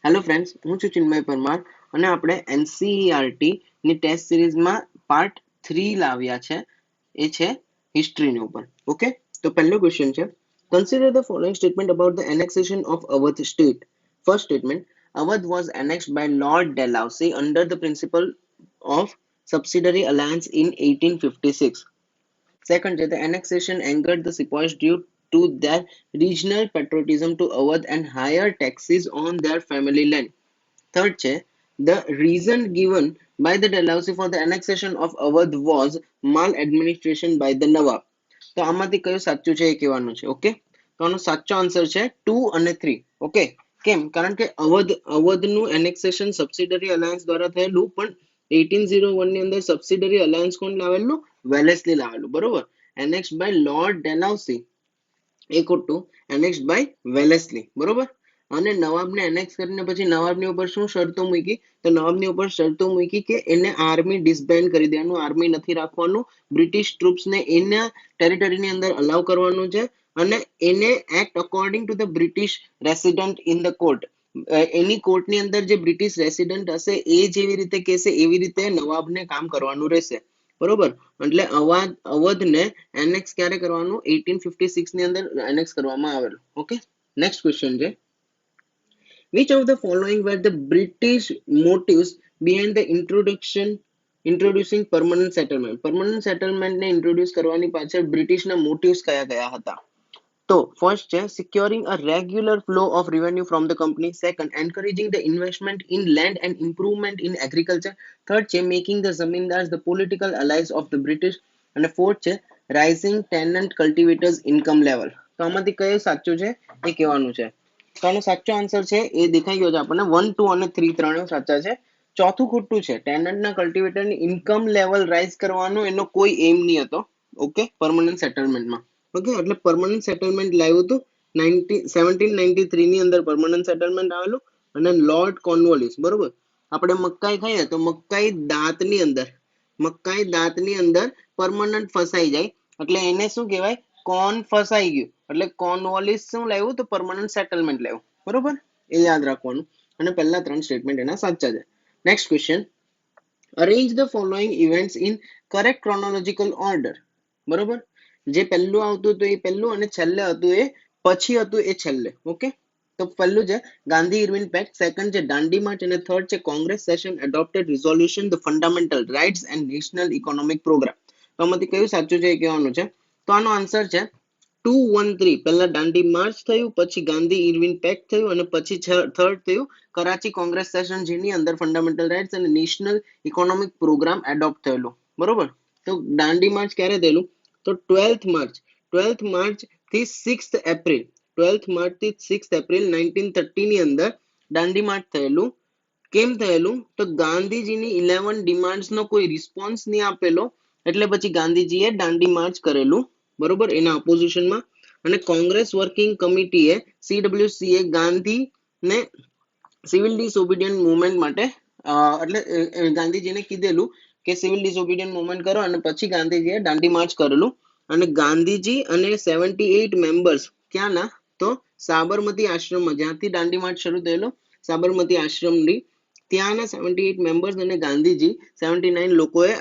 Hello friends, હું છું ચિન્મય પરમાર અને આપણે એનસીઈઆરટી ની ટેસ્ટ સિરીઝમાં પાર્ટ 3 લાવ્યા છે. એ છે હિસ્ટ્રીની ઉપર. ઓકે, તો પહેલો ક્વેશ્ચન છે, consider the following statement about the annexation of Awadh state. First statement, Awadh was annexed by Lord Dalhousie under the principle of subsidiary alliance in 1856. Second, the annexation angered the sepoys due to their regional patriotism to Awadh and higher taxes on their family land. Third, the reason given by the Dalhousie for the annexation of Awadh was maladministration by the Nawab. તો આમાંથી કયું સાચું છે એ કહેવાનું છે. Okay, તો આનો સાચો આન્સર છે 2 અને 3. ઓકે, કેમ? કારણ કે અવધનું એનેક્સેશન સબસિડરી અલાયન્સ દ્વારા થયેલું, પણ 1801 ની અંદર સબસિડરી અલાયન્સ કોણ લાવેલું? વેલેસ્લી લાવેલું. બરોબર, એનેક્સ્ડ બાય લોર્ડ ડેલાઉસી, એ ખોટું, એનેક્સ્ડ બાય વેલેસ્લી. બરોબર, અને નવાબને એનેક્સ કરીને પછી નવાબની ઉપર શું શરતો મૂકી? તો નવાબની ઉપર શરતો મૂકી કે એને આર્મી ડિસબેન્ડ કરી દેવાનું, આર્મી નથી રાખવાનું, બ્રિટિશ ટ્રુપ્સને એના ટેરિટરીની અંદર અલાઉ કરવાનું છે, અને એને act according to the British resident in the court. એની કોર્ટની અંદર જે બ્રિટિશ રેસિડન્ટ હશે એ જેવી રીતે કહેશે એવી રીતે નવાબને કામ કરવાનું રહેશે. બરોબર, એટલે અવધને એનેક્સ ક્યારે કરવાનું? 1856 ની અંદર એનેક્સ કરવામાં આવેલું. ઓકે, નેક્સ્ટ ક્વેશ્ચન છે, which of the following were the British motives behind the introducing permanent settlement? Permanent settlement ને introduce કરવાની પાછળ બ્રિટિશના motives કયા કયા હતા? તો ફર્સ્ટ છે, securing a regular flow of revenue from the company. Second, encouraging the investment in land and improvement in agriculture. Third છે, making the zamindars the political allies of the British. અને fourth છે, rising tenant cultivators income level. તો આમાંથી કયું સાચું છે એ કહેવાનું છે. તો આનો સાચો આન્સર છે એ દેખાઈ ગયો છે આપણને. 1, 2 અને 3 ત્રણેય સાચા છે. ચોથું ખોટું છે, ટેનન્ટના કલ્ટિવેટરની ઇન્કમ લેવલ રાઇઝ કરવાનો એનો કોઈ એમ નહીં હતો. ઓકે, પરમનન્ટ સેટલમેન્ટમાં. ઓકે, એટલે પરમનન્ટ સેટલમેન્ટ લાવ્યું હતું 1793 ની અંદર પરમનન્ટ સેટલમેન્ટ આવેલું. અને લોર્ડ કોર્નવોલિસ, બરોબર, આપણે મકાઈ ખાઈએ તો મકાઈ દાંતની અંદર પરમનન્ટ ફસાઈ જાય એટલે એને શું કહેવાય? કોર્ન ફસાઈ ગયું. એટલે કોર્નવોલિસ શું લાવ્યું? તો પરમનન્ટ સેટલમેન્ટ લાવ્યું. બરોબર, એ યાદ રાખવાનું. અને પહેલા ત્રણ સ્ટેટમેન્ટ એના સાચા છે. Next question, arrange the following events in correct chronological order. બરોબર, જે પહેલું આવતું હતું એ પહેલું, અને છેલ્લે હતું એ પછી હતું એ છેલ્લે. ઓકે, તો પહેલું છે ગાંધી ઇરવિન પેક્ટ, સેકન્ડ છે દાંડી માર્ચ, અને થર્ડ છે Congress session adopted resolution the fundamental rights and national economic programme. તો આમાંથી કયું સાચું છે એ કહેવાનું છે. તો આનો આન્સર છે 213. પહેલા દાંડી માર્ચ થયું, પછી ગાંધી ઇરવિન પેક્ટ થયું, અને પછી થર્ડ થયું કરાચી કોંગ્રેસ સેશન, જેની અંદર ફંડામેન્ટલ રાઇટ્સ અને નેશનલ ઇકોનોમિક પ્રોગ્રામ એડોપ્ટ થયેલું. બરોબર, તો દાંડી માર્ચ ક્યારે થયેલું? તો 12th માર્ચ થી 6th એપ્રિલ 1930 ની અંદર દાંડી માર્ચ થયેલું. કેમ થયેલું? તો ગાંધીજીની 11 ડિમાન્ડ્સ નો કોઈ રિસ્પોન્સ નહીં આપેલો, એટલે પછી ગાંધીજીએ દાંડી માર્ચ કરેલું. બરોબર, એના ઓપોઝિશનમાં. અને કોંગ્રેસ વર્કિંગ કમિટીએ CWCએ ગાંધીને સિવિલ ડિસઓબિડિયન્ટ મુવમેન્ટ માટે એટલે ગાંધીજીને કીધેલું કે સિવિલ ડિસઓબિડિયન્ટ મુવમેન્ટ કરો, અને પછી ગાંધીજીએ દાંડી માર્ચ કરેલું. અને ગાંધીજી અને 78 મેમ્બર્સ ક્યાંના? તો સાબરમતી આશ્રમમાં, જ્યાંથી દાંડી માર્ચ શરૂ થયેલો સાબરમતી આશ્રમની, ત્યાંના 78 મેમ્બર્સ અને ગાંધીજી 79 લોકોએ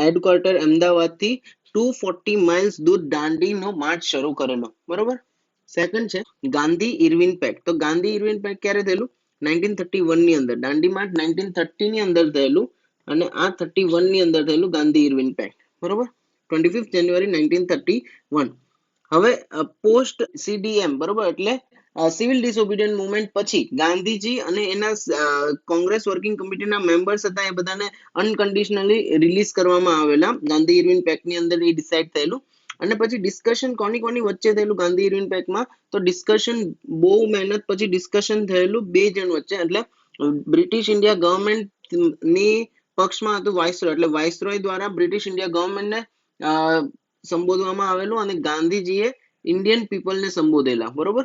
હેડક્વાર્ટર અમદાવાદથી 240 માઇલ્સ દૂર દાંડીનો માર્ચ શરૂ કરેલો. બરોબર, સેકન્ડ છે ગાંધી ઇરવિન પેક્ટ. તો ગાંધી ઇરવિન પેક્ટ ક્યારે થયેલું? 1931 ની અંદર. દાંડી માર્ચ 1930 ની અંદર થયેલું, અને આ 31 ની અંદર થયેલું ગાંધી ઇરવિન પેક્ટ. બરોબર, 25 જાન્યુઆરી 1931. હવે પોસ્ટ CDM, બરોબર, એટલે સિવિલ ડિસઓબિડિયન્ટ મુવમેન્ટ પછી ગાંધીજી અને એના કોંગ્રેસ વર્કિંગ કમિટીના મેમ્બર્સ હતા એ બધાને અનકન્ડિશનલી રિલીઝ કરવામાં આવેલા. ગાંધી ઇરવિન પેક્ટ ની અંદર એ ડિસાઇડ થયેલું. અને પછી ડિસ્કશન કોની વચ્ચે થયેલું ગાંધી ઇરવિન પેક્ટમાં? તો ડિસ્કશન, બહુ મહેનત પછી ડિસ્કશન થયેલું બે જણ વચ્ચે. એટલે બ્રિટિશ ઇન્ડિયા ગવર્મેન્ટ ની પક્ષમાં હતું વાઇસરોય, એટલે વાઇસરોય દ્વારા બ્રિટિશ ઇન્ડિયા ગવર્મેન્ટને સંબોધવામાં આવેલું, અને ગાંધીજીએ ઇન્ડિયન પીપલને સંબોધેલા. બરોબર,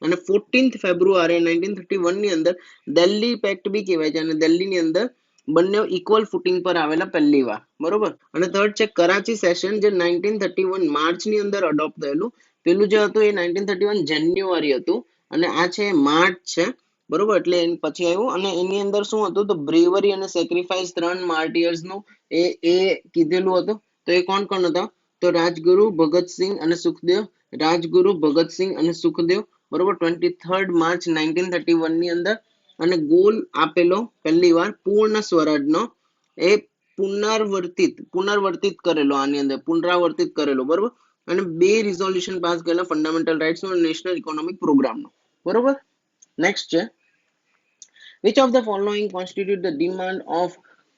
અને 14th ફેબ્રુઆરી 1931 ની અંદર દિલ્હી પેક્ટ બી કહેવાય છે, અને દિલ્હીની અંદર બંને ઇક્વલ ફૂટિંગ પર આવેલા પહેલી વાર. બરોબર, અને થર્ડ છે કરાચી સેશન, જે 1931 માર્ચ ની અંદર અડોપ્ટ થયેલું. પેલું જે હતું એ 1931 જાન્યુઆરી હતું, અને આ છે માર્ચ છે બરોબર, એટલે પછી આવ્યું અને એની અંદર શું હતું તો બ્રેવરી અને સેક્રિફાઈસ 3 માર્ટિયર્સ નું એ કીધેલું હતું. તો એ કોણ કોણ હતા તો રાજગુરુ ભગતસિંહ અને સુખદેવ, રાજગુરુ ભગતસિંહ અને સુખદેવ, બરોબર. 23 માર્ચ 1931 ની અંદર અને ગોલ આપેલો પહેલી વાર પૂર્ણ સ્વરાજનો, એ પુનરાવર્તિત કરેલો, આની અંદર પુનરાવર્તિત કરેલો, બરોબર. અને 2 રિઝોલ્યુશન પાસ કરેલા ફંડામેન્ટલ રાઇટ્સ નો, નેશનલ ઇકોનોમિક પ્રોગ્રામનો, બરોબર. નેક્સ્ટ છે which of the following constitute the demand of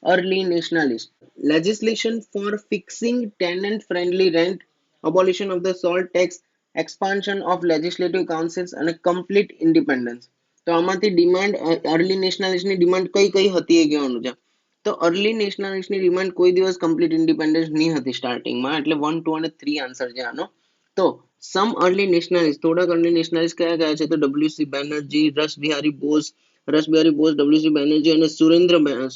early nationalists? Legislation for fixing tenant friendly rent, abolition of the salt tax, expansion of legislative councils and a complete independence. તો આમાંથી demand early નેશનાલિસ્ટની demand કઈ કઈ હતી એ કહેવાનું છે. તો early નેશનાલિસ્ટની demand કોઈ દિવસ કમ્પ્લીટ ઇન્ડિપેન્ડન્સ નહીં હતી સ્ટાર્ટિંગમાં, એટલે 1, 2 અને 3 આન્સર છે આનો. તો સમ અર્લી નેશનાલિસ્ટ, થોડાક અર્લી નેશનાલિસ્ટ કયા કયા છે તો ડબ્લ્યુસી બેનર્જી, રસબિહારી બોઝ, ડબ્લ્યુસી બેનર્જી અને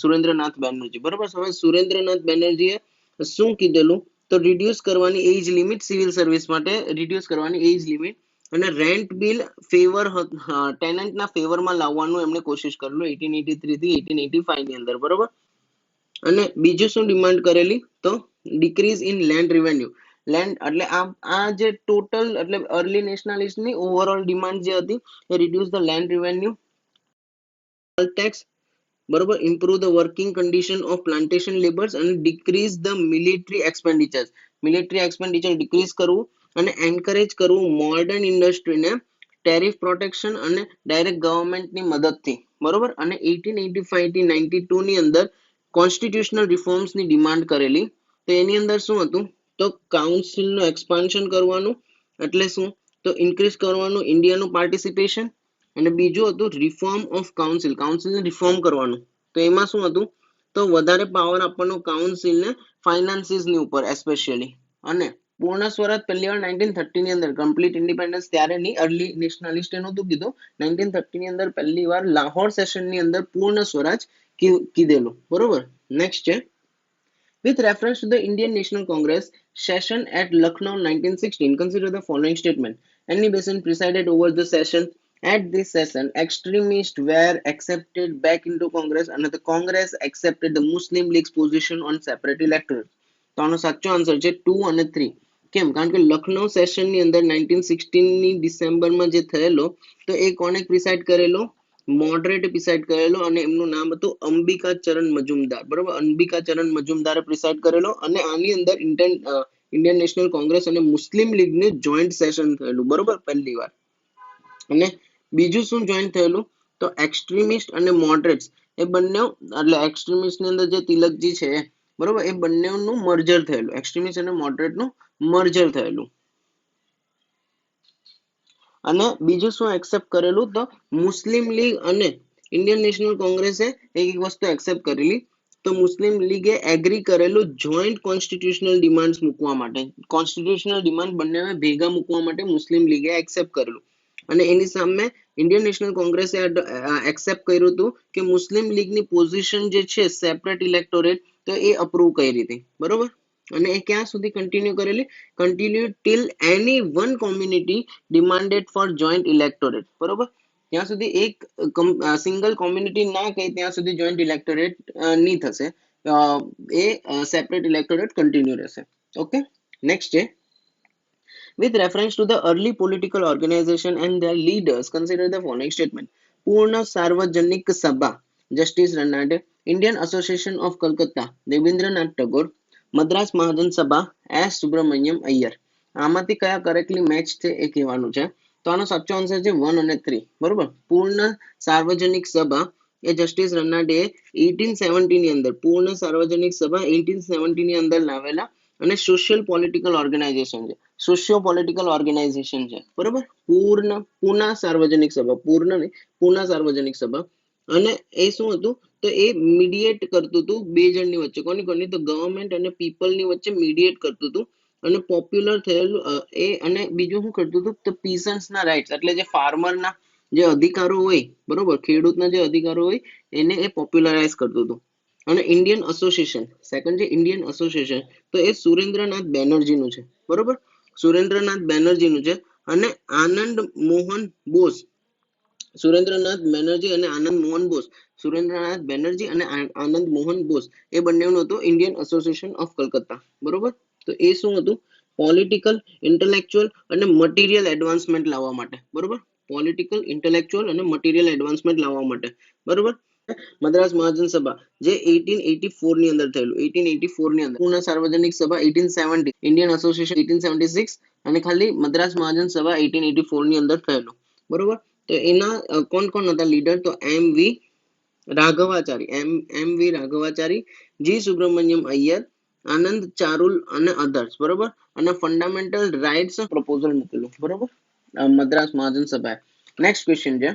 સુરેન્દ્રનાથ બેનર્જી, બરોબર. હવે સુરેન્દ્રનાથ બેનર્જીએ શું કીધેલું તો રિડ્યુસ કરવાની એજ લિમિટ, સિવિલ સર્વિસ માટે રિડ્યુસ કરવાની એજ લિમિટ, અને રેન્ટ બિલ ટેનન્ટના ફેવરમાં લાવવાનું એમને કોશિશ કરેલું 1883 થી 1885 ની અંદર, બરોબર. અને બીજું શું ડિમાન્ડ કરેલી તો decrease in land revenue, land એટલે આ જે ટોટલ એટલે અર્લી નેશનાલિસ્ટની ઓવરઓલ ડિમાન્ડ જે હતી એ reduce the land revenue, tax, બરોબર, improve the working condition of plantation labours અને decrease the military expenditure decrease કરવું અને એન્કરેજ કરવું મોડર્ન ઇન્ડસ્ટ્રીને ટેરિફ પ્રોટેક્શન અને ડાયરેક્ટ ગવર્મેન્ટની મદદથી, બરોબર. અને 1885 થી 92 ની અંદર કોન્સ્ટિટ્યુશનલ રિફોર્મ્સની ડિમાન્ડ કરેલી. તો એની અંદર શું હતું તો કાઉન્સિલનું એક્સપાન્શન કરવાનું, એટલે શું તો ઇન્ક્રીઝ કરવાનું ઇન્ડિયાનું પાર્ટિસિપેશન, અને બીજું હતું રિફોર્મ ઓફ કાઉન્સિલને રિફોર્મ કરવાનું. તો એમાં શું હતું તો વધારે પાવર આપવાનું કાઉન્સિલને ફાઇનાન્સીસની ઉપર એસ્પેશિયલી. અને પૂર્ણ સ્વરાજ પહેલી વાર 1930 ની અંદર, કમ્પ્લીટ ઇન્ડિપેન્ડન્સ ત્યારે નહીં, અર્લી નેશનાલિસ્ટે નહોતું કીધું, 1930 ની અંદર પહેલી વાર લાહોર સેશનની અંદર પૂર્ણ સ્વરાજ કીધેલું, બરોબર. નેક્સ્ટ છે with reference to the Indian National Congress session at Lucknow 1916, consider the following statement. Annie Besant presided over the session. At this session, extremists were accepted back into Congress and the Congress accepted the Muslim League's position on separate electorate. તો આનો સાચો answer છે 2 અને 3. કેમ? કારણ કે લખનઉ સેશનની અંદર 1916 ની ડિસેમ્બરમાં જે થયેલો તો એ કોણે પ્રિસાઇડ કરેલો? મોડરેટે પ્રિસાઇડ કરેલો, અને એમનું નામ હતું અંબિકા ચરણ મજુમદાર, બરોબર. અંબિકા ચરણ મજુમદારે પ્રિસાઇડ કરેલો, અને આની અંદર ઇન્ડિયન નેશનલ કોંગ્રેસ અને મુસ્લિમ લીગનું જોઈન્ટ સેશન થયેલું, બરોબર, પહેલી વાર. અને બીજું શું જોઈન્ટ થયેલું તો એક્સ્ટ્રીમિસ્ટ અને મોડરેટ્સ એ બંને, એટલે એક્સ્ટ્રીમિસ્ટ ની અંદર જે તિલકજી છે, બરોબર, એ બંનેનું મર્જર થયેલું, એક્સ્ટ્રીમિસ્ટ અને મોડરેટનું મર્જર થયેલું. અને બીજું શું એક્સેપ્ટ કરેલું તો મુસ્લિમ લીગ અને ઇન્ડિયન નેશનલ કોંગ્રેસે એક વસ્તુ એક્સેપ્ટ કરેલી, તો મુસ્લિમ લીગે એગ્રી કરેલું જોઈન્ટ કોન્સ્ટિટ્યુશનલ ડિમાન્ડ્સ મૂકવા માટે, કોન્સ્ટિટ્યુશનલ ડિમાન્ડ બંને ભેગા મૂકવા માટે મુસ્લિમ લીગે એક્સેપ્ટ કરેલું. અને એની સામે ઇન્ડિયન નેશનલ કોંગ્રેસે એક્સેપ્ટ કર્યું હતું કે મુસ્લિમ લીગની પોઝિશન જે છે સેપરેટ ઇલેક્ટોરેટ, તો એ અપ્રૂવ કરી હતી, બરોબર. અને એ ક્યાં સુધી કન્ટિન્યુ કરેલી? Continue till any one community demanded for joint electorate, બરોબર. ત્યાં સુધી એક સિંગલ કોમ્યુનિટી ના કહે ત્યાં સુધી જોઈન્ટ ઇલેક્ટોરેટ નહીં થશે, એ સેપરેટ ઇલેક્ટોરેટ કન્ટિન્યુ રહેશે. ઓકે. નેક્સ્ટ છે with reference to the early political organization and their leaders, consider the following statement. Purna Sarvajanik Sabha, Justice Ranade, Indian Association of Calcutta, Devendranath Tagore, Madras Mahajan Sabha, S. Subramaniam Iyer. આમાંથી કયા correctly match છે એ કહેવાનું છે. તો આનો સાચો answer છે 1 અને 3, બરોબર. પૂર્ણ સાર્વજનિક સભા એ જસ્ટિસ રનાડે 1870 ની અંદર, પૂર્ણ સાર્વજનિક સભા 1870 ની અંદર લાવેલા, અને સોશિયલ પોલિટિકલ ઓર્ગેનાઇઝેશન છે, સોશિયો પોલિટિકલ ઓર્ગેનાઇઝેશન છે, બરોબર. પૂર્ણ સાર્વજનિક સભા, પૂર્ણ સાર્વજનિક સભા. અને એ શું હતું તો એ મીડિયેટ કરતું હતું બે જણની વચ્ચે, કોની તો ગવર્મેન્ટ અને પીપલની વચ્ચે મીડિયેટ કરતું હતું, અને પોપ્યુલર થયેલું એ. અને બીજું શું કરતું હતું તો પીસન્ટ્સના રાઇટ્સ, એટલે જે ફાર્મરના જે અધિકારો હોય, બરોબર, ખેડૂતના જે અધિકારો હોય એને એ પોપ્યુલરાઇઝ કરતું હતું. અને ઇન્ડિયન એસોસિએશન, સેકન્ડ છે ઇન્ડિયન એસોસિએશન, તો એ સુરેન્દ્રનાથ બેનર્જીનું છે, બરોબર, સુરેન્દ્રનાથ બેનર્જીનું છે. અને આનંદ મોહન બોઝ, સુરેન્દ્રનાથ બેનર્જી અને આનંદ મોહન બોસ, સુરેન્દ્રનાથ બેનર્જી અને આનંદ મોહન બોસ એ બંનેનું હતું ઇન્ડિયન એસોસિએશન ઓફ કલકત્તા. બરોબર. તો એ શું હતું? પોલિટિકલ, ઇન્ટેલેક્ચુઅલ અને મટીરિયલ એડવાન્સમેન્ટ લાવવા માટે. બરોબર. પોલિટિકલ, ઇન્ટેલેક્ચુઅલ અને મટીરિયલ એડવાન્સમેન્ટ લાવવા માટે. બરોબર. મદ્રાસ મહાજન સભા જે 1884 ની અંદર થયેલું, 1884 ની અંદર. પૂર્ણ સાર્વજનિક સભા 1870, ઇન્ડિયન એસોસિએશન 1876 અને ખાલી મદ્રાસ મહાજન સભા 1884 ની અંદર થયેલું. બરોબર. તો એના કોણ કોણ હતા લીડર? તો રાઘવાચારી એમ વી રાઘવાચારી, જી સુબ્રમણ્યમ અય્યર, આનંદ ચારુલ અને અધર્સ. બરોબર. અને ફંડામેન્ટલ રાઇટ્સ પ્રપોઝલ મૂકેલું. બરોબર. મદ્રાસ મહાજન સભાએ. નેક્સ્ટ ક્વેશ્ચન છે,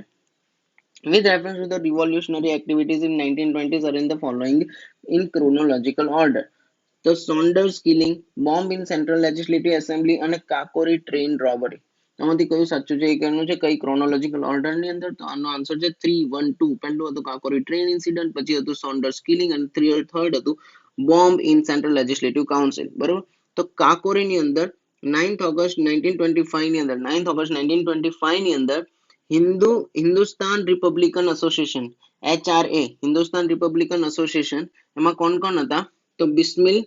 with reference to the revolutionary activities in 1920s are in the following in chronological order. The Saunders killing, bomb in Central Legislative Assembly અને કાકોરી ટ્રેન રોબરી. આમાંથી કયું સાચું છે એ કહેવાનું છે. કઈ ક્રોનોલોજીકલ ઓર્ડર ની અંદર? તો આનો આન્સર છે 312. પહેલું હતું કાકોરી ટ્રેન ઇન્સિડન્ટ, પછી હતું સોન્ડર્સ કિલિંગ અને થર્ડ હતું bomb in central legislative council. બરોબર. તો કાકોરી ની અંદર 9th ઓગસ્ટ 1925 ની અંદર 9th ઓગસ્ટ 1925 ની અંદર Hindustan Republican association HRA, Hindustan Republican association, એમાં કોણ કોણ હતા? તો બિસ્મિલ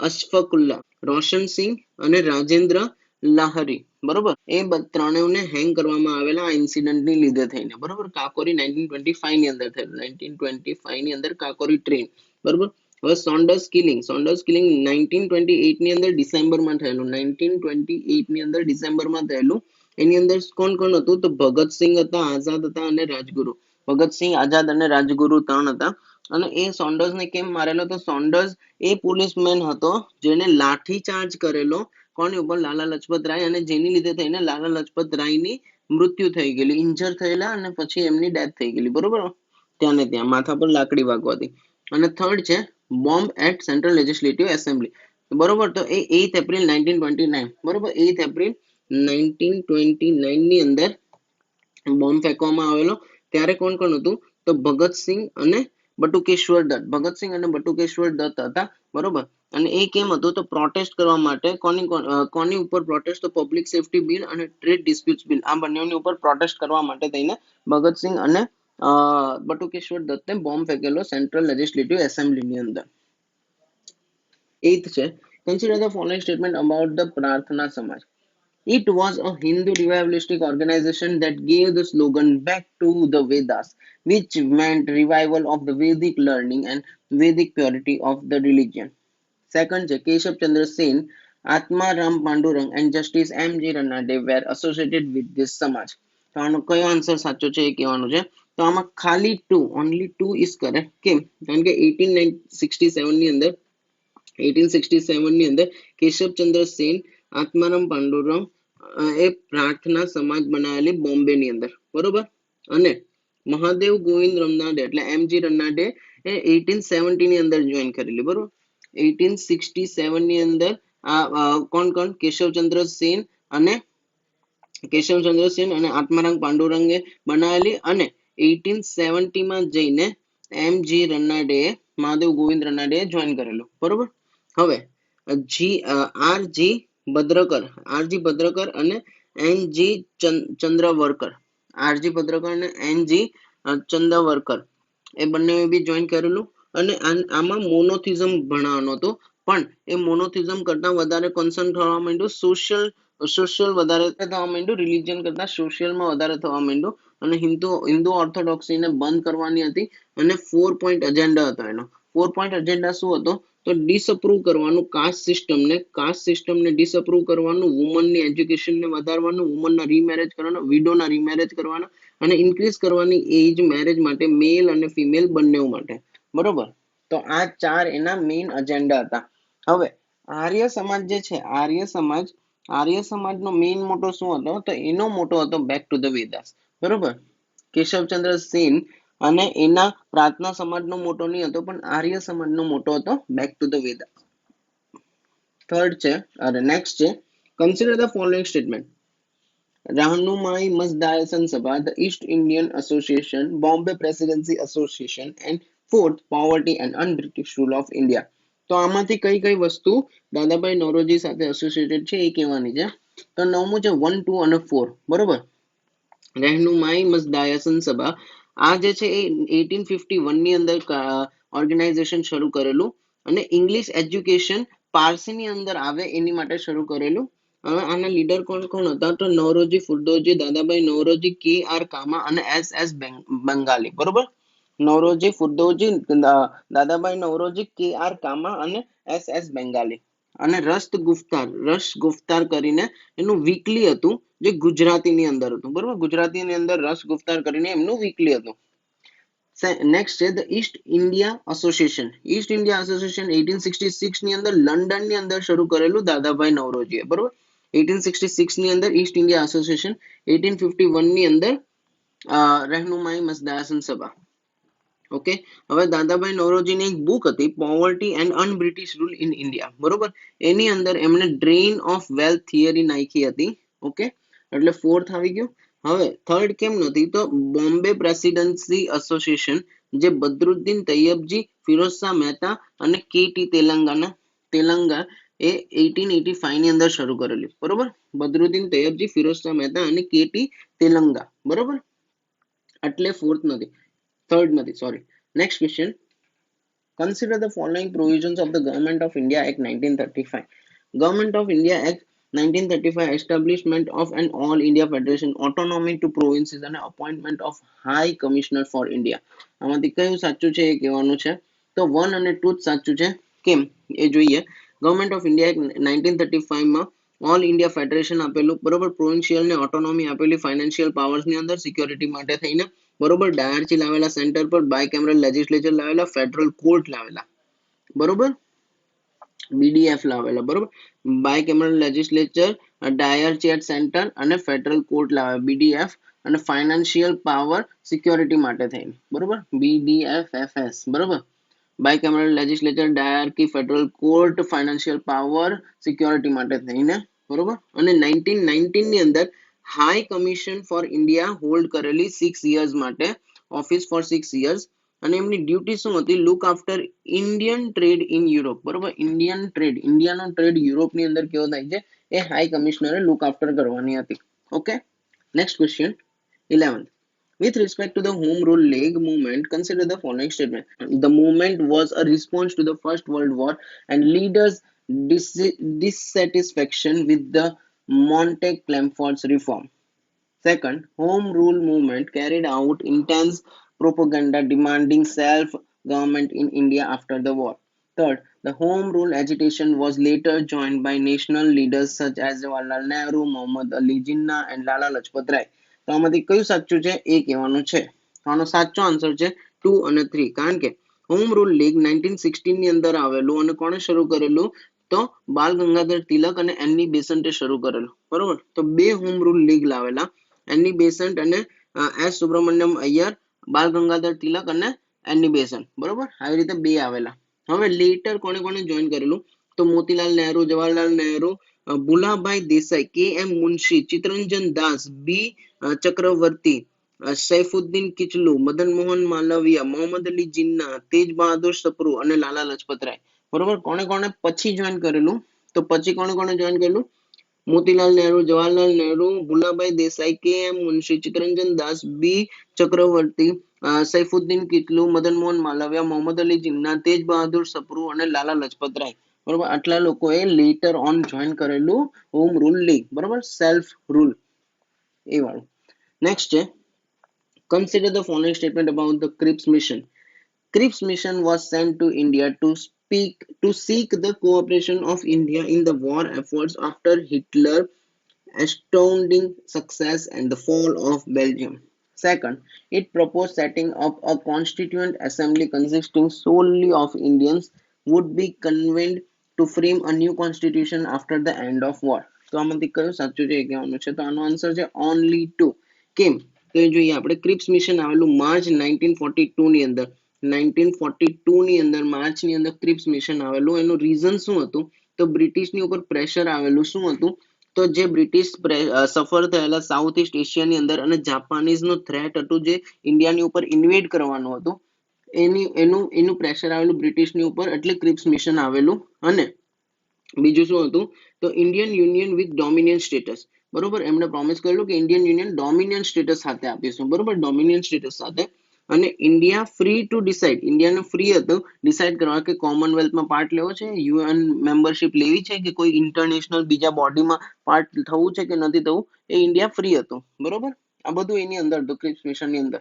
અશફાકુલ્લા, રોશન સિંહ અને રાજેન્દ્ર લાહરી. બરોબર. એ ત્રણેયને હેંગ કરવામાં આવેલા આ ઇન્સિડન્ટ ની લીધે થઈને. બરોબર. કાકોરી 1925 ની અંદર થયેલું, 1925 ની અંદર કાકોરી ટ્રેન. બરોબર. હવે સોન્ડર્સ કિલિંગ 1928 ની અંદર ડિસેમ્બરમાં થયેલું, 1928 ની અંદર ડિસેમ્બરમાં થયેલું. એની અંદર કોણ કોણ હતું? તો ભગતસિંહ હતા, આઝાદ હતા અને રાજગુરુ. ભગતસિંહ, આઝાદ અને રાજગુરુ ત્રણ હતા. અને એ સોન્ડર્સ ને કેમ મારેલો? તો સોન્ડર્સ એ પોલીસમેન હતો જેને લાઠી ચાર્જ કરેલો કોની ઉપર? લાલા લજપત રાય. અને જેની લીધે થઈને લાલા લજપત રાયની મૃત્યુ થઈ ગયેલી, ઇન્જર થયેલા અને પછી એમની ડેથ થઈ ગયેલી. બરોબર. ત્યાં ને ત્યાં માથા પર લાકડી વાગવાથી. અને થર્ડ છે bomb at central legislative assembly. બરોબર. તો એ 8th એપ્રિલ 1929. બરોબર. 8th એપ્રિલ 1929 ની અંદર બોમ્બ ફેંકવામાં આવેલો. ત્યારે કોણ કોણ હતું? તો ભગતસિંહ અને બટુકેશ્વર દત્ત. ભગતસિંહ અને બટુકેશ્વર દત્ત હતા. બરોબર. અને એ કેમ હતું? તો પ્રોટેસ્ટ કરવા માટે. કોની ઉપર પ્રોટેસ્ટ? તો પબ્લિક સેફટી બિલ અને ટ્રેડ ડિસ્પ્યુટ્સ બિલ, આ બંનેની ઉપર પ્રોટેસ્ટ કરવા માટે થઈને ભગતસિંહ અને બટુકેશ્વર દત્તે બોમ્બ ફેંકેલો સેન્ટ્રલ લેજિસ્લેટિવ એસેમ્બલીની અંદર. 8th છે, consider the following statement about the પ્રાર્થના સમાજ. It was a Hindu revivalistic organization that gave the slogan back to the Vedas, which meant revival of the Vedic learning and Vedic purity of the religion. Second છે, કેશવ ચંદ્ર સેન, આત્મા Ram Pandurang and Justice M.G. Ranade were associated with this સમાજ. તો આનો કયો answer સાચો છે એ કહેવાનું છે. તો આમાં ખાલી only two is correct. કેમ? કારણ કે 1867 ની અંદર 1867 ની અંદર કેશવચંદ્ર સેન, આત્મારામ પાંડુરંગ એ પ્રાર્થના સમાજ બનાવેલી બોમ્બે ની અંદર. બરોબર. અને મહાદેવ ગોવિંદ રમનાડે એટલે એમજી રનાડે એ 1870 ની અંદર જોઈન કરેલી. બરોબર. 1867 ની અંદર કોણ કોણ? કેશવચંદ્ર સેન અને આત્મારામ પાંડુરંગે બનાવેલી. અને 1870 માં જઈને એમજી રનાડે, મહાદેવ ગોવિંદ રનાડે જોઈન કરેલું. બરોબર. હવે આરજી ભદ્રકર અને એનજી ચંદ્રવરકર, આરજી ભદ્રકર અને એનજી ચંદ્રવરકર એ બંને બી જોઈન કરેલું. અને આમાં મોનોથિઝમ ભણાવવાનો હતો. પણ એ મોનોથિઝમ કરતા વધારે કન્સર્ન થવા માંડ્યું સોશિયલ વધારે થવા માંડ્યું, રિલિજન કરતા સોશિયલમાં વધારે થવા માંડ્યું. અને હિન્દુ ઓર્થોડોક્સીને બંધ કરવાની હતી. અને 4 પોઈન્ટ એજન્ડા હતો એનો. 4 પોઈન્ટ એજન્ડા શું હતો? તો ડિસઅપ્રૂવ કરવાનું કાસ્ટ સિસ્ટમને ડિસઅપ્રૂવ કરવાનું, વુમનની એજ્યુકેશનને વધારવાનું, વુમનના રીમેરેજ કરવાના, વિડોના રીમેરેજ કરવાના અને ઇન્ક્રીઝ કરવાની એજ મેરેજ માટે, મેલ અને ફિમેલ બંને માટે. બરોબર. તો આ ચાર એના મેઇન એજન્ડા હતા. હવે આર્ય સમાજ જે છે, આર્ય સમાજનો મેઇન મોટો શું હતો? તો એનો મોટો હતો બેક ટુ ધ વેદાસ. બરોબર. કેશવચંદ્ર સેન અને એના પ્રાર્થના સમાજનો મોટો નહીં હતો, પણ આર્ય સમાજનો મોટો હતો બેક ટુ ધ વેદાસ. થર્ડ છે, નેક્સ્ટ છે, consider the following statement. Rahnubai Mazdayasan Sabha, the East Indian Association, Bombay Presidency Association, and fourth, poverty and un-British rule of India. તો આમાંથી કઈ કઈ વસ્તુ દાદાભાઈ નોરોજી સાથે એસોસિએટેડ છે એ કહેવાની છે. તો નવમું છે 1, 2 અને 4. બરોબર. રહેનુમાઈ મઝદાયસન સભા આ જે છે એ 1851 ની અંદર ઓર્ગેનાઇઝેશન શરૂ કરેલું અને ઇંગ્લિશ એજ્યુકેશન પારસીની અંદર આવે એની માટે શરૂ કરેલું. હવે આના લીડર કોણ કોણ હતા તો નવરોજી ફુરદોજી, દાદાભાઈ નવરોજી, કે આર કામા અને એસ એસ બંગાલી. બરોબર, નવરોજી ફુરદોજી, દાદાભાઈ નવરોજી, કે આર કામા અને એસ એસ બેંગાલી. અને રસ ગુફ્તાર કરીને એનું વીકલી હતું જે ગુજરાતીની અંદર હતું. બરોબર, ગુજરાતીની અંદર રસ ગુફ્તાર કરીને એમનું વીકલી હતું. નેક્સ્ટ છે the East India association. East India association 1866 ની અંદર લંડન ની અંદર શરૂ કરેલું દાદાભાઈ નવરોજીએ. બરોબર, 1866 ની અંદર ઈસ્ટ ઇન્ડિયા એસોસિએશન, 1851 ની અંદર રહેનુમાઈ મઝદાયસન સભા. ઓકે, હવે દાદાભાઈ નવરોજીની એક બુક હતી poverty and unBritish rule in India. બરોબર, એની અંદર એમણે ડ્રેઇન ઓફ વેલ્થ થિયરી નાખી હતી. ઓકે, એટલે ફોર્થ આવી ગયું. હવે થર્ડ કેમ નથી તો બોમ્બે પ્રેસિડેન્સી એસોસિએશન જે બદરુદ્દીન તૈયબજી, ફિરોઝ શાહ મહેતા અને કેટી તેલંગા એ 1885 ની અંદર શરૂ કરેલી. બરોબર, બદરુદ્દીન તૈયબજી, ફિરોઝ શાહ મહેતા અને કેટી તેલંગા. બરોબર, એટલે ફોર્થ નથી, થર્ડ નથી, sorry. Next question. Consider the following provisions of the Government of India Act 1935. Government of India Act 1935 establishment of an all India federation, autonomy to provinces and appointment of high commissioner for India. આમાંથી કયું સાચું છે એ કહેવાનું છે. તો 1 અને 2 જ સાચું છે. કેમ એ જોઈએ. ગવર્મેન્ટ ઓફ ઇન્ડિયા એક્ટ 1935 માં ઓલ ઇન્ડિયા ફેડરેશન આપેલું. બરોબર, પ્રોવિન્શિયલ ને ઓટોનોમી આપેલી ફાઇનાન્શિયલ પાવર્સ ની અંદર સિક્યોરિટી માટે થઈને. બરોબર, ડાયરચી લાવેલા સેન્ટર પર, બાયકેમરલ લેજિસ્લેચર લાવેલા, ફેડરલ કોર્ટ લાવેલા. બરોબર, બીડીએફ લાવેલા. બરોબર, બાયકેમરલ લેજિસ્લેચર, ડાયરચી એટ સેન્ટર અને ફેડરલ કોર્ટ લાવેલા બીડીએફ. અને ફાઇનાન્શિયલ પાવર સિક્યોરિટી માટે થઈને. બરોબર, બીડીએફએફએસ. બરોબર, bicameral legislature, dyarchy, federal court, financial power security માટે થઈને. બરોબર, અને 1919 ની અંદર high commission for India hold કરેલી 6 years માટે, ઓફિસ ફોર 6 years. અને એમની ડ્યુટી શું હતી? Look after Indian trade in Europe. બરોબર, ઇન્ડિયન ટ્રેડ, ઇન્ડિયાનો ટ્રેડ યુરોપની અંદર કેવો થાય છે એ હાઈ કમિશનરે લુક આફ્ટર કરવાની હતી. Okay, next question 11th. With respect to the Home Rule League movement, consider the following statement. The movement was a response to the First World War and leaders' dissatisfaction with the Montague-Chelmsford's reform. Second, Home Rule movement carried out intense propaganda demanding self-government in India after the war. Third, the Home Rule agitation was later joined by national leaders such as Jawaharlal Nehru, Muhammad Ali Jinnah and Lala Lajpat Rai. તો આમાંથી કયું સાચું છે એ કહેવાનું છે. તો આનો સાચો આન્સર છે 2 અને 3. કારણ કે હોમ રૂલ લીગ 1916 ની અંદર આવેલું અને કોણે શરૂ કરેલું તો બાલ ગંગાધર તિલક અને એની બેસન્ટે શરૂ કરેલું. બરોબર, તો બે હોમ રૂલ લીગ લાવેલા, એની બેસન્ટ અને એસ સુબ્રમણ્યમ અય્યર, બાલ ગંગાધર તિલક અને એની બેસન્ટ. બરોબર, આવી રીતે બે આવેલા. હવે લેટર કોણે કોણે જોઈન કરેલું તો મોતીલાલ નહેરુ, જવાહરલાલ નહેરુ, ભુલાભાઈ દેસાઈ, કે એમ મુનશી, ચિત્તરંજન દાસ, બી ચક્રવર્તી, સૈફુદ્દીન કિચલુ, મદન મોહન માલવિયા, મોહમ્મદ અલી जिन्ना, તેજ બહાદુર સપ્રુ અને લાલા લજપત રાય. બરોબર, કોણે કોણે પછી જોઈન કરેલું તો પછી કોણે કોણે જોઈન કરેલું? મોતીલાલ નહેરુ, જવાહરલાલ નહેરુ, ભુલાભાઈ દેસાઈ, કે એમ મુનશી, ચિત્તરંજન દાસ, બી ચક્રવર્તી, સૈફુદ્દીન કિચલુ, મદન મોહન માલવિયા, મોહમ્મદ અલી जिन्ना, તેજ બહાદુર સપ્રુ અને લાલા લજપત રાય. બરોબર, આટલા લોકોએ લેટર ઓન જોઈન કરેલું હોમ રૂલ લીગ. બરોબર, સેલ્ફ રૂલ એ વાળું. નેક્સ્ટ છે consider the following statement about the Cripps mission. Cripps mission was sent to India to seek the cooperation of India in the war efforts after Hitler astounding success and the fall of Belgium. Second, it proposed setting up a constituent assembly consisting solely of Indians would be convened to frame a new constitution after the end of war. તો આમાંથી કયું સાચું છે એ કહેવાનું છે. તો આનો answer છે only 2. કેમ તો એ જોઈએ આપણે. ક્રિપ્સ મિશન આવેલું માર્ચ 1942 ની અંદર. 1942 ની અંદર માર્ચની અંદર ક્રિપ્સ મિશન આવેલું. એનું રીઝન શું હતું તો બ્રિટિશની ઉપર પ્રેશર આવેલું. શું હતું તો જે બ્રિટિશ સફર થયેલા સાઉથ ઇસ્ટ એશિયાની અંદર અને જાપાનીઝનું થ્રેટ હતું જે ઇન્ડિયાની ઉપર ઇન્વેડ કરવાનું હતું એનું પ્રેશર આવેલું બ્રિટિશની ઉપર, એટલે ક્રિપ્સ મિશન આવેલું. અને બીજું શું હતું તો Indian union with dominion status. બરોબર, એમણે પ્રોમિસ કરેલું કે ઇન્ડિયન યુનિયન ડોમિનિયન સ્ટેટસ સાથે આપીશું, બરોબર, ડોમિનિયન સ્ટેટસ સાથે. અને ઇન્ડિયા ફ્રી ટુ ડિસાઇડ, ઇન્ડિયાને ફ્રી હતું ડિસાઇડ કરવા કે કોમનવેલ્થમાં પાર્ટ લેવો છે, યુએન મેમ્બરશિપ લેવી છે કે કોઈ ઇન્ટરનેશનલ બીજા બોડીમાં પાર્ટ થવું છે કે નથી થવું, એ ઇન્ડિયા ફ્રી હતું, બરોબર. આ બધું એની અંદર હતું, ક્રિપ્સ મિશનની અંદર.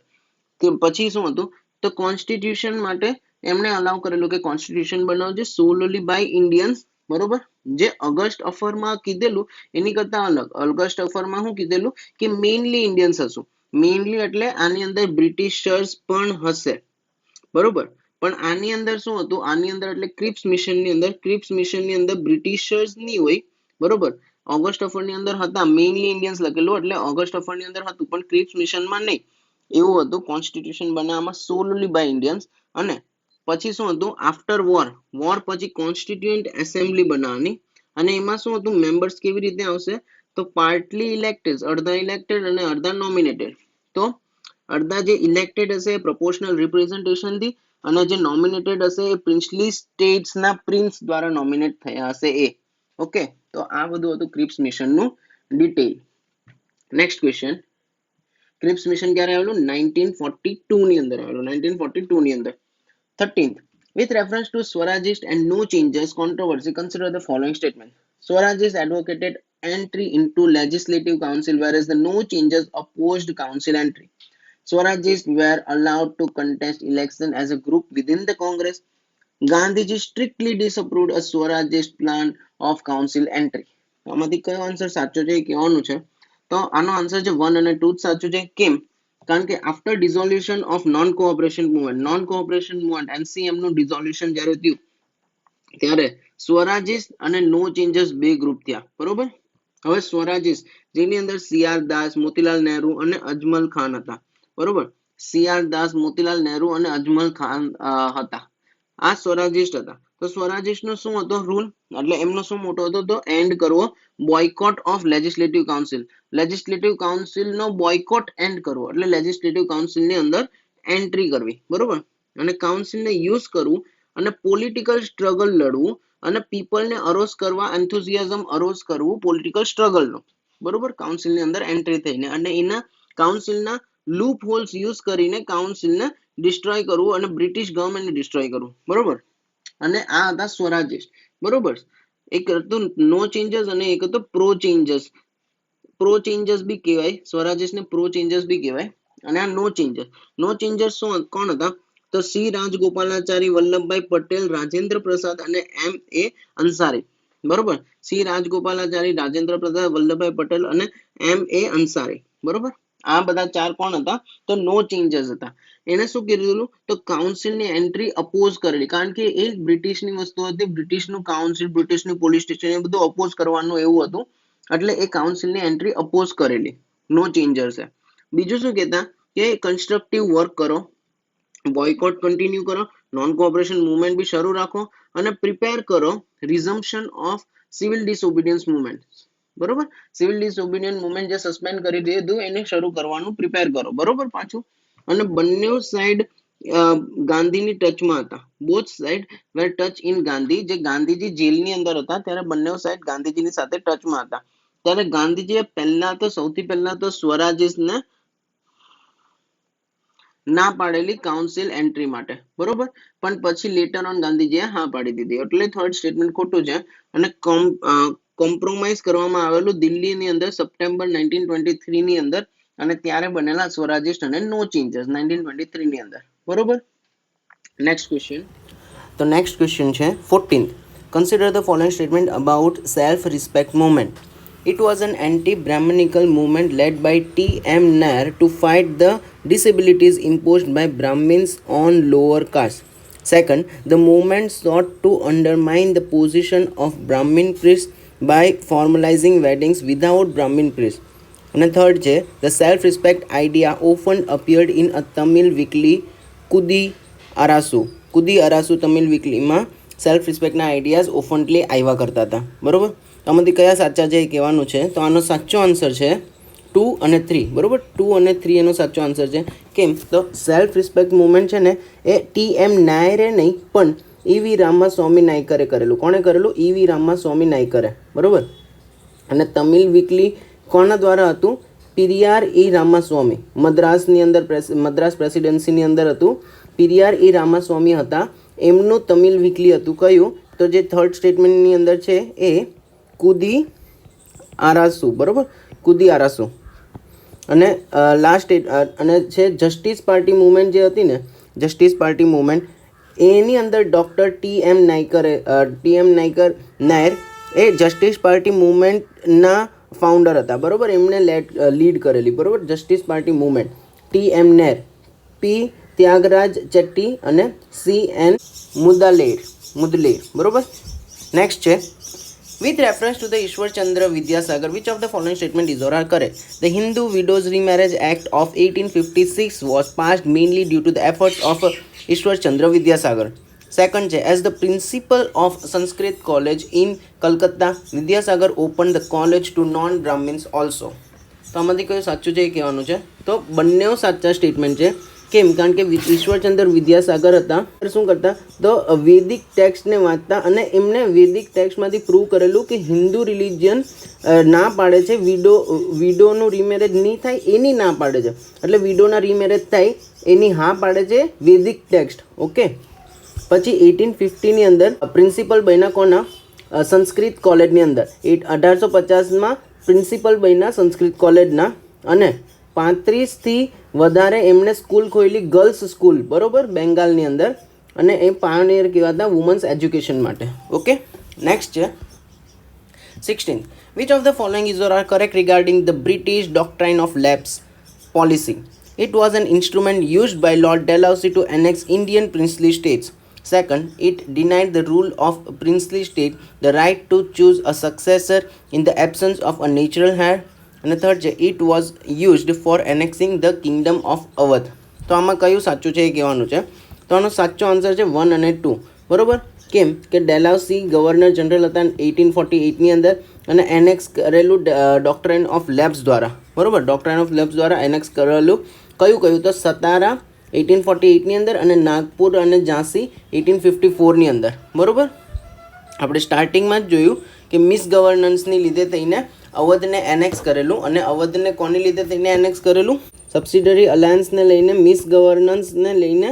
કે પછી શું હતું, તો કોન્સ્ટિટ્યુશન માટે એમણે અલાઉ કરેલું કે કોન્સ્ટિટ્યુશન બનાવજો સોલલી બાય ઇન્ડિયન્સ, બરોબર. જે ઓગસ્ટ અફરમાં કીધેલું એની કરતા અલગ, ઓગસ્ટ અફરમાં શું કીધેલું કે મેઇનલી ઇન્ડિયન્સ હશું, મેઇનલી એટલે આની અંદર બ્રિટિશર્સ પણ હશે, બરોબર. પણ આની અંદર શું હતું, આની અંદર એટલે ક્રિપ્સ મિશનની અંદર બ્રિટિશર્સ નહીં હોય, બરોબર. ઓગસ્ટ અફરની અંદર હતા, મેઇનલી ઇન્ડિયન્સ લખેલું એટલે ઓગસ્ટ અફરની અંદર હતું, પણ ક્રિપ્સ મિશનમાં નહીં, એવું હતું. કોન્સ્ટિટ્યુશન બનાવવામાં સોલલી બાય ઇન્ડિયન્સ. અને પછી શું હતું, આફ્ટર વોર પછી કોન્સ્ટિટ્યુઅન્ટ એસેમ્બલી બનાવવાની. અને એમાં શું હતું, મેમ્બર્સ કેવી રીતે આવશે, તો પાર્ટલી ઇલેક્ટેડ, અડધા ઇલેક્ટેડ અને અડધા નોમિનેટેડ. તો અડધા જે ઇલેક્ટેડ હશે એ પ્રોપોર્શનલ રિપ્રેઝન્ટેશનથી, અને જે નોમિનેટેડ હશે એ પ્રિન્સલી સ્ટેટ્સના પ્રિન્સ દ્વારા નોમિનેટ થયા હશે એ. ઓકે, તો આ બધું હતું ક્રિપ્સ મિશનનું detail. Next question, Cripps mission ક્યારે આવેલું, 1942 ની અંદર આવેલું, 1942 ની અંદર. 13th, with reference to Swarajist and no changes controversy, consider the following statement. Swarajist advocated entry into legislative council, whereas the no changes opposed council entry. Swarajists were allowed to contest election as a group within the Congress. Gandhiji strictly disapproved a Swarajist plan of council entry. આમાંથી કયો answer સાચો છે એ કહેવાનું છે. તો આનો answer છે 1 અને 2 જ સાચું છે. કેમ? કારણ કે after dissolution of non cooperation movement NCM નું ડિઝોલ્યુશન જ્યારે થયું ત્યારે સ્વરાજિસ્ટ અને નો ચેન્જીસ બે ગ્રુપ થયા, બરોબર. હવે સ્વરાજિસ્ટ જેની અંદર સીઆર દાસ, મોતીલાલ નહેરુ અને અજમલ ખાન હતા, બરોબર. સીઆર દાસ, મોતીલાલ નહેરુ અને અજમલ ખાન હતા, આ સ્વરાજિસ્ટ હતા. તો સ્વરાજિસ્ટ નો શું હતો રૂલ, એટલે એમનો શું મોટો હતો, તો એન્ડ કરવો બોયકોટ ઓફ લેજિસ્લેટિવ કાઉન્સિલ નો બોયકોટ એન્ડ કરવો, એટલે લેજિસ્લેટિવ કાઉન્સિલ ની અંદર એન્ટ્રી કરવી, બરોબર. અને કાઉન્સિલ ને યુઝ કરવું અને પોલિટિકલ સ્ટ્રગલ લડવું અને પીપલને અરોસ કરવા, એન્થુઝિયાઝમ અરોસ કરવું પોલિટિકલ સ્ટ્રગલનો, બરોબર. કાઉન્સિલની અંદર એન્ટ્રી થઈને અને એના કાઉન્સિલના લૂપ હોલ્સ યુઝ કરીને કાઉન્સિલને ડિસ્ટ્રોય કરવું અને બ્રિટિશ ગવર્મેન્ટને ડિસ્ટ્રોય કરવું, બરોબર. અને આ હતા સ્વરાજિસ્ટ, બરોબર. એક હતું નો ચેન્જીસ અને એક હતું પ્રો ચેન્જીસ બી કહેવાય, સ્વરાજિસ્ટને પ્રો ચેન્જીસ બી કહેવાય. અને આ નો ચેન્જીસ શું કોણ હતા, તો સી રાજગોપાલાચારી, વલ્લભભાઈ પટેલ, રાજેન્દ્ર પ્રસાદ અને એમ એ અંસારી, બરોબર. સી રાજગોપાલાચારી, રાજેન્દ્ર પ્રસાદ, વલ્લભભાઈ પટેલ અને એમ એ અંસારી, બરોબર. આ બધા ચાર કોણ હતા, તો નો ચેન્જીસ હતા. એને શું કીધું, તો કાઉન્સિલની એન્ટ્રી અપોઝ કરેલી, કારણ કે એ બ્રિટિશની વસ્તુ હતી, બ્રિટિશનું કાઉન્સિલ, બ્રિટિશનું પોલીસ સ્ટેશન એ બધું અપોઝ કરવાનું એવું હતું, એટલે એ કાઉન્સિલની એન્ટ્રી અપોઝ કરેલી, નો ચેન્જર્સ છે. બીજું શું કહેતા કે કન્સ્ટ્રક્ટિવ વર્ક કરો, બોયકોટ કન્ટિન્યુ કરો, નોન કોઓપરેશન મુવમેન્ટ બી શરૂ રાખો અને પ્રિપેર કરો રિઝમ્પશન ઓફ સિવિલ ડિસઓબિડિયન્સ મુવમેન્ટ, બરોબર. સિવિલ ડિસઓબિડિયન્સ મુવમેન્ટ જે સસ્પેન્ડ કરી દીધું એને શરૂ કરવાનું પ્રિપેર કરો, બરોબર પાછું. અને બંને સાઈડ ગાંધીની ટચમાં હતા, both side were touch in Gandhi. જે ગાંધીજી જેલની અંદર હતા ત્યારે બંને સાઈડ ગાંધીજીની સાથે ટચમાં હતા. ત્યારે ગાંધીજીએ સૌથી પહેલા તો સ્વરાજિસ્ટને ના પાડેલી કાઉન્સિલ એન્ટ્રી માટે, બરોબર. પણ પછી લેટર ઓન ગાંધીજીએ હા પાડી દીધી, એટલે થર્ડ સ્ટેટમેન્ટ ખોટું છે. અને કોમ્પ્રોમાઇઝ કરવામાં આવેલું દિલ્હીની અંદર સપ્ટેમ્બર 1923 ની અંદર, અને ત્યારે બનેલા સ્વરાજિસ્ટ અને નો ચેન્જીસ 1923 ની અંદર, બરોબર. નેક્સ્ટ ક્વેશ્ચન, તો નેક્સ્ટ ક્વેશ્ચન છે 14th. Consider the following statement about self respect movement. It was an anti-Brahminical movement led by T.M. Nair to fight the disabilities imposed by Brahmins on lower castes. Second, the movement sought to undermine the position of Brahmin priests by formalizing weddings without Brahmin priests. And third, the self-respect idea often appeared in a Tamil weekly, Kudi Arasu Tamil weekly માં self રિસ્પેક્ટના ideas ઓફનલી આવ્યા કરતા હતા, બરોબર. આમાંથી કયા સાચા છે એ કહેવાનું છે. તો આનો સાચો આન્સર છે 2 અને 3, બરોબર. 2 અને 3 એનો સાચો આન્સર છે. કેમ? તો સેલ્ફ રિસ્પેક્ટ મુવમેન્ટ છે ને એ ટી.એમ. નાયરે નહીં પણ ઈ.વી. રામાસ્વામી નાયકરે કરેલું. કોણે કરેલું? ઈ.વી. રામાસ્વામી નાયકરે, બરોબર. અને તમિલ વીકલી કોના દ્વારા હતું? પેરિયાર ઈ રામાસ્વામી. મદ્રાસ પ્રેસિડેન્સીની અંદર હતું. પેરિયાર ઈ રામાસ્વામી હતા. એમનું તમિલ વીકલી હતું કયું? તો જે થર્ડ સ્ટેટમેન્ટની અંદર છે એ કુદી આરાસુ. બરાબર, કુદી આરાસુ. અને લાસ્ટ અને છે જસ્ટિસ પાર્ટી મુવમેન્ટ જે હતી ને, જસ્ટિસ પાર્ટી મુવમેન્ટ, એની અંદર ડૉક્ટર ટી એમ નાયર એ જસ્ટિસ પાર્ટી મુવમેન્ટના ફાઉન્ડર હતા. બરાબર, એમણે લીડ કરેલી. બરાબર, justice party movement. T M Nair, P Thyagaraja Chetty C N N મુદલેર. બરાબર. નેક્સ્ટ છે with reference to the Ishwar Chandra Vidyasagar, which of the following statement is or are correct? The Hindu Widows Remarriage Act of 1856 was passed mainly due to the efforts of Ishwar Chandra Vidyasagar. Second છે, as the principal of Sanskrit College in Calcutta, Vidyasagar opened the college to non-Brahmins also. તો આમાંથી કયું સાચું છે એ કહેવાનું છે. તો બંને સાચા સ્ટેટમેન્ટ છે. કેમ? કારણ કે ઈશ્વરચંદ્ર વિદ્યાસાગર હતા, શું કરતા? તો વૈદિક ટેક્સ્ટને વાંચતા અને એમને વૈદિક ટેક્સ્ટમાંથી પ્રૂવ કરેલું કે હિન્દુ રિલિજિયન ના પાડે છે વિડોનું રીમેરેજ નહીં થાય, એની ના પાડે છે. એટલે વિડોના રીમેરેજ થાય એની હા પાડે છે વૈદિક ટેક્સ્ટ. ઓકે. પછી 1850ની અંદર પ્રિન્સિપલ બન્યા કોના? સંસ્કૃત કોલેજની અંદર. 1850માં પ્રિન્સિપલ બન્યા સંસ્કૃત કોલેજના. અને 35થી વધારે એમણે સ્કૂલ ખોલી, ગર્લ્સ સ્કૂલ. બરાબર, બેંગાલની અંદર. અને એ પાયોનિયર કહેવાતા વુમન્સ એજ્યુકેશન માટે. ઓકે. નેક્સ્ટ છે 16. Which of the following is or are correct regarding the British doctrine of lapse policy? It was an instrument used by Lord Dalhousie to annex Indian princely states. Second, it denied the rule of princely state the right to choose a successor in the absence of a natural heir. And the third છે, it was used for annexing the kingdom of Awadh. તો આમાં કયું સાચું છે એ કહેવાનું છે. તો આનો સાચો આન્સર છે 1 અને 2. બરાબર. કેમ કે ડેલાઉસી ગવર્નર જનરલ હતા 1848ની અંદર અને એનેક્સ કરેલું ડોક્ટ્રાઇન ઓફ લેબ્સ દ્વારા. બરાબર, ડોક્ટ્રાઇન ઓફ લેબ્સ દ્વારા એનેક્સ કરેલું કયું? તો સતારા 1848ની અંદર અને નાગપુર અને ઝાંસી 1854ની અંદર. બરાબર. આપણે સ્ટાર્ટિંગમાં જ જોયું કે મિસ ગવર્નન્સની લીધે થઈને અવધને એનેક્સ કરેલું. અને અવધને કોની લીધે થઈને એનેક્સ કરેલું? સબસિડરી અલાયન્સને લઈને, મિસ ગવર્નન્સને લઈને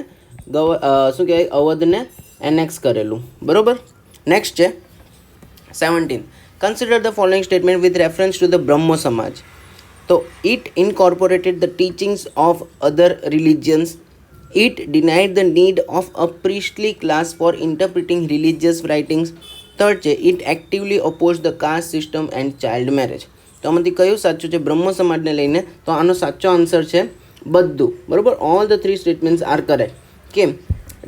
શું કહેવાય, અવધને એનેક્સ કરેલું. બરાબર. નેક્સ્ટ છે 17. Consider the following statement with reference to the Brahmo Samaj. તો it incorporated the teachings of other religions. It denied the need of a priestly class for interpreting religious writings. Third છે, it actively opposed the caste system and child marriage. તો આમાંથી કયું સાચું છે બ્રહ્મો સમાજને લઈને? તો આનો સાચો આન્સર છે બધું. બરાબર, all the 3 statements R correct. કેમ?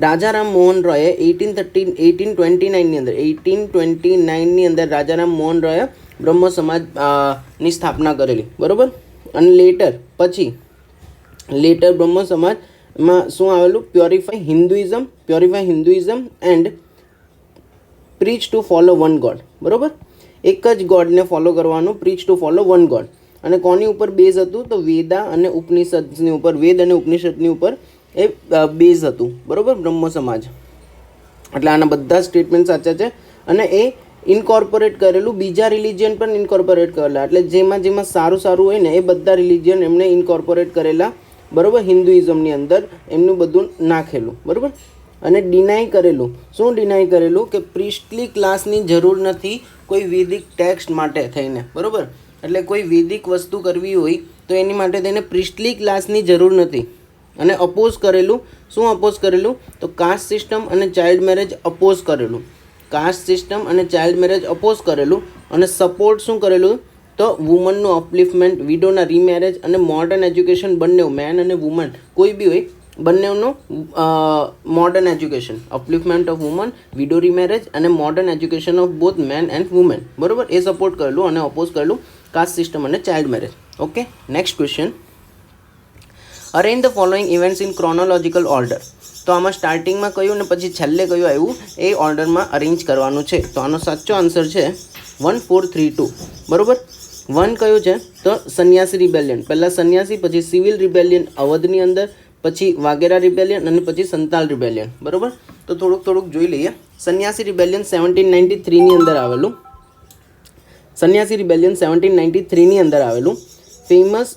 રાજારામ મોહન રોયે 1829ની અંદર રાજારામ મોહન રોયે બ્રહ્મો સમાજની સ્થાપના કરેલી. બરાબર. અને લેટર બ્રહ્મો સમાજમાં શું આવેલું? Purify Hinduism and preach to follow one god. બરાબર, એક જ ગોડને ફોલો કરવાનું, preach to follow one god. અને કોની ઉપર બેઝ હતું? તો વેદ અને ઉપનિષદની ઉપર એ બેઝ હતું. બરાબર, બ્રહ્મો સમાજ. એટલે આના બધા સ્ટેટમેન્ટ સાચા છે. અને એ ઇન્કોર્પોરેટ કરેલું બીજા રિલિજિયન પણ ઇન્કોર્પોરેટ કરેલા. એટલે જેમાં સારું હોય ને એ બધા રિલિજિયન એમને ઇન્કોર્પોરેટ કરેલા. બરાબર, હિન્દુઇઝમની અંદર એમનું બધું નાખેલું. બરાબર. અને ડિનાય કરેલું. શું ડિનાય કરેલું? કે પ્રિસ્ટલી ક્લાસની જરૂર નથી કોઈ વૈદિક ટેક્સ્ટ માટે થઈને. બરાબર, એટલે કોઈ વૈદિક વસ્તુ કરવી હોય તો એની માટે થઈને પ્રિસ્ટલી ક્લાસની જરૂર નથી. અને અપોઝ કરેલું. શું અપોઝ કરેલું? તો કાસ્ટ સિસ્ટમ અને ચાઇલ્ડ મેરેજ અપોઝ કરેલું. અને સપોર્ટ શું કરેલું? તો વુમનનું અપલિફમેન્ટ, વિડોના રીમેરેજ અને મોડર્ન એજ્યુકેશન બંને, મેન અને વુમન કોઈ બી હોય બંનેનું modern education, upliftment of woman, widow remarriage અને modern education of both men and women. બરાબર, એ સપોર્ટ કરેલું અને અપોઝ કરેલું કાસ્ટ સિસ્ટમ અને child marriage. Okay. Next question, arrange the following events in chronological order. તો આમાં સ્ટાર્ટિંગમાં કયું અને પછી છેલ્લે કયું આવ્યું એ ઓર્ડરમાં અરેન્જ કરવાનું છે. તો આનો સાચો આન્સર છે 1 4 3 2. બરાબર. 1 કયું છે? તો સન્યાસી રિબેલિયન. પહેલાં સન્યાસી, પછી સિવિલ રિબેલિયન અવધની અંદર, પછી વાઘેરા રિબેલિયન અને પછી સંતાલ રિબેલિયન. બરાબર. તો થોડુંક જોઈ લઈએ. સન્યાસી રિબેલિયન 1793ની અંદર આવેલું. સન્યાસી રિબેલિયન 1793 ની અંદર આવેલું, ફેમસ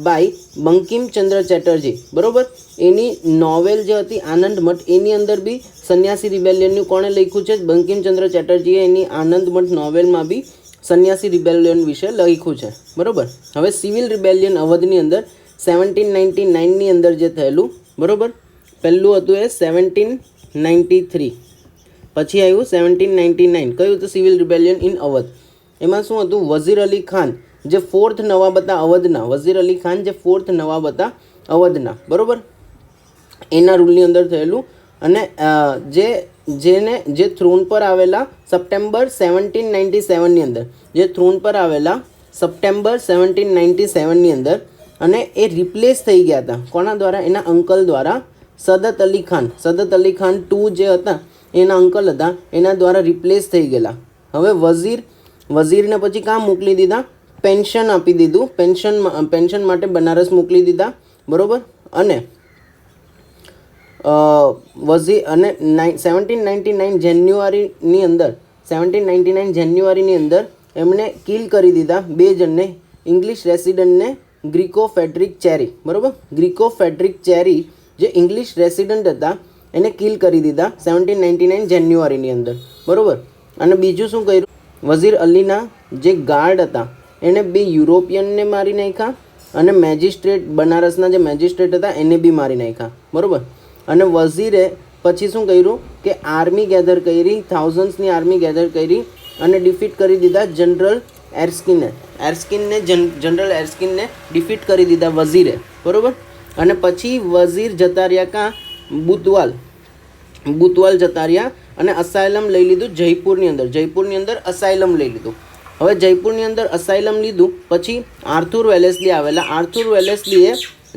બાય બંકિમચંદ્ર ચેટર્જી, બરોબર. એની નોવેલ જે હતી આનંદ મઠ, એની અંદર બી સન્યાસી રિબેલિયનનું કોણે લખ્યું છે? બંકિમચંદ્ર ચેટર્જીએ એની આનંદ મઠ નોવેલમાં બી સન્યાસી રિબેલિયન વિશે લખ્યું છે, બરોબર. હવે સિવિલ રિબેલિયન અવધની અંદર 1799 ની અંદર જે થયેલું, બરોબર. પહેલું હતું એ 1793, પછી આવ્યું 1799. કયું હતું? Civil rebellion in Awadh. એમાં શું હતું? વઝીર અલી ખાન જે ફોર્થ નવાબ હતા અવધના, વઝીર અલી ખાન જે ફોર્થ નવાબ હતા અવધના, બરોબર, એના રૂલની અંદર થયેલું. અને જે થ્રોન પર આવેલા સપ્ટેમ્બર 1797ની અંદર, જે થ્રોન પર આવેલા સપ્ટેમ્બર 1797ની અંદર, અને એ રિપ્લેસ થઈ ગયા હતા કોના દ્વારા? એના અંકલ દ્વારા, સદત અલી ખાન. સદત અલી ખાન 2 જે હતા એના અંકલ હતા, એના દ્વારા રિપ્લેસ થઈ ગયેલા. હવે વઝીરને પછી કામ મોકલી દીધા? પેન્શન આપી દીધું, પેન્શન માટે બનારસ મોકલી દીધા, બરોબર. અને વઝીર અને 1799 જાન્યુઆરીની અંદર એમણે કિલ કરી દીધા 2 જણને, ઇંગ્લિશ રેસિડન્ટને ગ્રીકો ફેડરિક ચેરી, બરોબર. ગ્રીકો ફેડરિક ચેરી જે ઇંગ્લિશ રેસિડન્ટ હતા એને કિલ કરી દીધા 1799 જાન્યુઆરીની અંદર, બરોબર. અને બીજું શું કર્યું? વઝીર અલીના જે ગાર્ડ હતા એને 2 યુરોપિયનને મારી નાખ્યા, અને મેજિસ્ટ્રેટ, બનારસના જે મેજિસ્ટ્રેટ હતા એને બી મારી નાખ્યા, બરોબર. અને વઝીરે પછી શું કર્યું કે આર્મી ગેધર કરી, થાઉઝન્ડ્સની આર્મી ગેધર કરી અને ડિફીટ કરી દીધા જનરલ એર્સ્કિનને ડિફીટ કરી દીધા વઝીરે, બરોબર. અને પછી વઝીર જતા રહ્યા કાં? બુતવાલ જતા રહ્યા અને અસાયલમ લઈ લીધું જયપુરની અંદર અસાયલમ લઈ લીધું. હવે જયપુરની અંદર અસાયલમ લીધું પછી આર્થુર વેલેસ્લી આવેલા. આર્થુર વેલેસ્લીએ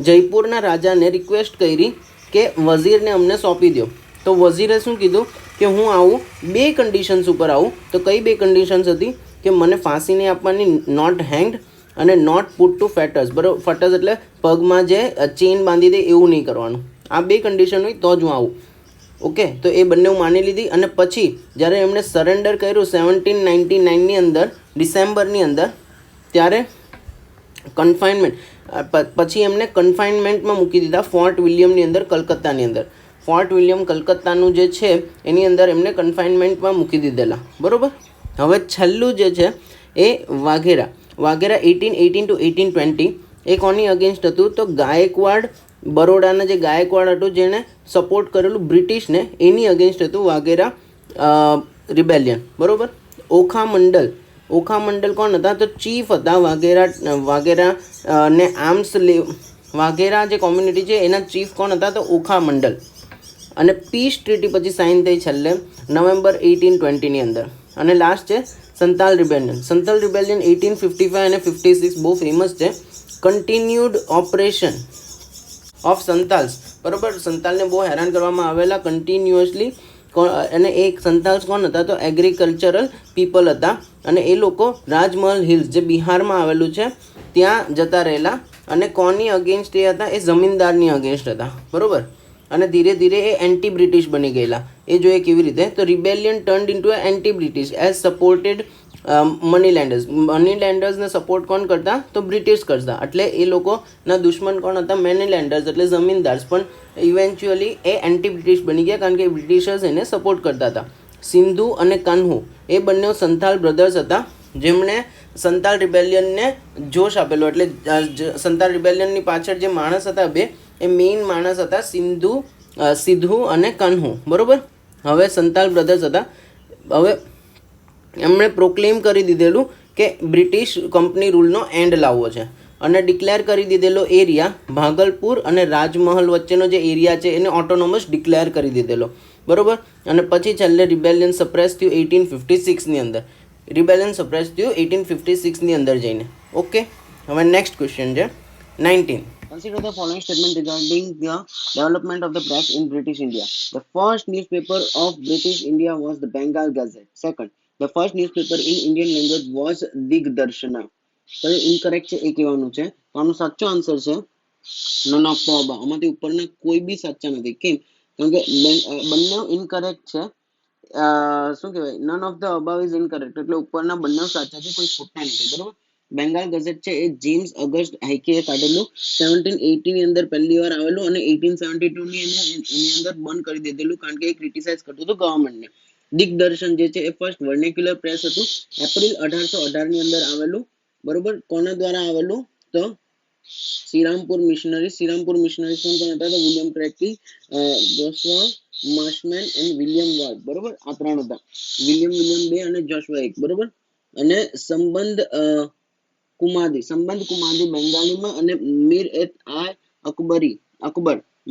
જયપુરના રાજાને રિક્વેસ્ટ કરી કે વઝીરને અમને સોંપી દો. તો વઝીરે શું કીધું કે હું આવું 2 કન્ડિશન્સ ઉપર આવું. તો કઈ 2 કન્ડિશન્સ હતી? કે મને ફાંસી નહીં આપવાની, નોટ હેંગ્ડ, અને નોટ પુટ ટુ ફેટર્સ, બરાબર. ફેટર્સ એટલે પગમાં જે ચેઇન બાંધી દે એવું નહીં કરવાનું. આ 2 કન્ડિશન હોય તો જ હું આવું, ઓકે. તો એ બંને હું માની લીધી. અને પછી જ્યારે એમણે સરેન્ડર કર્યું 1799ની અંદર ડિસેમ્બરની અંદર, ત્યારે કન્ફાઇનમેન્ટ, પછી એમને કન્ફાઇનમેન્ટમાં મૂકી દીધા ફોર્ટ વિલિયમની અંદર, કલકત્તાની અંદર. ફોર્ટ વિલિયમ કલકત્તાનું જે છે એની અંદર એમને કન્ફાઇનમેન્ટમાં મૂકી દીધેલા, બરાબર. હવે છેલ્લું જે છે એ વાઘેરા 1818 to 1820, એ કોની અગેન્સ્ટ હતું? તો ગાયકવાડ, બરોડાના જે ગાયકવાડ હતું જેણે સપોર્ટ કરેલું બ્રિટિશને, એની અગેન્સ્ટ હતું વાઘેરા રિબેલિયન, બરાબર. ઓખા મંડલ કોણ હતા? તો ચીફ હતા વાઘેરા ને આર્મ્સ વાઘેરા જે કોમ્યુનિટી છે એના ચીફ કોણ હતા? તો ઓખા મંડલ. અને પીસ ટ્રીટી પછી સાઇન થઈ છેલ્લે નવેમ્બર 1820ની અંદર. અને લાસ્ટ છે સંતાલ રિબેલિયન 1855 અને 56 બહુ ફેમસ છે. કન્ટિન્યુડ ઓપરેશન ઓફ સંતાલ્સ, બરાબર. સંતાલને બહુ હેરાન કરવામાં આવેલા કન્ટિન્યુઅસલી. અને એ સંતાલ્સ કોણ હતા? તો એગ્રીકલ્ચરલ પીપલ હતા. અને એ લોકો રાજમહલ હિલ્સ જે બિહારમાં આવેલું છે ત્યાં જતા રહેલા. અને કોની અગેન્સ્ટ એ હતા? એ જમીનદારની અગેન્સ્ટ હતા, બરાબર. અને ધીરે ધીરે એ એન્ટી બ્રિટિશ બની ગયેલા. એ જોઈએ કેવી રીતે? તો rebellion turned into anti British as supported મનીલેન્ડર્સને સપોર્ટ કોણ કરતા? તો બ્રિટિશ કરતા. એટલે એ લોકોના દુશ્મન કોણ હતા? મનીલેન્ડર્સ એટલે જમીનદાર્સ. પણ ઇવેન્ચ્યુઅલી એ એન્ટી બ્રિટિશ બની ગયા કારણ કે બ્રિટિશર્સ એને સપોર્ટ કરતા હતા. સિંધુ અને કાન્હુ એ બંને સંથાલ બ્રધર્સ હતા જેમણે સંતાલ રિબેલિયનને જોશ આપેલો. એટલે સંતાલ રિબેલિયનની પાછળ જે માણસ હતા બે, એ મેઇન માણસ હતા સિદ્ધુ અને કાન્હુ, બરાબર. હવે સંતાલ બ્રધર્સ હતા. હવે એમણે પ્રોક્લેમ કરી દીધેલું કે બ્રિટિશ કંપની રૂલનો એન્ડ લાવવો છે. અને ડિક્લેર કરી દીધેલો એરિયા ભાગલપુર અને રાજમહલ વચ્ચેનો જે એરિયા છે એને ઓટોનોમસ ડિક્લેર કરી દીધેલો, બરાબર. અને પછી છેલ્લે રિબેલિયન સપ્રેસ થયું 1856ની અંદર. રિબેલિયન સપ્રેસ થયું 1856ની અંદર જઈને, ઓકે. હવે નેક્સ્ટ ક્વેશ્ચન છે 19. Consider the following statement regarding the development of the press in British India. The first newspaper of British India was the Bengal Gazette. Second, the first newspaper in Indian language was Digdarshana. તો એ incorrect છે, એ કહેવાનું છે. તો આનો સાચો answer છે none of the above. આમાંથી ઉપરના કોઈ બી સાચા નથી. કેમ? કારણ કે બંને ઇનકરેક્ટ છે. શું કહેવાય, none of the અબાવ is incorrect, એટલે ઉપરના બંને સાચા છે, કોઈ ખોટા નથી. બરોબર. બેંગાલ ગઝેટ છે એ જેમ્સ ઓગસ્ટ હાઇકે કાઢેલું. 1780 ની અંદર પહેલી વાર આવેલું અને 1872 ની એની અંદર બંધ કરી દીધેલું, કારણ કે એ ક્રિટિસાઇઝ કરતું હતું ગવર્મેન્ટને. દિગ્દર્શન જે છે એ ફર્સ્ટ વર્નેક્યુલર પ્રેસ હતું, એપ્રિલ 1818 ની અંદર આવેલું. બરોબર. કોના દ્વારા આવેલું? તો શ્રીરામપુર મિશનરી કોણ કોણ હતા? તો William creaky, જોસ્વા માર્શમેન and William ward. બરોબર. આ ત્રણ હતા. વિલિયમ બે અને જોસ્વા એક. બરોબર. અને સંબંધ કુમાદી બેંગાલીમાં અને મીર એત આય અકબર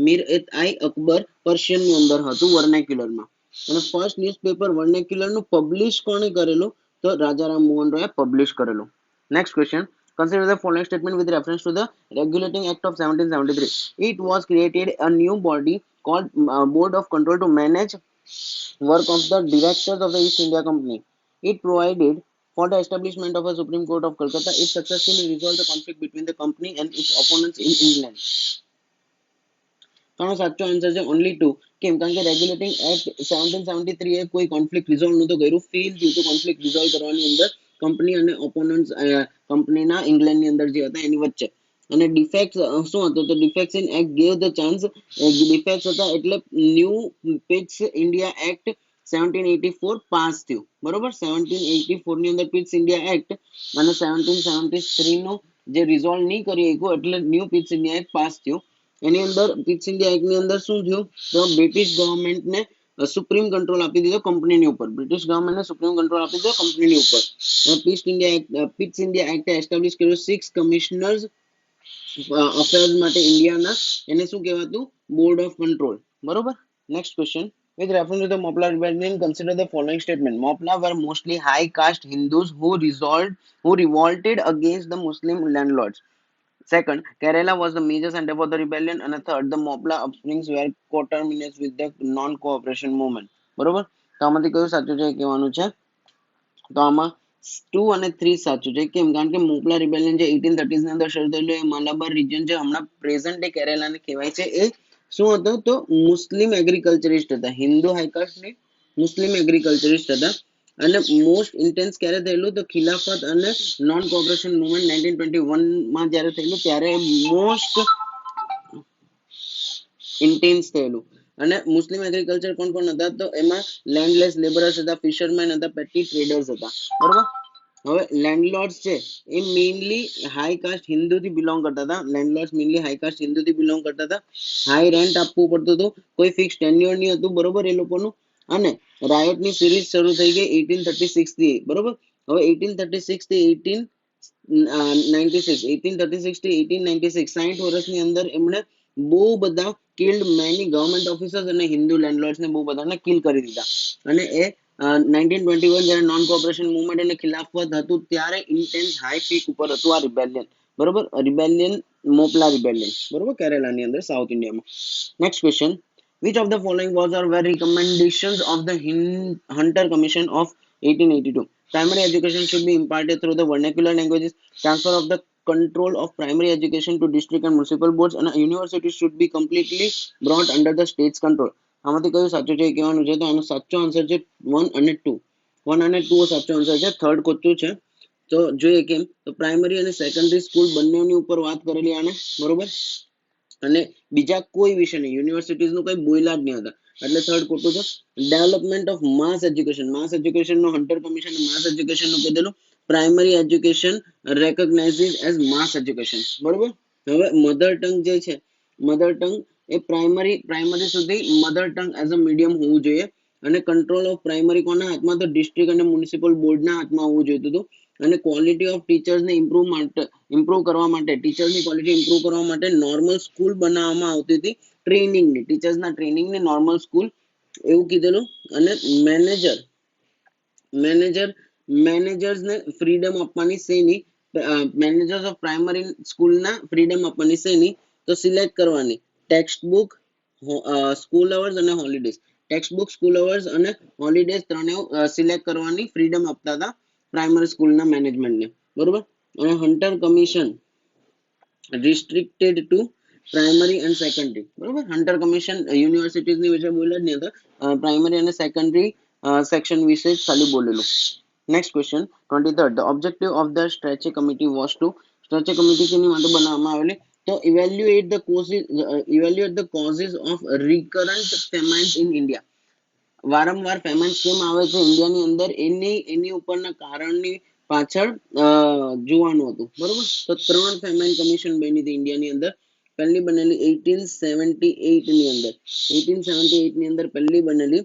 મીર એત આઈ અકબર પર્શિયન ની અંદર હતું, વર્નેક્યુલરમાં. અને ફર્સ્ટ ન્યૂઝપેપર વર્નેક્યુલર નું પબ્લિશ કોણે કરેલું? તો રાજારામ મોહન રોય પબ્લિશ કરેલું. Next question. Consider the following statement with reference to the Regulating Act of 1773. It was created a new body called Board of Control to manage work of the directors of the East India Company. It provided for the establishment of a Supreme Court of Calcutta. It successfully resolved the conflict between the company and its opponents in England. તો આનો સાચો answer છે only 2. કેમ? કારણ કે regulating act 1773 એ કોઈ conflict resolve નહોતું કર્યું. ફેલ થયું હતું કોન્ફ્લિક્ટ રિઝોલ્વ કરવાની અંદર કંપની અને ઓપોનન્ટ્સ, કંપનીના ઇંગ્લેન્ડની અંદર જે હતા એની વચ્ચે. અને ડિફેક્ટ્સ શું હતો? તો defects in act gave the chance. Defects હતા એટલે new Pitt's India act 1784 pass થયું. બરોબર. 1784 ની અંદર પિટ્સ ઇન્ડિયા એક્ટ અને 1773 નું જે રિઝોલ્વ નહીં કરી શક્યું એટલે new Pitt's India act pass થયું. એની અંદર પિટ્સ ઇન્ડિયા એક્ટ ની અંદર શું થયું? તો બ્રિટિશ ગવર્મેન્ટને સુપ્રીમ કંટ્રોલ આપી દીધો કંપનીની ઉપર. બ્રિટિશ ગવર્મેન્ટને સુપ્રીમ કંટ્રોલ આપી દીધો કંપનીની ઉપર. પિટ્સ ઇન્ડિયા એક્ટે એસ્ટાબ્લિશ કર્યું 6 કમિશનર્સ અફેર્સ માટે ઇન્ડિયાના. એને શું કહેવાતું? Board of control. બરોબર. Next question. With reference to the Mopla rebellion, consider the following statement. Mopla were mostly high caste Hindus who revolted against the Muslim landlords. Second, Kerala was the major center for the rebellion. And third, the Mopla upsprings were coterminous with the non-cooperation movement. બરોબર. તો આમાંથી કયું સાચું છે કહેવાનું છે? તો આમાં 2 અને 3 સાચું છે. કેમ? કારણ કે મોપલા રિબેલિયન જે 1830 ની અંદર શરૂ થયેલું એ માલાબાર રિજન જે હમણાં પ્રેઝન્ટ ડે કેરેલાને કહેવાય છે એ શું હતો? તો મુસ્લિમ એગ્રીકલ્ચરિસ્ટ હતા. હિન્દુ હાઈકાસ્ટ ને મુસ્લિમ એગ્રીકલ્ચરિસ્ટ હતા. અને મોસ્ટ ઇન્ટેન્સ ક્યારે થયેલું? તો ખિલાફત અને નોન કોઓપરેશન મુવમેન્ટ 1921 માં જ્યારે થયેલું ત્યારે મોસ્ટ ઇન્ટેન્સ થયેલું. અને મુસ્લિમ એગ્રીકલ્ચર કોણ કોણ હતા? તો એમાં લેન્ડલેસ લેબરર્સ હતા, ફિશરમેન હતા, પેટી ટ્રેડર્સ હતા. બરોબર. હવે લેન્ડલોર્ડ્સ છે એ મેઇનલી હાઈ કાસ્ટ હિન્દુથી બિલોંગ કરતા હતા. લેન્ડલોર્ડ્સ મેઇનલી હાઈ કાસ્ટ હિન્દુથી બિલોંગ કરતા હતા. હાઈ રેન્ટ આપવું પડતું હતું, કોઈ ફિક્સ ટેન્યોર નહીં હતું. બરોબર. એ લોકોનું. અને રાયોટની સિરીઝ શરૂ થઈ ગઈ 1836 થી. બરોબર. હવે 1836 થી 1896 1836 થી 1896 60 વર્ષની અંદર એમણે બહુ બધા કિલ્ડ મેની ગવર્મેન્ટ ઓફિસર્સ અને હિન્દુ લેન્ડલોર્ડ્સને બહુ બધાને કિલ કરી દીધા. અને એ 1921 જ્યારે નોન કોઓપરેશન મુવમેન્ટ અને ખિલાફત હતું ત્યારે ઇન્ટેન્સ હાઈ પીક ઉપર હતું આ રિબેલિયન. બરોબર. Rebellion, મોપલા rebellion. બરોબર. કેરેલાની અંદર, સાઉથ ઇન્ડિયામાં. Next question. Which of the following was or were recommendations of the Hunter Commission of 1882? Primary education should be imparted through the vernacular languages. Transfer of the control of primary education to district and municipal boards, and universities should be completely brought under the state's control. આમાંથી કયું સાચું છે કહેવાનું છે? તો આનો સાચો answer છે 1 અને 2. 1 અને 2 સાચો આન્સર છે. થર્ડ ખોટું છે. તો જોઈએ કેમ. તો પ્રાઇમરી અને સેકન્ડરી સ્કૂલ બંનેની ઉપર વાત કરેલી આને. બરોબર. અને બીજા કોઈ વિષય નહીં, યુનિવર્સિટીઝ નું કઈ બોયલા જ નહીં હતા. એટલે થર્ડ ખોટું છે. ડેવલપમેન્ટ ઓફ માસ એજ્યુકેશન નો હન્ટર કમિશન માસ એજ્યુકેશન નું કીધેલું. Primary education recognises as mass education. બરોબર. હવે મધર ટંગ જે છે, મધર ટંગ એ પ્રાઇમરી સુધી mother tongue as a medium હોવું જોઈએ. અને કંટ્રોલ ઓફ પ્રાઇમરી કોના હાથમાં? તો ડિસ્ટ્રિક્ટ અને મ્યુનિસિપલ બોર્ડના હાથમાં હોવું જોઈતું હતું. અને ક્વોલિટી ઓફ ટીચર્સને ઇમ્પ્રૂવ કરવા માટે, ટીચર્સની ક્વોલિટી ઇમ્પ્રૂવ કરવા માટે નોર્મલ સ્કૂલ બનાવવામાં આવતી હતી. ટ્રેનિંગની, ટીચર્સના ટ્રેનિંગની નોર્મલ સ્કૂલ એવું કીધેલું. અને મેનેજર્સને ફ્રીડમ આપવાની શેની? મેનેજર્સ ઓફ પ્રાઇમરી સ્કૂલના ફ્રીડમ આપવાની શેની? તો સિલેક્ટ કરવાની ટેક્સ્ટ બુક, સ્કૂલ અવર્સ અને holidays. Text book, school hours અને હોલિડેઝ ત્રણેય સિલેક્ટ કરવાની ફ્રીડમ આપતા હતા પ્રાઇમરી સ્કૂલના મેનેજમેન્ટને. બરોબર. અને hunter commission restricted to primary and secondary. બરોબર. હન્ટર કમિશન યુનિવર્સિટીઝની વિશે બોલ્યા જ નહીં હતા. પ્રાઇમરી અને સેકન્ડરી સેક્શન વિશે જ ખાલી બોલેલું. Next question 23rd, the objective of the Strachey committee was to, Strachey committee શેની માટે બનાવવામાં આવેલી? તો evaluate the causes of recurrent famines in India. વારંવાર ફેમાઇન્સ કેમ આવે છે ઇન્ડિયાની અંદર એની ઉપરના કારણની પાછળ જોવાનું હતું. બરોબર, તો 3 ફેમાઇન કમિશન બની હતી ઇન્ડિયાની અંદર. પહેલી બનેલી 1878 ની અંદર. 1878 ની અંદર પહેલી બનેલી.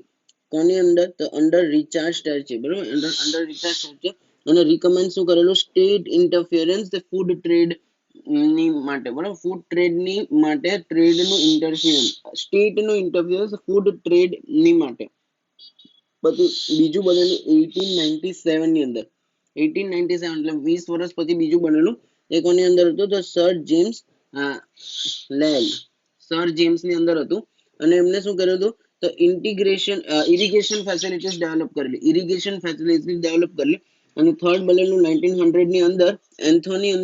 કોની અંદર? તો અંડર રિચાર્ડ સ્ટ્રેચે. બરોબર, અંડર રિચાર્ડ સ્ટ્રેચે. અને રિકમેન્ડ શું કરેલું? State interference the food trade ની માટે. બરોબર, ફૂડ ટ્રેડ ની માટે, ટ્રેડ નું ઇન્ટરફિયરન્સ, સ્ટેટ નું ઇન્ટરફિયરન્સ ફૂડ ટ્રેડ ની માટે. પછી બીજું બનેલું 1897 ની અંદર. 1897 એટલે 20 વર્ષ પછી બીજું બનેલું. એ કોની અંદર હતું? તો સર જેમ્સ લેલ. સર જેમ્સ ની અંદર હતું. અને એમને શું કર્યું હતું? તો ઇરિગેશન ફેસિલિટીઝ ડેવલપ કરેલી. ઇરિગેશન ફેસિલિટીઝ ડેવલપ કરેલી. અને થર્ડ બનેલું 1900 ની અંદર એન્થોની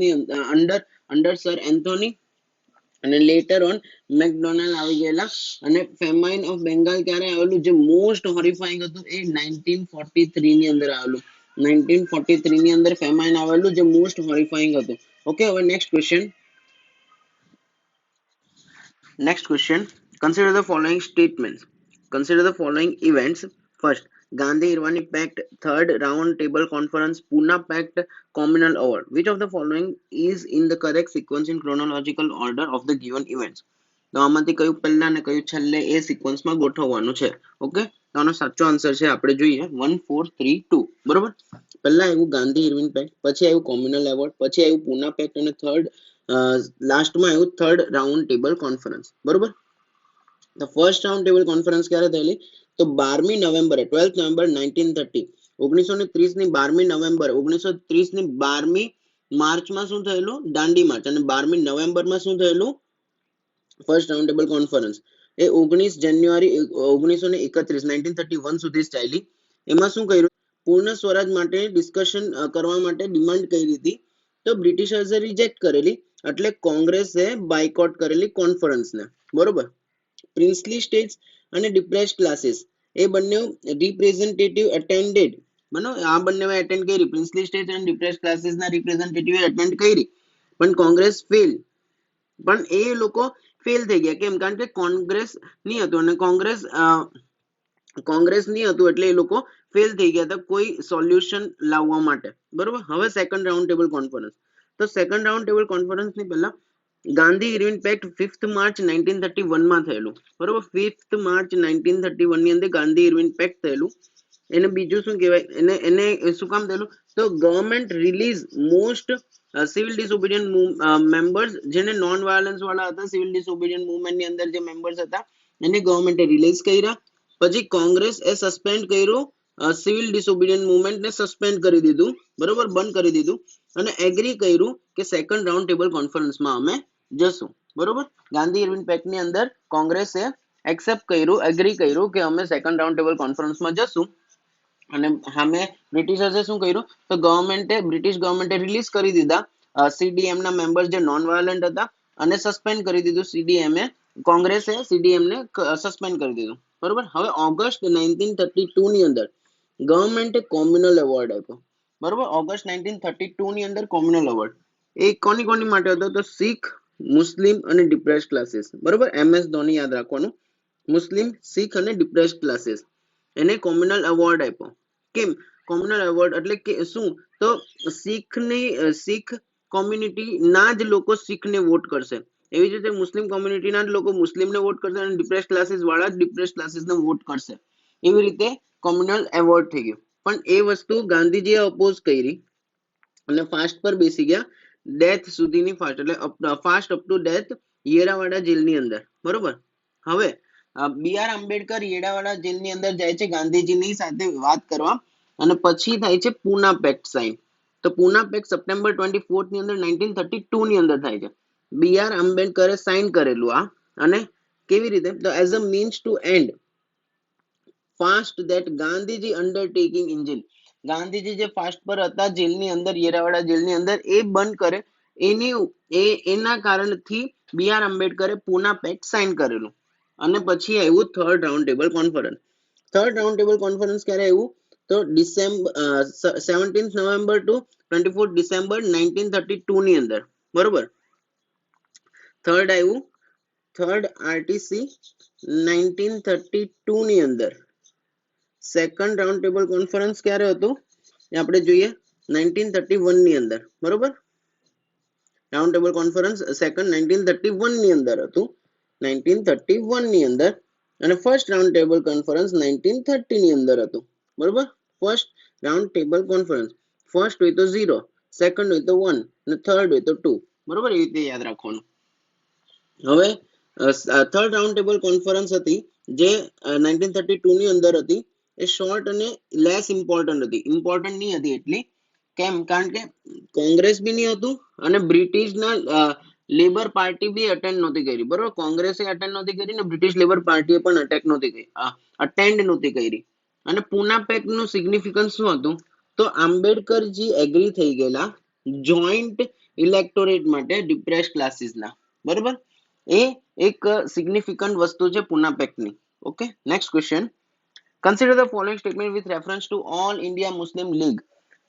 અંડર સર એન્થોની. અને લેટર ઓન મેકડોનાલ્ડ આવી ગયેલા. અને ફેમાઇન ઓફ બેંગાલ ક્યારે આવેલું? જે મોસ્ટ હોરિફાઈંગ હતું એ 1943 ની અંદર આવેલું. 1943 ની અંદર ફેમાઇન આવેલું જે મોસ્ટ હોરિફાઈંગ હતું. ઓકે, હવે next question. Next question. Consider the following statements. Consider the following events. First, Gandhi Irvani Pact, Third Round Table Conference, Pune Pact, Communal Award. Which of the following is in the correct sequence in chronological order of the given events? તો આમાંથી કયું પહેલા ને કયું છેલ્લે એ સિક્વન્સમાં ગોઠવવાનું છે. Okay, તો આનો સાચો આન્સર છે આપણે જોઈએ 1 4 3 2. બરોબર, પહેલા આવ્યું ગાંધી ઇરવિન પેક્ટ, પછી આવ્યું કોમ્યુનલ એવોર્ડ, પછી આવ્યું પૂના પેક્ટ અને લાસ્ટમાં આવ્યું થર્ડ રાઉન્ડ ટેબલ કોન્ફરન્સ. બરોબર, તો ફર્સ્ટ રાઉન્ડ ટેબલ કોન્ફરન્સ ક્યારે થયેલી? તો 12મી નવેમ્બરે, 12th નવેમ્બર 1930. 1930 ની 12મી નવેમ્બર, 1930 ની 12મી માર્ચમાં શું થયેલું? દાંડી માર્ચ. અને 12મી નવેમ્બરમાં શું થયેલું? First round table conference. એ 19 જાન્યુઆરી 1931 1931 સુધી ચાલી. એમાં શું કર્યું? પૂર્ણ સ્વરાજ માટે ડિસ્કશન કરવા માટે ડિમાન્ડ કરી હતી. તો બ્રિટિશર્સે રિજેક્ટ કરેલી. એટલે કોંગ્રેસે બાયકોટ કરેલી કોન્ફરન્સને. બરોબર, પ્રિન્સલી સ્ટેટ્સ અને ડિપ્રેસ્ડ ક્લાસીસ એ બંને રિપ્રેઝેન્ટેટિવ અટેન્ડેડ. બરાબર, આ બંને એટેન્ડ કરી. પ્રિન્સલી સ્ટેટ્સ અને ડિપ્રેસ્ડ ક્લાસીસના રિપ્રેઝેન્ટેટિવ એટેન્ડ કરી. પણ કોંગ્રેસ ફેલ. પણ એ લોકો ફેલ થઈ ગયા. કેમ? કારણ કે કોંગ્રેસ નહીં હતું. અને કોંગ્રેસ નહીં હતું એટલે એ લોકો ફેલ થઈ ગયા હતા કોઈ સોલ્યુશન લાવવા માટે. બરોબર, હવે સેકન્ડ રાઉન્ડ ટેબલ કોન્ફરન્સ. તો સેકન્ડ રાઉન્ડ ટેબલ કોન્ફરન્સ ની પહેલા Gandhi Irwin packed 5th March 1931 માં થયેલું. બરોબર, 5th માર્ચ 1931 ની અંદર ગાંધી ઇરવિન પેક્ટ થયેલું. એને બીજું શું કહેવાય? એને શું કામ થયેલું? તો government release most civil disobedient members, જેને નોન વાયોલન્સ વાળા હતા, સિવિલ ડિસઓબિડિયન્ટ મૂવમેન્ટ ની અંદર જે મેમ્બર્સ હતા એને ગવર્મેન્ટે રિલીઝ કર્યા. પછી કોંગ્રેસ એ સસ્પેન્ડ કર્યું, સિવિલ ડિસઓબિડિયન્ટ મૂવમેન્ટ ને સસ્પેન્ડ કરી દીધું. બરોબર, બંધ કરી દીધું. અને એગ્રી કર્યું કે સેકન્ડ રાઉન્ડ ટેબલ કોન્ફરન્સમાં અમે જશું. બરોબર, ગાંધી ઇરવિન પેક્ટ ની અંદર કોંગ્રેસે એક્સેપ્ટ કર્યું, એગ્રી કર્યું કે અમે સેકન્ડ રાઉન્ડ ટેબલ કોન્ફરન્સમાં જશું. અને સામે બ્રિટિશર્સે શું કર્યું? તો બ્રિટિશ ગવર્મેન્ટે રિલીઝ કરી દીધા સીડીએમ ના મેમ્બર્સ જે નોન વાયોલન્ટ હતા, અને સસ્પેન્ડ કરી દીધું સીડીએમ એ. કોંગ્રેસે સીડીએમ ને સસ્પેન્ડ કરી દીધું. બરોબર, હવે ઓગસ્ટ 1932 ની અંદર ગવર્મેન્ટે કોમ્યુનલ એવોર્ડ આપ્યો. બરોબર, ઓગસ્ટ 1932 ની અંદર કોમ્યુનલ એવોર્ડ એ કોની માટે હતો? તો શીખ, મુસ્લિમ અને ડિપ્રેસ્ડ ક્લાસીસ. બરોબર, MS ધોની યાદ રાખવાનું. મુસ્લિમ, શીખ અને ડિપ્રેસ્ડ ક્લાસીસ એને કોમ્યુનલ એવોર્ડ આપ્યો. કેમ કોમ્યુનલ એવોર્ડ? એટલે કે શું? તો શીખ કોમ્યુનિટી ના જ લોકો શીખને વોટ કરશે. એવી જ રીતે મુસ્લિમ કોમ્યુનિટીના જ લોકો મુસ્લિમને વોટ કરશે અને ડિપ્રેસ્ડ ક્લાસીસ વાળા જ ડિપ્રેસ્ડ ક્લાસીસને વોટ કરશે. એવી રીતે કોમ્યુનલ એવોર્ડ થઈ ગયો. પણ એ વસ્તુ ગાંધીજીએ અપોઝ કરી અને ફાસ્ટ પર બેસી ગયા. ડેથ સુધીની ફાસ્ટ, એટલે ફાસ્ટ અપ ટુ ડેથ યેરાવાડા જેલની અંદર. બરોબર, હવે BR આંબેડકર યેરાવાડા જેલની અંદર જાય છે ગાંધીજીની સાથે વાત કરવા. અને પછી થાય છે પૂના પેક્ટ સાઇન. તો પૂના પેક્ટ સપ્ટેમ્બર 24 ની અંદર 1932 ની અંદર થાય છે. BR આંબેડકરે સાઇન કરેલું આ. અને કેવી રીતે? તો as a means to end fast that Gandhiji undertaking in jail. Gandhiji જે ફાસ્ટ પર હતા જેલની અંદર, યેરાવાડા જેલની અંદર, એ બંધ કરે એના કારણથી BR આંબેડકરે પૂના પેક્ટ સાઇન કરેલું. અને પછી આવ્યું third round table conference. Third round table conference ક્યારે આવ્યું? તો ડિસેમ્બર 17 નવેમ્બર ટુ 24 ડિસેમ્બર 1932 ની અંદર, બરોબર. થર્ડ આવ્યું, થર્ડ આરટીસી 1932 ની અંદર. સેકન્ડ રાઉન્ડ ટેબલ કોન્ફરન્સ ક્યારે હતું એ આપણે જોઈએ 1931 ની અંદર, બરોબર. રાઉન્ડ ટેબલ કોન્ફરન્સ સેકન્ડ 1931 ની અંદર હતું, 1931 ની અંદર. અને ફર્સ્ટ રાઉન્ડ ટેબલ કોન્ફરન્સ 1930 ની અંદર હતું, બરોબર. First round table conference, first હોય તો 0, સેકન્ડ હોય તો 1 અને થર્ડ હોય તો 2, બરોબર. એવી રીતે યાદ રાખવાનું. હવે થર્ડ રાઉન્ડ ટેબલ કોન્ફરન્સ હતી જે 1932 ની અંદર હતી, એ શોર્ટ અને લેસ ઇમ્પોર્ટન્ટ હતી. ઇમ્પોર્ટન્ટ નહીં હતી એટલી, કેમ? કારણ કે કોંગ્રેસ બી નહીં હતું અને બ્રિટિશના લેબર પાર્ટી બી અટેન્ડ નહોતી કરી, બરોબર. કોંગ્રેસે અટેન્ડ નહોતી કરી ને બ્રિટિશ લેબર પાર્ટીએ પણ અટેન્ડ નહોતી કરી. અને પૂના પેક્ટ નું સિગ્નિફિકન્સ શું હતું? તો આંબેડકરજી એગ્રી થઈ ગયેલા જોઈન્ટ ઇલેક્ટોરેટ માટે ડિપ્રેસ્ડ ક્લાસીસના, બરોબર. એ એક સિગ્નિફિકન્ટ વસ્તુ છે પૂના પેક્ટની. Okay, next question. Consider the following statement with reference to All India Muslim League.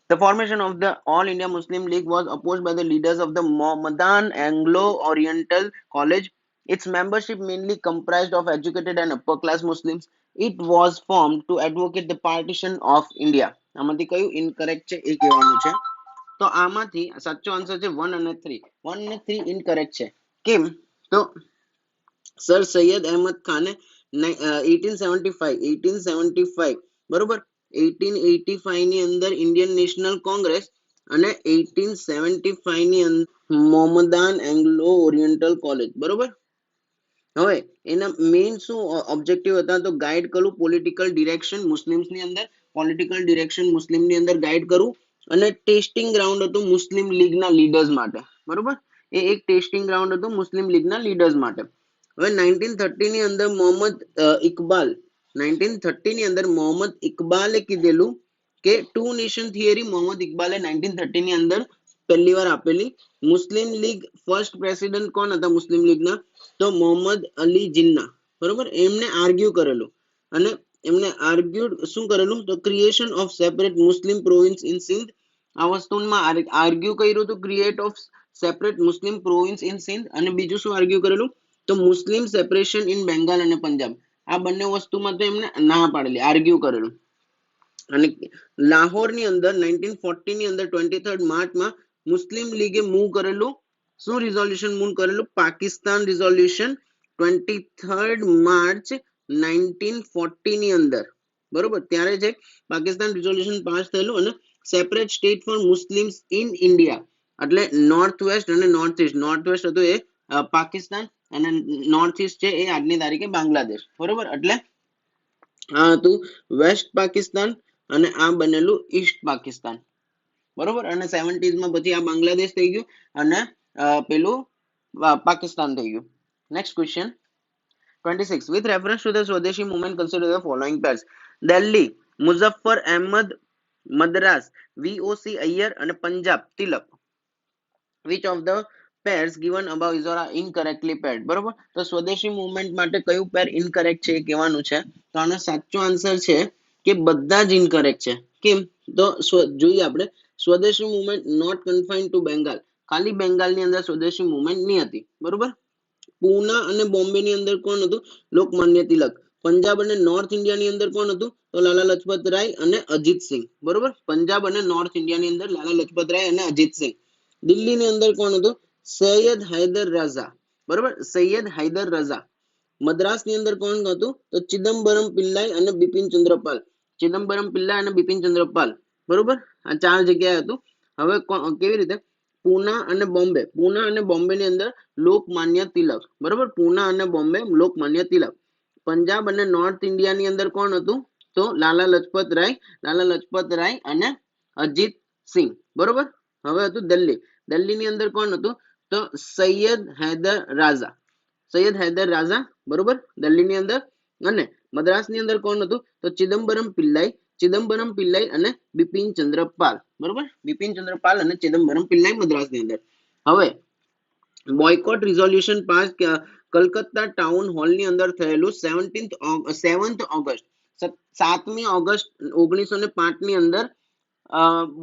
The formation of the All India Muslim League was opposed by the leaders of the Mohammedan Anglo-Oriental College. Its membership mainly comprised of educated and upper-class Muslims. It was formed to advocate the partition of India. આમાંથી કયું incorrect છે એ કહેવાનું છે. તો આમાંથી સાચો answer છે 1 અને 3. 1 અને 3 ઇનકરેક્ટ છે. કેમ? તો સર સૈયદ અહેમદ ખાને 1875 બરોબર, 1885 ની અંદર ઇન્ડિયન નેશનલ કોંગ્રેસ અને 1875 ની અંદર મોહમ્મદાન એંગ્લો ઓરિએન્ટલ કોલેજ, બરોબર. હવે એના મેઇન શું ઓબ્જેક્ટિવ હતા? તો ગાઈડ કરું પોલિટિકલ ડિરેક્શન મુસ્લિમ્સ ની અંદર, પોલિટિકલ ડિરેક્શન મુસ્લિમ ની અંદર ગાઈડ કરું. અને ટેસ્ટિંગ ગ્રાઉન્ડ હતું મુસ્લિમ લીગના લીડર્સ માટે, બરોબર. એ એક ટેસ્ટિંગ ગ્રાઉન્ડ હતું મુસ્લિમ લીગના લીડર્સ માટે. હવે 1930 ની અંદર ઇકબાલ 1930 ની અંદર મોહમ્મદ ઇકબાલે કીધેલું કે ટુ નેશન થિયરી મોહમ્મદ ઇકબાલે 1930 ની અંદર પહેલી વાર આપેલી. મુસ્લિમ લીગ ફર્સ્ટ પ્રેસિડેન્ટ કોણ હતા મુસ્લિમ લીગના? તો મોહમ્મદ અલી જિન્ના, બરોબર. એમને આર્ગ્યુ કરેલું અને એમને આર્ગ્યુડ શું કરેલું? તો creation of separate Muslim province in Sindh. આ વસ્તુમાં આર્ગ્યુ કર્યું હતું create of separate Muslim province in Sindh. અને બીજું શું આર્ગ્યુ કરેલું? તો મુસ્લિમ સેપરેશન ઇન બેંગાલ અને પંજાબ. આ બંને વસ્તુમાં તો એમને ના પાડેલી, આર્ગ્યુ કરેલું. અને લાહોર ની અંદર 1940 ની અંદર 23 માર્ચમાં મુસ્લિમ લીગે મૂવ કરેલું, શું રિઝોલ્યુશન મૂવ કરેલું? પાકિસ્તાન રિઝોલ્યુશન 23 માર્ચ 1940 ની અંદર, બરોબર. ત્યારે જે પાકિસ્તાન રિઝોલ્યુશન પાસ થયેલું અને separate state for Muslims in India, એટલે નોર્થ વેસ્ટ અને નોર્થ ઈસ્ટ. નોર્થ વેસ્ટ હતું એ પાકિસ્તાન અને નોર્થ ઈસ્ટ છે એ આજની તારીખે બાંગ્લાદેશ, બરોબર. એટલે આ હતું વેસ્ટ પાકિસ્તાન અને આ બનેલું ઈસ્ટ પાકિસ્તાન, બરોબર. અને 70s માં પછી આ બાંગ્લાદેશ થઈ ગયું અને પેલું પાકિસ્તાન થઈ ગયું. Next question 26. With reference to the Swadeshi movement, consider the following pairs. Delhi, Muzaffar Ahmad, Madras, VOC Iyer અને પંજાબ તિલક. Which of the pairs given above is incorrectly paired? બરોબર. તો સ્વદેશી મુવમેન્ટ માટે કયું પેર ઇનકરેક્ટ છે એ કહેવાનું છે. તો આનો સાચો આન્સર છે કે બધા જ ઇનકરેક્ટ છે. કેમ? તો જોઈએ આપણે. સ્વદેશી મુવમેન્ટ નોટ કન્ફાઇન્ડ ટુ બેંગાલ. ખાલી બેંગાલની અંદર સ્વદેશી મુવમેન્ટ નહીં હતી, બરોબર. પૂના અને બોમ્બે ની અંદર કોણ હતું? લોકમાન્ય તિલક. પંજાબ અને નોર્થ ઇન્ડિયા ની અંદર કોણ હતું? તો લાલા લજપત રાય અને અજીત સિંહ, બરોબર. પંજાબ અને નોર્થ ઇન્ડિયા ની અંદર લાલા લજપત રાય અને અજીત સિંહ. દિલ્હી ની અંદર કોણ હતું? સૈયદ હૈદર રઝા, બરોબર. સૈયદ હૈદર રઝા. મદ્રાસ ની અંદર કોણ હતું? તો ચિદમ્બરમ પિલ્લાઈ અને બિપિન ચંદ્રપાલ. ચિદમ્બરમ પિલ્લાઈ અને બિપિન ચંદ્રપાલ, બરોબર. આ ચાર જગ્યાએ હતું. હવે કેવી રીતે? પૂના અને બોમ્બે. પૂના અને બોમ્બે ની અંદર લોકમાન્ય તિલક, બરોબર. પૂના અને બોમ્બે લોકમાન્ય તિલક. પંજાબ અને નોર્થ ઇન્ડિયા ની અંદર કોણ હતું? તો લાલા લજપત રાય, લાલા લજપત રાય અને અજીત સિંહ, બરોબર. હવે હતું દિલ્હી. દિલ્હી ની અંદર કોણ હતું? તો સૈયદ હૈદર રાઝા, સૈયદ હૈદર રાઝા, બરોબર. દિલ્હી ની અંદર. અને મદ્રાસ ની અંદર કોણ હતું? તો ચિદમ્બરમ પિલ્લાઈ, ચિદમ્બરમ પિલ્લાઈ અને બિપિન ચંદ્રપાલ, બરોબર. બિપિન ચંદ્રપાલ અને ચિદમ્બરમ પિલ્લાઈ મદ્રાસ ની અંદર. હવે boycott resolution pass Calcutta town hall ની અંદર થયેલું 7th ઓગસ્ટ 7મી ઓગસ્ટ 1905 ની અંદર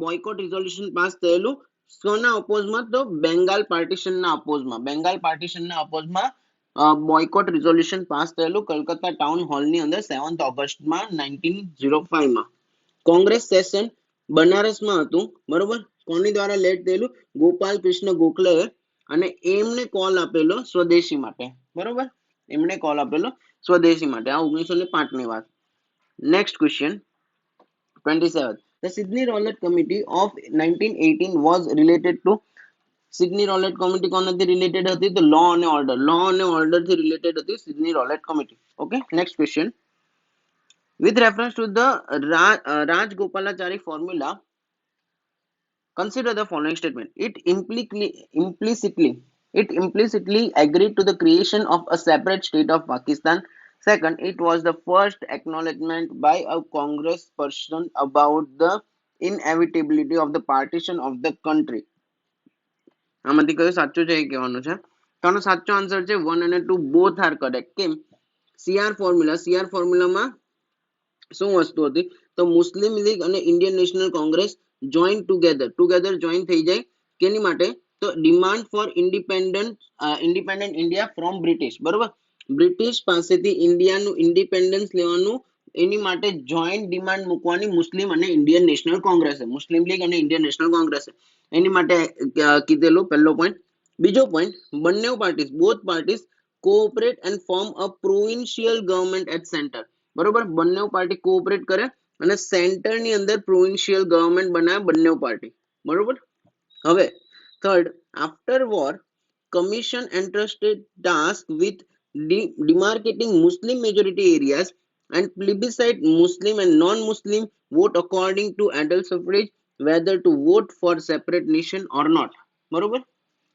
બોયકોટ રિઝોલ્યુશન પાસ થયેલું. કોના અપોઝમાં? તો બેંગાલ પાર્ટીશનના અપોઝમાં. બેંગાલ પાર્ટીશનના અપોઝમાં બોયકોટ રિઝોલ્યુશન પાસ થયેલું કલકત્તા ટાઉન હોલની અંદર 7th ઓગસ્ટમાં 1905માં. કોંગ્રેસ સેશન બનારસમાં હતું, બરોબર. કોની દ્વારા લેડ થયેલું? ગોપાલ કૃષ્ણ ગોખલે. અને એમને કોલ આપેલો સ્વદેશી માટે, બરોબર. એમણે કોલ આપેલો સ્વદેશી માટે. આ 1905 ની વાત. Next question 27. The Sydney Rowlatt Committee of 1918 was related to. Sydney Rowlatt committee કોનાથી રિલેટેડ હતી? તો લો અને ઓર્ડર. લો અને ઓર્ડર થી રિલેટેડ હતી Sydney Rowlatt committee. Okay, next question. With reference to the Rajgopalachari formula, consider the following statement. It implicitly agreed to the creation of a separate state of Pakistan. Second, it was the first acknowledgement by a congressperson about the inevitability of the partition of the country. આમાંથી કયો સાચું છે એ કહેવાનું છે. તો આનો સાચો answer છે 1 અને 2 બોથ આર કરેક્ટ. કેમ? સીઆર ફોર્મ્યુલામાં શું વસ્તુ હતી? તો મુસ્લિમ લીગ અને Indian National Congress together join થઈ જાય. કેની માટે? તો demand for independent India from British, બરોબર. બ્રિટિશ પાસેથી ઇન્ડિયાનું ઇન્ડિપેન્ડન્સ લેવાનું, એની માટે જોઈન્ટ ડિમાન્ડ મૂકવાની મુસ્લિમ અને ઇન્ડિયન નેશનલ કોંગ્રેસે, મુસ્લિમ લીગ અને ઇન્ડિયન નેશનલ કોંગ્રેસે એની માટે કીધેલું. પહેલો પોઈન્ટ. બીજો પોઈન્ટ, બંને both parties cooperate and form a provincial government at centre, બરોબર. બંને પાર્ટી કોઓપરેટ કરે અને સેન્ટર ની અંદર પ્રોવિન્શિયલ ગવર્નમેન્ટ બનાવે બંને પાર્ટી, બરોબર. હવે third, after war commission entrusted task with demarcating Muslim majority areas and plebiscite Muslim and non-Muslim vote according to adult suffrage whether to vote for separate nation or not, બરોબર.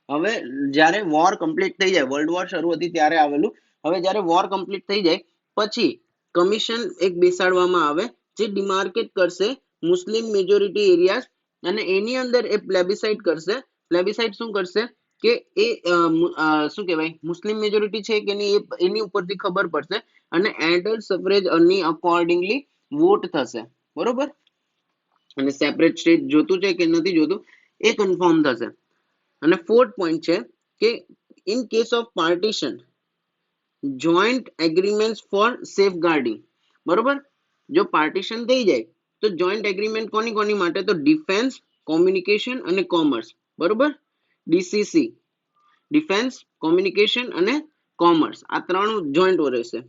હવે જ્યારે war complete થઈ જાય, world war શરૂ હતી ત્યારે આવેલું. હવે જ્યારે વોર કમ્પ્લીટ થઈ જાય પછી કમિશન એક બેસાડવામાં આવે જે ડિમાર્કેટ કરશે મુસ્લિમ મેજોરિટી એરિયાઝ અને એની અંદર એ પ્લેબિસાઇડ કરશે. પ્લેબિસાઇડ શું કરશે કે એ શું કહેવાય મુસ્લિમ મેજોરિટી છે કે નહીં એની ઉપરથી ખબર પડશે અને એડલ્ટ સફરેજ ની અકોર્ડિંગલી વોટ થશે, બરોબર. અને સેપરેટ સ્ટેટ જોતું છે કે નથી જોતું એ કન્ફર્મ થશે. અને ફોર્થ પોઈન્ટ છે કે in case of partition joint agreement for safeguarding, બરોબર. જો પાર્ટીશન થઈ જાય તો જોઈન્ટ એગ્રીમેન્ટ કોની માટે? તો ડિફેન્સ, કોમ્યુનિકેશન અને કોમર્સ, બરોબર. ડીસીસી, ડિફેન્સ, કોમ્યુનિકેશન અને કોમર્સ, આ ત્રણ જોઈન્ટ રહેશે.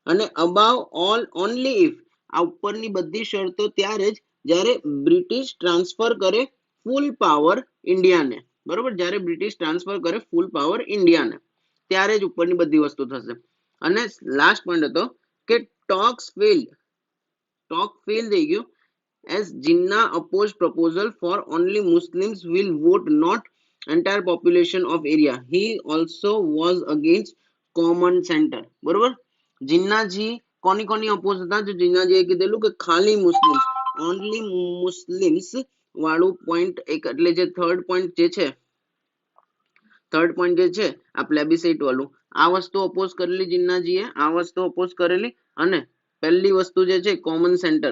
અને અબાવ ઓલ ઓનલી ઇફ, આ ઉપરની બધી શરતો ત્યારે જ જ્યારે બ્રિટિશ ટ્રાન્સફર કરે ફૂલ પાવર ઇન્ડિયાને, બરોબર. જ્યારે બ્રિટિશ ટ્રાન્સફર કરે ફૂલ પાવર ઇન્ડિયાને ત્યારે જ ઉપરની બધી વસ્તુ થશે. અને લાસ્ટ પોઈન્ટ હતો કે ટોક ફેલ થઈ ગયું as Jinnah opposed proposal for only Muslims will vote, not entire population of area. He also was against common center, બરોબર. જીન્નાજી કોની અપોઝ હતા? જો જીન્નાજીએ કીધેલું કે ખાલી મુસ્લિમ્સ, ઓનલી મુસ્લિમ્સ વાળું પોઈન્ટ એક, એટલે જે થર્ડ પોઈન્ટ જે છે આ પ્લેબિસાઇટ વાળું, આ વસ્તુ અપોઝ કરેલી જીન્નાજીએ, આ વસ્તુ અપોઝ કરેલી. અને પહેલી વસ્તુ જે છે કોમન સેન્ટર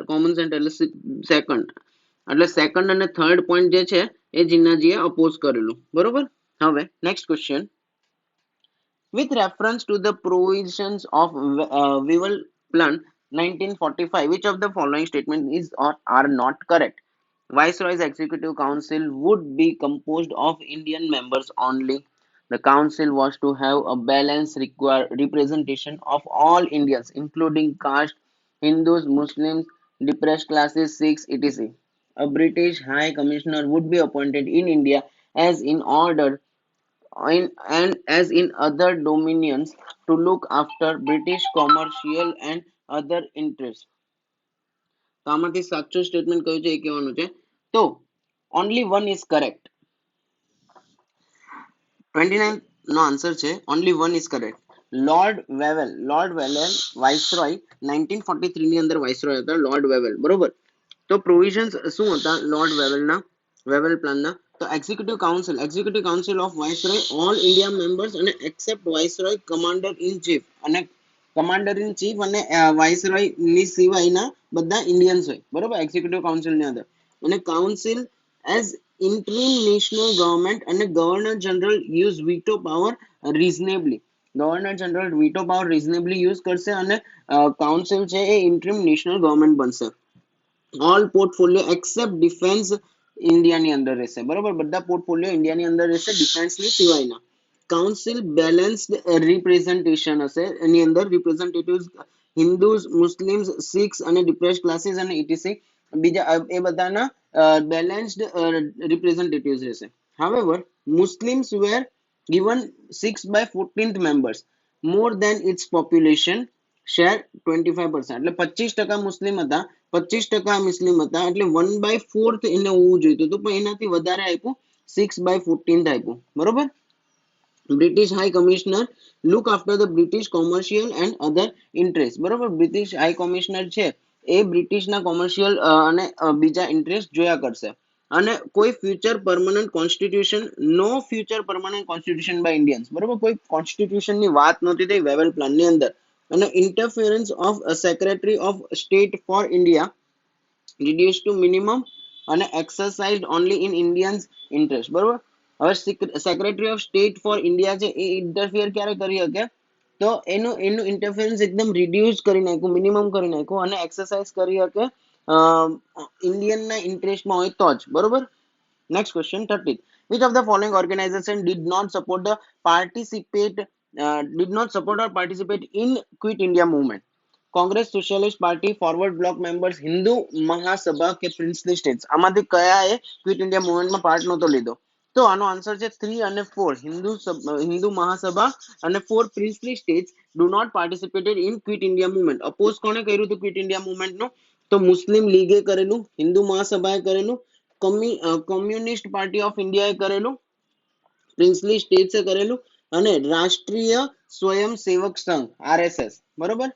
એટલે સેકન્ડ અને થર્ડ પોઈન્ટ જે છે એ જીન્નાજીએ અપોઝ કરેલું, બરોબર. હવે next question. With reference to the provisions of Vival Plan 1945, which of the following statement is or are not correct? Viceroy's Executive Council would be composed of Indian members only. The council was to have a balanced representation of all Indians, including caste, Hindus, Muslims, depressed classes, Sikhs, etc. A British High Commissioner would be appointed in India as in order and as in other dominions to look after British commercial and other interests. તો આમાંથી સાચું statement કયું છે એ કહેવાનું છે. તો only one is correct. 29 નો answer છે only one is correct. Lord Wavell viceroy 1943 ની અંદર વાઇસરોય હતા લોર્ડ વેવેલ, બરોબર. તો પ્રોવિઝન્સ શું હતા વેવેલ પ્લાનના? તો executive council of viceroy all India members અને except viceroy commander in chief અને કમાન્ડર ઇન ચીફ અને વાઇસરોય ની સિવાયના બધા ઇન્ડિયન્સ હોય, બરોબર, એક્ઝિક્યુટિવ કાઉન્સિલ ની અંદર. અને council as interim national government અને governor general use veto power reasonably. Governor general veto power reasonably use કરશે અને કાઉન્સિલ છે એ ઇન્ટરિમ નેશનલ ગવર્મેન્ટ બનશે. ઓલ પોર્ટફોલિયો એક્સેપ્ટ ડિફેન્સ ઇન્ડિયાની અંદર રહેશે, બરોબર, બધા પોર્ટફોલિયો ઇન્ડિયાની અંદર રહેશે, ડિફેન્સની સિવાયના. કાઉન્સિલ બેલેન્સ્ડ રિપ્રેઝન્ટેશન હશે, એની અંદર રિપ્રેઝેન્ટેટિવ્સ હિન્દુઝ, મુસ્લિમ્સ, સિખ્સ અને ડિપ્રેસ્ડ ક્લાસીસ અને ઇટીસી બીજા એ બધાના બેલેન્સ્ડ રિપ્રેઝેન્ટેટિવ્સ રહેશે. હાવેવર મુસ્લિમ્સ વેર given 6/14 members more than its population share 25%, એટલે 25% મુસ્લિમ હતા, 25% મુસ્લિમ હતા, એટલે 1/4 એને હોવું જોઈતું હતું, પણ એનાથી વધારે આપ્યું, 6/14 આપ્યું, બરોબર. British high commissioner look after the British commercial and other interest, બરોબર. બ્રિટિશ હાઈ કમિશનર છે એ બ્રિટિશના કોમર્શિયલ અને બીજા ઇન્ટરેસ્ટ જોયા કરશે. અને કોઈ future permanent constitution, no future permanent constitution by Indians, બરોબર, કોઈ કોન્સ્ટિટ્યુશન ની વાત નહોતી થઈ વેવેલ પ્લાન ની અંદર. અને interference of secretary of state for India reduced to minimum અને exercised only in Indians interest, બરોબર. હવે secretary of state for India છે એ ઇન્ટરફિયર ક્યારે કરી શકે, તો એનું એનું ઇન્ટરફિયરન્સ એકદમ રિડ્યુસ કરી નાખ્યું, મિનિમમ કરી નાખ્યું, અને એક્સરસાઇઝ કરી શકે ઇન્ડિયનના ઇન્ટરેસ્ટમાં હોય તો જ, બરોબર. Next question 30. Which of the following organization did not support or participate in Quit India movement? Congress, socialist party, forward bloc members, Hindu Mahasabha કે પ્રિન્સલી સ્ટેટ્સ? આમાંથી કયાએ ક્વિટ ઇન્ડિયા મુવમેન્ટમાં પાર્ટ નહોતો લીધો? તો આનો આન્સર છે 3 અને 4. હિન્દુ મહાસભા અને 4 princely states do not participated in Quit India movement. Oppose કોણે કર્યું હતું ક્વિટ ઇન્ડિયા મુવમેન્ટનું? તો મુસ્લિમ લીગે કરેલું, હિન્દુ મહાસભાએ કરેલું, કોમ્યુનિસ્ટ પાર્ટી ઓફ ઇન્ડિયાએ કરેલું, પ્રિન્સલી સ્ટેટ્સે કરેલું, અને રાષ્ટ્રીય સ્વયંસેવક સંઘ આરએસએસ, બરોબર.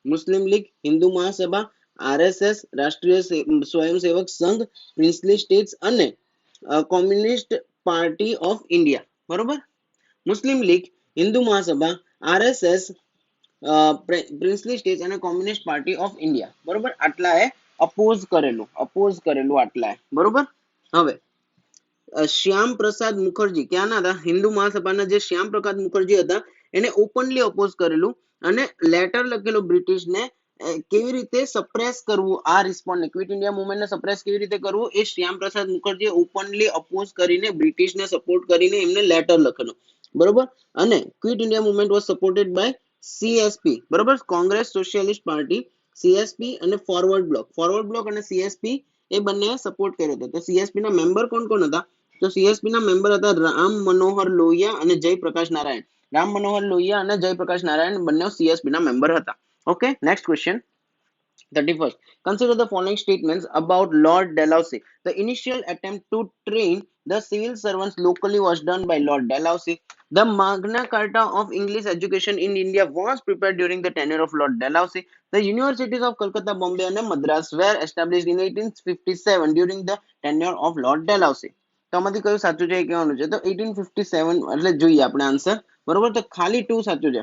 Muslim league, Hindu Mahasabha, RSS, Rashtriya Swayamsevak Sangh, princely states અને કોમ્યુનિસ્ટ પાર્ટી ઓફ ઇન્ડિયા, બરોબર. Muslim league, Hindu Mahasabha, RSS, princely states અને કોમ્યુનિસ્ટ પાર્ટી ઓફ ઇન્ડિયા, બરોબર, આટલાએ અપોઝ કરેલું આટલાએ, બરોબર. હવે શ્યામ પ્રસાદ મુખર્જી ક્યાંના હતા? હિન્દુ મહાસભાના જે શ્યામ પ્રસાદ મુખર્જી હતા એને ઓપનલી અપોઝ કરેલું અને લેટર લખેલું બ્રિટિશને કેવી રીતે સપ્રેસ કરવું આ રિસ્પોન્ડને, ક્વિટ ઇન્ડિયા મુવમેન્ટને સપ્રેસ કેવી રીતે કરવું એ શ્યામ પ્રસાદ મુખર્જીએ ઓપનલી અપોઝ કરીને બ્રિટિશને સપોર્ટ કરીને એમને લેટર લખેલો, બરોબર. અને Quit India movement was supported by CSP, બરોબર, કોંગ્રેસ સોશિયલિસ્ટ પાર્ટી, સીએસપી અને ફોરવર્ડ બ્લોક અને સીએસપી એ બંને સપોર્ટ કર્યો હતો. તો સીએસપી ના મેમ્બર કોણ કોણ હતા? તો સીએસપી ના મેમ્બર હતા રામ મનોહર લોહિયા અને જયપ્રકાશ નારાયણ. રામ મનોહર લોહિયા અને જયપ્રકાશ નારાયણ બંને સીએસપી ના મેમ્બર હતા. Okay, next question 31st. Consider the following statements about Lord Dalhousie. The initial attempt to train the civil servants locally was done by Lord Dalhousie. The Magna Carta of English education in India was prepared during the tenure of Lord Dalhousie. The universities of Calcutta, Bombay and Madras were established in 1857 during the tenure of Lord Dalhousie. તો આમાંથી કયું સાચું છે એ કહેવાનું છે. તો 1857 એટલે જોઈએ આપણે આન્સર, બરોબર. તો ખાલી 2 સાચું છે.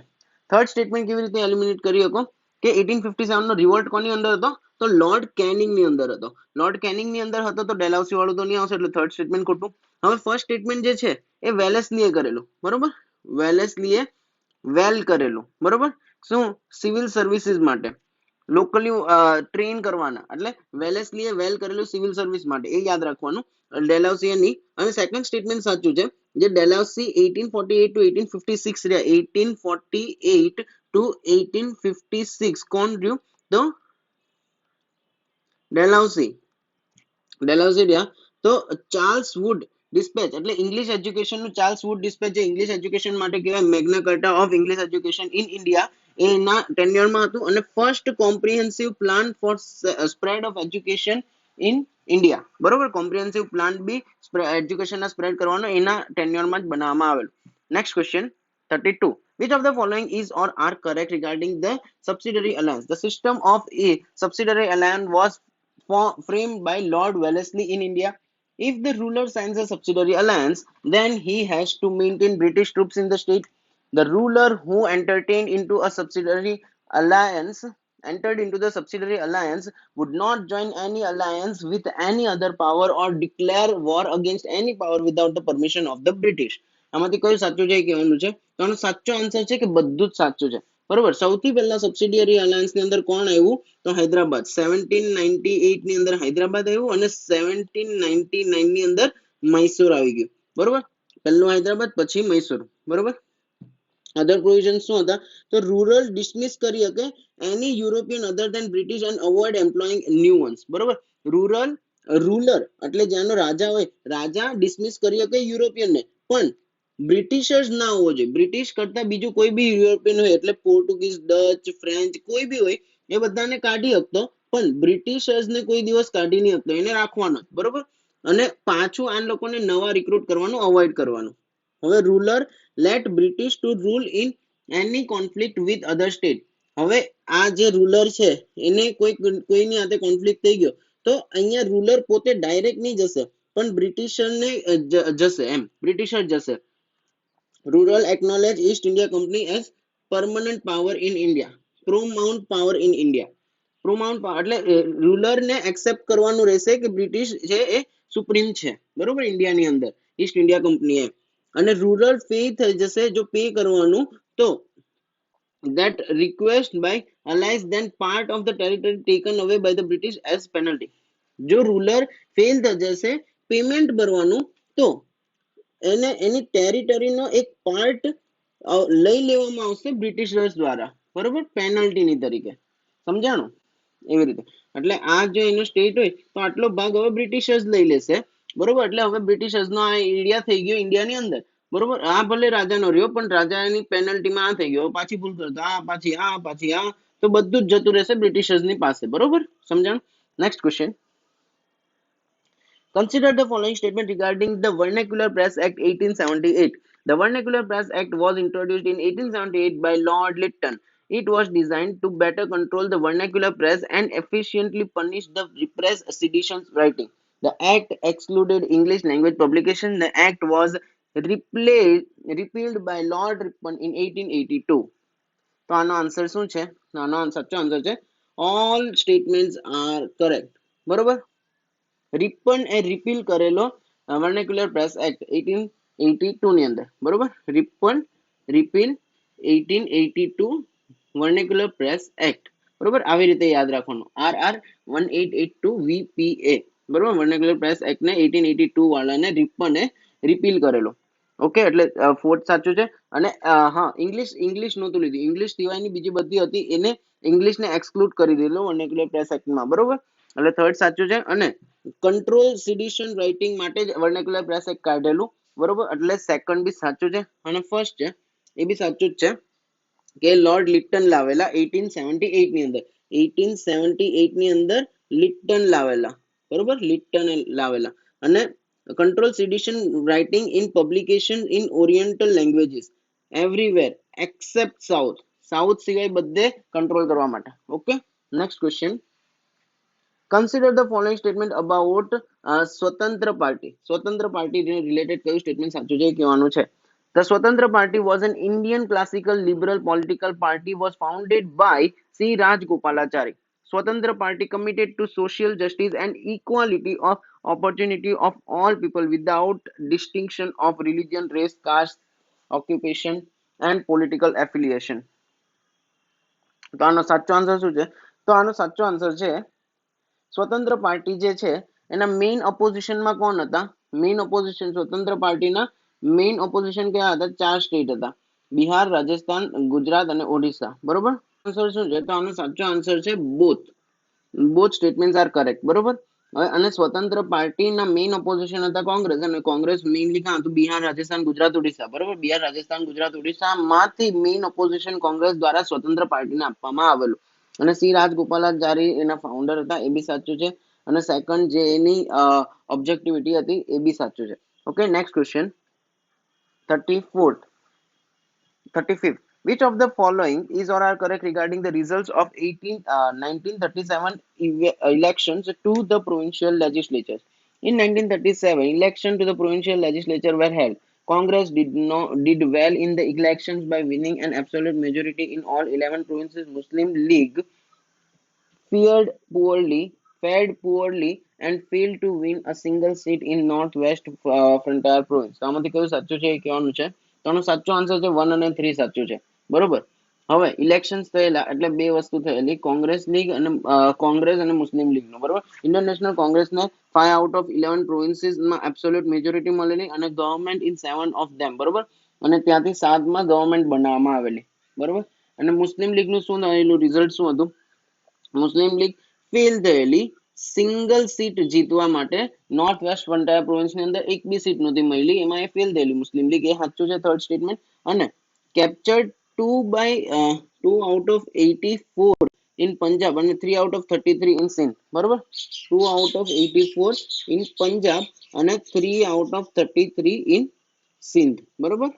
થર્ડ સ્ટેટમેન્ટ કેવી રીતે એલિમિનેટ કરી શકો કે 1857 નો રિવોલ્ટ કોની અંદર હતો? તો લોર્ડ કેનિંગ ની અંદર હતો. લોર્ડ કેનિંગ ની અંદર હતો તો ડેલાઉસી વાળું તો નહીં આવશે, એટલે થર્ડ સ્ટેટમેન્ટ ખોટું. હવે ફર્સ્ટ સ્ટેટમેન્ટ જે છે એ વેલેસ્લીએ કરેલું, બરોબર. વેલેસ્લીએ કરેલું, બરોબર. શું? સિવિલ સર્વિસીસ માટે લોકલી ટ્રેન કરવાના, એટલે વેલેસ્લીએ કરેલું સિવિલ સર્વિસ માટે, એ યાદ રાખવાનું, ડેલાઉસીએ નહીં. અને સેકન્ડ સ્ટેટમેન્ટ સાચું છે, જે ડેલાઉસી 1848 ટુ 1856 રહ્યા, 1848 ટુ 1856 કોણ રહ્યું? તો ડેલાઉસી રહ્યા. તો ચાર્લ્સ વુડ ડિસ્પેચ એટલે ઇંગ્લિશ એજ્યુકેશન નું ચાર્લ્સ વુડ ડિસ્પેચ જે ઇંગ્લિશ એજ્યુકેશન માટે કહેવાય, Magna Carta of English education in India એના ટેન્યુરમાં હતું. અને first comprehensive plan for spread of education in India, બરોબર. કોમ્પ્રિહેન્સિવ પ્લાન બી એજ્યુકેશનના સ્પ્રેડ કરવાનો એના ટેન્યુરમાં જ બનાવવામાં આવેલું. Next question 32. Which of the following is or are correct regarding the subsidiary alliance? The system of a subsidiary alliance was framed by Lord Wellesley in India. If the ruler signs a subsidiary alliance, then he has to maintain British troops in the state. The ruler who entered into a subsidiary alliance entered into the subsidiary alliance would not join any alliance with any other power or declare war against any power without the permission of the British. આમાંથી કયું સાચું છે એ કહેવાનું છે. તો આનો સાચો answer છે કે બધું જ સાચું છે. બરોબર. સૌથી પહેલા સબસિડિયરી અલાયન્સ ની અંદર કોણ આવ્યું? તો હૈદરાબાદ. 1798 ની અંદર હૈદરાબાદ આવ્યું અને 1799 ની અંદર મૈસૂર આવી ગયું. બરોબર. પહેલું હૈદરાબાદ પછી મૈસૂર. બરોબર. અધર પ્રોવિઝન શું હતા? તો રૂરલ ડિસમિસ કરી શકે એની European other than British and avoid employing new ones. બરોબર. રૂલર એટલે જ્યાંનો રાજા હોય, રાજા ડિસમિસ કરી શકે યુરોપિયન ને, પણ બ્રિટિશર્સ ના હોવો જોઈએ. બ્રિટિશ કરતા બીજું કોઈ બી યુરોપિયન હોય એટલે પોર્ટુગીઝ, ડચ, ફ્રેન્ચ કોઈ બી હોય એ બધાને કાઢી શકતો, પણ બ્રિટિશર્સ ને કોઈ દિવસ કાઢી નહીં શકતો, એને રાખવાનો. બરોબર. અને પાછું આ લોકોને નવા રિક્રુટ કરવાનું અવોઇડ કરવાનું. હવે ruler let British to rule in any conflict with other state. હવે આ જે રૂલર છે એને કોઈની સાથે કોન્ફ્લિક્ટ થઈ ગયો તો અહીંયા રૂલર પોતે ડાયરેક્ટ નહીં જશે, પણ બ્રિટિશરને જશે. એમ બ્રિટિશર જશે. Ruler acknowledge East India company as permanent power in India. Paramount power in India. Paramount power એટલે રૂલર ને એક્સેપ્ટ કરવાનું રહેશે કે બ્રિટિશ છે એ સુપ્રીમ છે. બરોબર. ઇન્ડિયાની અંદર ઈસ્ટ ઇન્ડિયા કંપની એમ. અને રૂરલ પે થઈ જશે જો પે કરવાનું, તો that request by allies then part of the territory taken away by the British as penalty. જો રૂલર ફેલ થઈ જશે પેમેન્ટ ભરવાનું, તો એને એની ટેરિટરીનો એક પાર્ટ લઈ લેવામાં આવશે બ્રિટિશર્સ દ્વારા. બરોબર. પેનલ્ટીની તરીકે. સમજાણું? એવી રીતે. એટલે આ જો એનો સ્ટેટ હોય તો આટલો ભાગ હવે બ્રિટિશર્સ લઈ લેશે. બરોબર. એટલે હવે બ્રિટિશર્સ નો આ એરિયા થઈ ગયો ઇન્ડિયાની અંદર. બરોબર. આ ભલે રાજાનો રહ્યો, પણ રાજાની પેનલ્ટીમાં આ થઈ ગયો. પાછી ભૂલ કરતો આ, પાછી આ, તો બધું જ જતું રહેશે બ્રિટિશર્સ ની પાસે. બરોબર. સમજાણ? Next question. Consider the following statement regarding the Vernacular Press Act 1878. The Vernacular Press Act was introduced in 1878 by Lord Lytton. It was designed to better control the vernacular press and efficiently punish the repressed sedition writing. The act excluded English language publication. The act was repealed by Lord Ripon in 1882. તો આનો answer શું છે? આનો સાચો answer છે all statements are correct. બરોબર. Ripon એ રિપીલ કરેલો વર્નેક્યુલર press act 1882 ની અંદર. બરોબર. Ripon રિપીલ 1882 વર્નેક્યુલર press act. બરોબર. આવી રીતે યાદ રાખવાનું. RR 1882 VPA. બરોબર. વર્નેક્યુલર પ્રેસ એક્ટ ને 1882 વાળાને રિપને રિપીલ કરેલો. ઓકે. એટલે ફોર્થ સાચું છે. અને હા, ઇંગ્લિશ નહોતું લીધું. ઇંગ્લિશ સિવાયની બીજી બધી હતી એને ઇંગ્લિશને એક્સક્લુડ કરી દીધેલો વર્નેક્યુલર પ્રેસ એક્ટમાં. બરોબર. એટલે થર્ડ સાચું છે. અને કંટ્રોલ સિડિશન રાઇટિંગ માટે જ વર્નેક્યુલર પ્રેસ એક્ટ કાઢેલું. બરોબર. એટલે સેકન્ડ બી સાચું છે. અને ફર્સ્ટ છે એ બી સાચું જ છે કે લોર્ડ લિટન લાવેલા 1878 ની અંદર. 1878 ની અંદર લિટન લાવેલા. બરોબર. લિટન લાવેલા. અને control sedition writing in publication in oriental languages everywhere except south. South સિવાય બધે કંટ્રોલ કરવા માટે. Okay. Next question. Consider the following statement about સ્વતંત્ર પાર્ટી. સ્વતંત્ર પાર્ટી રિલેટેડ કયું સ્ટેટમેન્ટ સાચું છે કહેવાનું છે. The Swatantra Party was an Indian classical liberal political party was founded by C. Rajgopalachari. Swatantra Party committed to social justice and equality of opportunity of all people without distinction of religion, race, caste, occupation and political affiliation. તો આનો સાચો answer શું છે? તો આનો સાચો answer છે સ્વતંત્ર પાર્ટી જે છે એના મેઇન ઓપોઝિશનમાં કોણ હતા? મેઇન ઓપોઝિશન સ્વતંત્ર પાર્ટીના મેઇન ઓપોઝિશન કયા હતા? 4 સ્ટેટ હતા. બિહાર, રાજસ્થાન, ગુજરાત અને ઓડિશા. બરોબર. આન્સર શું છે? તો આનો સાચો આન્સર છે બોથ સ્ટેટમેન્ટ્સ આર કરેક્ટ. બરોબર. હવે અને સ્વતંત્ર પાર્ટીના મેઇન ઓપોઝિશન હતા કોંગ્રેસ, અને કોંગ્રેસ મેઇનલી ક્યાં હતું? બિહાર, રાજસ્થાન, ગુજરાત, ઓડિશા. બરોબર. બિહાર, રાજસ્થાન, ગુજરાત, ઓડિશામાંથી મેઇન ઓપોઝિશન કોંગ્રેસ દ્વારા સ્વતંત્ર પાર્ટીને આપવામાં આવેલું. અને સી રાજગોપાલાચારી એના ફાઉન્ડર હતા. એ બી સાચું છે. અને સેકન્ડ જે એની ઓબ્જેક્ટિવિટી હતી એ બી સાચું છે. Okay. Next question. 35th. Which of the following is or are correct regarding the results of 1937 elections to the provincial legislatures? In 1937, elections to the provincial legislature were held. Congress did well in the elections by winning an absolute majority in all 11 provinces. Muslim League fared poorly, fared poorly and failed to win a single seat in Northwest Frontier Province. તો આમાંથી કયું સાચું છે એ કહેવાનું છે. તો આનો સાચો આન્સર છે 1 અને 3 સાચું છે. બરોબર. હવે ઇલેક્શન્સ થયેલા એટલે બે વસ્તુ થયેલી, કોંગ્રેસ અને મુસ્લિમ લીગ નો. બરોબર. ઇન્ડિયન નેશનલ કોંગ્રેસને 5 આઉટ ઓફ 11 પ્રોવિન્સીસ માં એબ્સોલ્યુટ મેજોરિટી મળેલી અને ગવર્મેન્ટ ઇન 7 ઓફ ધેમ. બરોબર. અને ત્યાંથી 7 માં ગવર્મેન્ટ બનાવવામાં આવેલી. બરોબર. અને મુસ્લિમ લીગ નું શું થયેલું, રિઝલ્ટ શું હતું? મુસ્લિમ લીગ ફેલ થયેલી સિંગલ સીટ જીતવા માટે નોર્થ વેસ્ટ ફ્રન્ટિયર પ્રોવિન્સ ની અંદર એક બી સીટ નહોતી મળી, એમાં એ ફેલ થયેલી મુસ્લિમ લીગ, એ સાચું છે થર્ડ સ્ટેટમેન્ટ. અને કેપ્ચર્ડ 2 આઉટ ઓફ 84 ઇન પંજાબ અને 3 આઉટ ઓફ 33 ઇન સિંધ. બરોબર. 2 આઉટ ઓફ 84 ઇન પંજાબ અને 3 આઉટ ઓફ 33 ઇન સિંધ. બરોબર.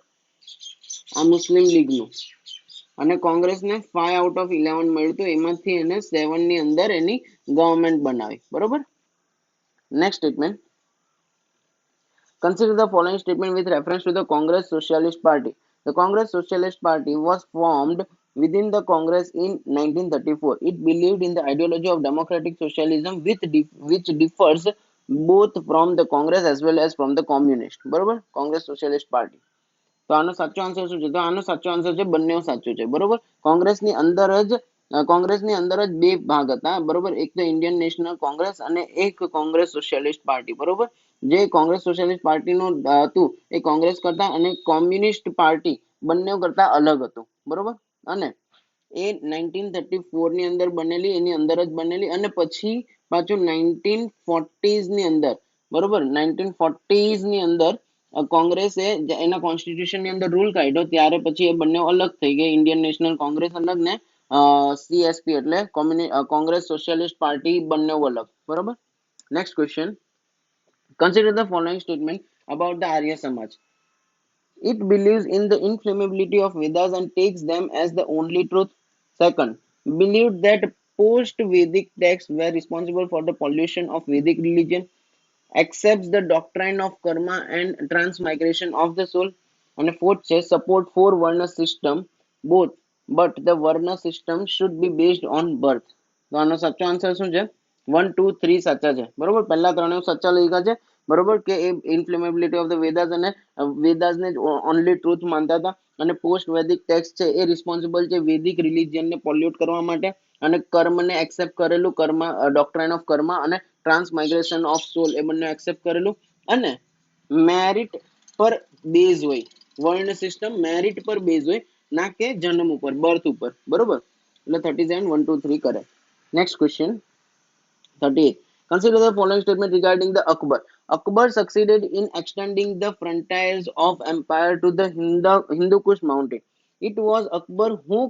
આ મુસ્લિમ લીગ નું. અને કોંગ્રેસને 5 આઉટ ઓફ 11 મળ્યું હતું, એમાંથી એને 7 ની અંદર એની ગવર્મેન્ટ બનાવી. બરોબર. Next statement. Consider the following statement with reference to the Congress Socialist Party. The Congress Socialist Party was formed within the Congress in 1934. It believed in the ideology of democratic socialism which differs both from the Congress as well as from the Communist. બરોબર. Congress Socialist Party. તો આનો સાચો answer શું છે? તો આનો સાચો answer છે બંને સાચું છે. બરોબર. કોંગ્રેસની અંદર જ બે ભાગ હતા. બરોબર. એક તો ઇન્ડિયન નેશનલ કોંગ્રેસ અને એક કોંગ્રેસ સોશિયાલિસ્ટ પાર્ટી. બરોબર. જે કોંગ્રેસ સોશિયાલિસ્ટ પાર્ટીનું હતું એ કોંગ્રેસ કરતા અને કોમ્યુનિસ્ટ પાર્ટી બંને કરતા અલગ હતું. બરોબર. અને એ 1934 ની અંદર બનેલી, એની અંદર જ બનેલી અને પછી પાછું 1940s ની અંદર, બરોબર, 1940s ની અંદર કોંગ્રેસે એના કોન્સ્ટિટ્યુશન ની અંદર રૂલ કાઢ્યો, ત્યારે પછી એ બંને અલગ થઈ ગઈ. ઇન્ડિયન નેશનલ કોંગ્રેસ અલગ ને સીએસપી એટલે કોંગ્રેસ સોશિયાલિસ્ટ પાર્ટી બંને અલગ. બરોબર. Next question. Consider the following statement about the Arya Samaj. It believes in the infallibility of Vedas and takes them as the only truth. Second, believed that post-Vedic texts were responsible for the pollution of Vedic religion. Accepts the doctrine of karma and transmigration of the soul. And fourth says support four varna system both, but the varna system should be based on birth. તો આનો સાચો answer શું છે? 1 2 3 સાચા છે. બરોબર. પહેલા ત્રણે સાચા લખ્યા છે. બરોબર. કે એ ઇન્ફ્લેમેબિલિટી ઓફ ધ વેદાસ અને વેદાસને ઓનલી ટ્રુથ માનતા હતા અને પોસ્ટ વેદિક ટેક્સ્ટ છે એ રિસ્પોન્સિબલ છે વેદિક રિલિજિયનને પોલ્યુટ કરવા માટે અને કર્મને એક્સેપ્ટ કરેલું, કર્મ ડોક્ટ્રાઇન ઓફ કર્મ અને ટ્રાન્સમાઇગ્રેશન ઓફ સોલ એ બંને એક્સેપ્ટ કરેલું અને મેરિટ પર બેઝ હોય. વર્ણ સિસ્ટમ મેરિટ પર બેઝ હોય, ના કે જન્મ ઉપર, બર્થ ઉપર. બરોબર. એટલે 37 1 2 3 કરે. Next question 38. Consider the following statement regarding the Akbar. Akbar succeeded in extending the frontiers of empire to the Hindu Kush mountain. It was Akbar who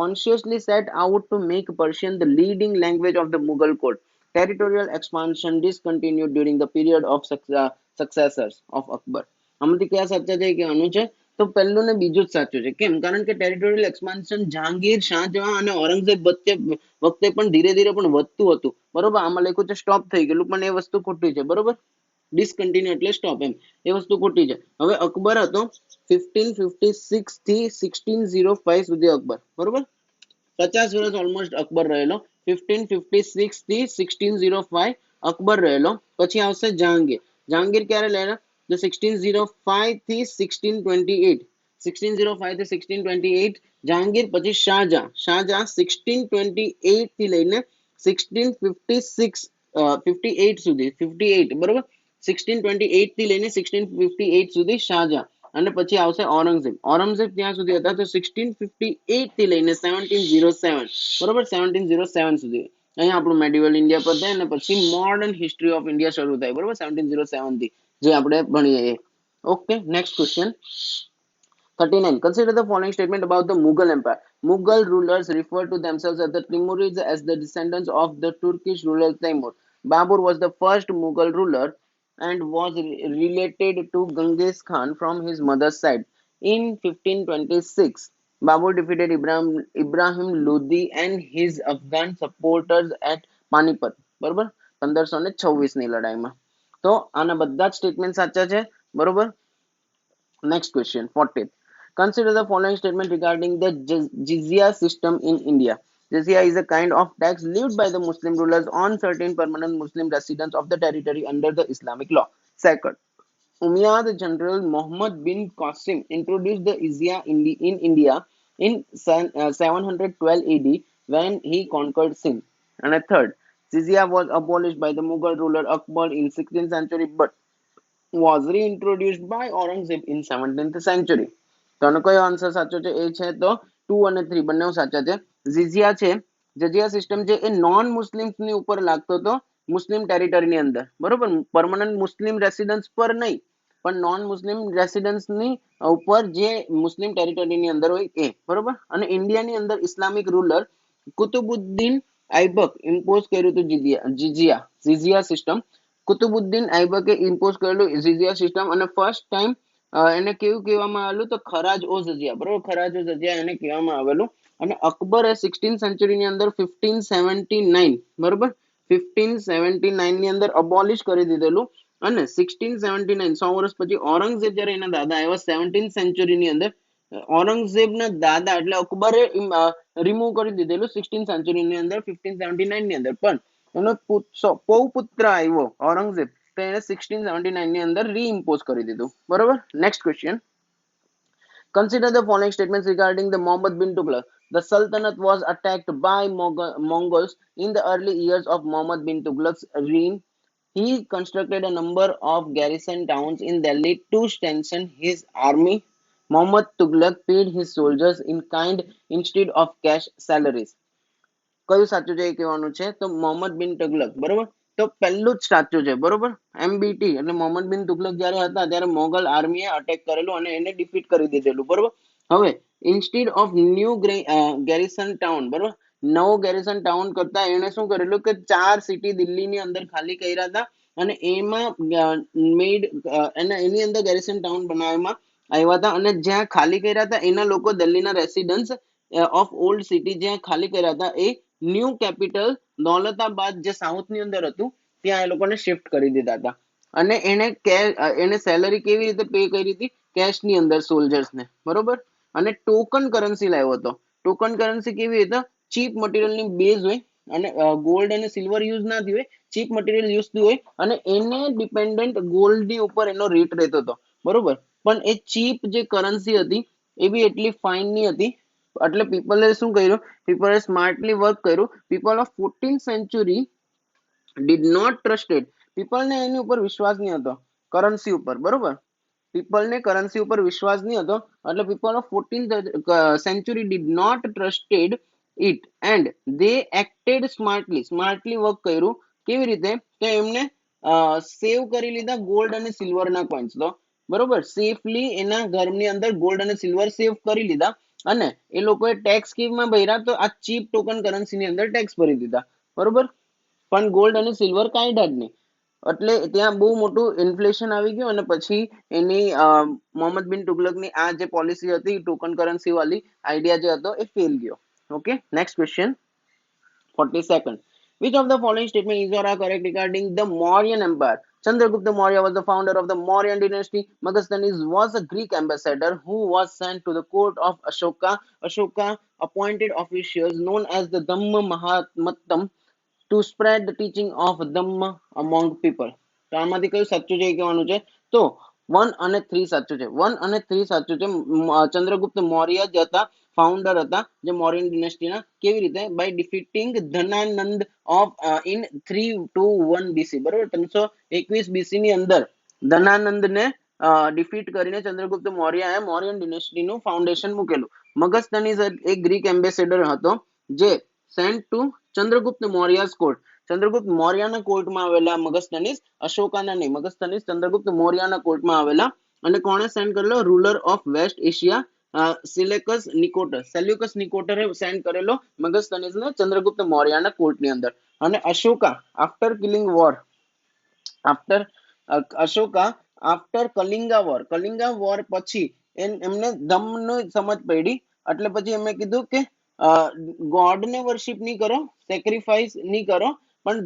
consciously set out to make Persian the leading language of the Mughal court. Territorial expansion discontinued during the period of successors of Akbar. આમાંથી કયા સાચા છે કે આનું છે? તો પહેલું ને બીજું જ સાચું છે. કેમ? કારણ કે ટેરિટોરિયલ એક્સપાન્શન જહાંગીર, શાહજહાં અને ઔરંગઝેબ વખતે પણ ધીરે ધીરે પણ વધતું હતું. બરોબર. આમાં લખ્યું છે સ્ટોપ થઈ ગયેલું, પણ એ વસ્તુ ખોટી છે. બરોબર. ડિસકન્ટિન્યુ એટલે સ્ટોપ, એમ એ વસ્તુ ખોટી છે. હવે અકબર હતો 1556 થી 1605 સુધી અકબર. બરોબર. 50 વર્ષ ઓલમોસ્ટ અકબર રહેલો. 1556 થી 1605 અકબર રહેલો. પછી આવશે જહાંગીર. જહાંગીર ક્યારે રહેલા? તો 1605 થી 1628. 1605 થી 1628 જહાંગીર. પછી શાહજહાં 1628 થી લઈને 1656 58 સુધી 58. બરોબર. 1628 થી લઈને 1658 સુધી શાહજહાં. અને પછી આવશે ઔરંગઝેબ ત્યાં સુધી હતા, તો 1658 થી લઈને 1707. બરોબર. 1707 સુધી અહીંયા આપણું મેડિવલ ઇન્ડિયા પર થાય અને પછી મોડર્ન હિસ્ટ્રી ઓફ ઇન્ડિયા શરૂ થાય. બરોબર. 1707 થી જે આપણે ભણીએ. Okay. Next question 39. Consider the following statement about the Mughal Empire. Mughal rulers refer to themselves as the Timurids as the descendants of the Turkish ruler Timur. Babur was the first Mughal ruler and was related to Genghis Khan from his mother's side. In 1526, Babur defeated Ibrahim Lodi and his Afghan supporters at Panipat. બરોબર. 1526 ની લડાઈમાં. તો આના બધા જ statement સાચા છે. બરોબર. Next question, 40th. Consider the following statement regarding the jizya system in India. Jizya is a kind of tax levied by the Muslim rulers on certain permanent Muslim residents of the territory under the Islamic law. Second, Umayyad General Muhammad bin Qasim introduced the jizya in India in 712 AD when he conquered Sindh. And a third, jizya was abolished by the Mughal ruler Akbar in 16th century, but was reintroduced by Aurangzeb in 17th century. તો આનો કયો answer સાચો છે? એ છે તો 2 અને 3 બંને સાચા છે. જિઝિયા છે, જજિયા સિસ્ટમ છે, એ નોન મુસ્લિમ્સ ની ઉપર લાગતો તો મુસ્લિમ ટેરિટરીની અંદર, બરોબર, પરમનન્ટ મુસ્લિમ રેસિડન્સ પર નહીં, પણ નોન મુસ્લિમ રેસિડન્સ ની ઉપર જે મુસ્લિમ ટેરિટરીની અંદર હોય એ, બરોબર. અને ઇન્ડિયાની અંદર ઇસ્લામિક રૂલર કુતુબુદ્દીન આઈબક ઇમ્પોઝ કર્યું હતું જિઝિયા સિસ્ટમ. કુતુબુદ્દીન આઈબકે ઇમ્પોઝ કરેલું જિઝિયા સિસ્ટમ, અને ફર્સ્ટ ટાઈમ એને કેવું કહેવામાં આવેલું તો ખરાજ ઓ જઝિયા, બરોબર, ખરાજ ઓ જઝિયા એને કહેવામાં આવેલું. અને અકબરે 16th સેન્ચુરીની અંદર 1579, બરોબર, 1579 ની અંદર અબોલિશ કરી દીધેલું. અને 1679 100 વર્ષ પછી ઔરંગઝેબ જ્યારે એના દાદા આવ્યા 17th સેન્ચુરીની અંદર, ઔરંગઝેબના દાદા એટલે અકબરે રિમૂવ કરી દીધેલું 16th સેન્ચુરીની અંદર 1579 ની અંદર. પણ એનો પૌપુત્ર આવ્યો ઔરંગઝેબ, તો એને 1679 ની અંદર રીઇમ્પોઝ કરી દીધું, બરોબર. Next question, consider the following statements regarding the Muhammad bin Tughlaq. The Sultanate was attacked by Mongols in the early years of Muhammad bin Tughlaq's reign. He constructed a number of garrison towns in Delhi to strengthen his army. Muhammad Tughlaq paid his soldiers in kind instead of cash salaries. કયું સાચું છે એ કહેવાનું છે. તો મોહમ્મદ બિન તુગલક, બરોબર. તો પહેલું જ સાચું છે, બરોબર. MBT એટલે મોહમ્મદ બિન તુગલક જ્યારે હતા ત્યારે મોગલ આર્મીએ અટેક કરેલું અને એને ડિફીટ કરી દીધેલું, બરોબર. હવે ઇન્સ્ટેડ ઓફ ન્યુ ગેરિસન ટાઉન, બરોબર, નવો ગેરિસન ટાઉન કરતા એને શું કરેલું કે 4 સિટી દિલ્હીની અંદર ખાલી કર્યા હતા, અને એમાં મેડ એની અંદર ગેરિસન ટાઉન બનાવવામાં આવ્યા હતા. અને જ્યાં ખાલી કર્યા હતા એના લોકો દિલ્હીના રેસિડન્સ ઓફ ઓલ્ડ સિટી જ્યાં ખાલી કર્યા હતા એ ન્યૂ કેપિટલ દૌલતાબાદ જે સાઉથની અંદર હતું ત્યાં એ લોકોને શિફ્ટ કરી દીધા હતા. અને એને સેલરી કેવી રીતે પે કરી હતી? કેશની અંદર સોલ્જર્સને, બરોબર. અને ટોકન કરન્સી લાવ્યો હતો. ટોકન કરન્સી કેવી રીતે? ચીપ મટીરિયલની બેઝ હોય અને ગોલ્ડ અને સિલ્વર યુઝ ના થયું હોય, ચીપ મટીરિયલ યુઝ થયું હોય અને એને ડિપેન્ડન્ટ ગોલ્ડની ઉપર એનો રેટ રહેતો હતો, બરોબર. પણ એ ચીપ જે કરન્સી હતી એ બી એટલી ફાઇન ની હતી. એટલે પીપલે શું કર્યું? પીપલે સ્માર્ટલી વર્ક કર્યું. People of 14th century did not trusted. પીપલને એની ઉપર વિશ્વાસ નહીં હતો, કરન્સી ઉપર, બરોબર. પીપલને કરન્સી ઉપર વિશ્વાસ નહીં હતો, એટલે people of 14th century did not trusted it and they acted smartly. Smartly work કર્યું. કેવી રીતે? તો એમને સેવ કરી લીધા ગોલ્ડ અને સિલ્વરના કોઇન્સ, તો બરોબર, સેફલી એના ઘરની અંદર ગોલ્ડ અને સિલ્વર સેવ કરી લીધા. અને એ લોકોએ ટેક્સ કેમાં ભર્યા? તો આ ચીપ ટોકન કરન્સીની અંદર ટેક્સ ભરી દીધા, બરોબર. પણ ગોલ્ડ અને સિલ્વર કાઢ્યા જ નહીં. એટલે ત્યાં બહુ મોટું ઇન્ફ્લેશન આવી ગયું અને પછી એની મોહમ્મદ બિન તુગલકની આ જે પોલિસી હતી ટોકન કરન્સી વાળી આઈડિયા જે હતો એ ફેલ ગયો. Okay, next question, 42nd. Which of the following statements is or are correct regarding the Mauryan Empire? Chandragupta Maurya was the founder of the Mauryan dynasty. Megasthenes was a Greek ambassador who was sent to the court of Ashoka. Ashoka appointed officials known as the Dhamma Mahatmattam to spread the teaching of Dhamma among people. તો આમાંથી કયું સાચું છે એ કહેવાનું છે. તો 1 અને 3 સાચું છે. 1 અને 3 સાચું છે. ચંદ્રગુપ્ત મૌર્ય જે હતા ફાઉન્ડર હતા જે મૌર્યન ડિનેસ્ટીના. કેવી રીતે? By defeating Dhanananda of in 321 BC, બરોબર. 321 BC ની અંદર ધનાનંદને ડિફીટ કરીને ચંદ્રગુપ્ત મૌર્યએ મૌર્યન ડિનેસ્ટીનું ફાઉન્ડેશન મૂકેલું. મગસ્તનીસ એક ગ્રીક એમ્બેસેડર હતો જે sent to Chandragupta Maurya's court. Chandragupta મૌર્યના કોર્ટમાં આવેલા મગસ્તનીસ, અશોકાના નહીં, મગસ્તનીસ ચંદ્રગુપ્ત મૌર્યના કોર્ટમાં આવેલા. અને કોણે સેન્ડ કરેલો? Ruler of West Asia Seleucus નિકોટરે સેન્ડ કરેલો મગસ્તનીસને ચંદ્રગુપ્ત મૌર્યના કોર્ટની અંદર. અને Ashoka after Kalinga war after Ashoka after Kalinga war પછી એમને ધમ્મનો સમજ પડી. એટલે પછી એમને કીધું કે ગોડને વર્શિપ નહીં કરો, સેક્રિફાઈસ નહીં કરો, પણ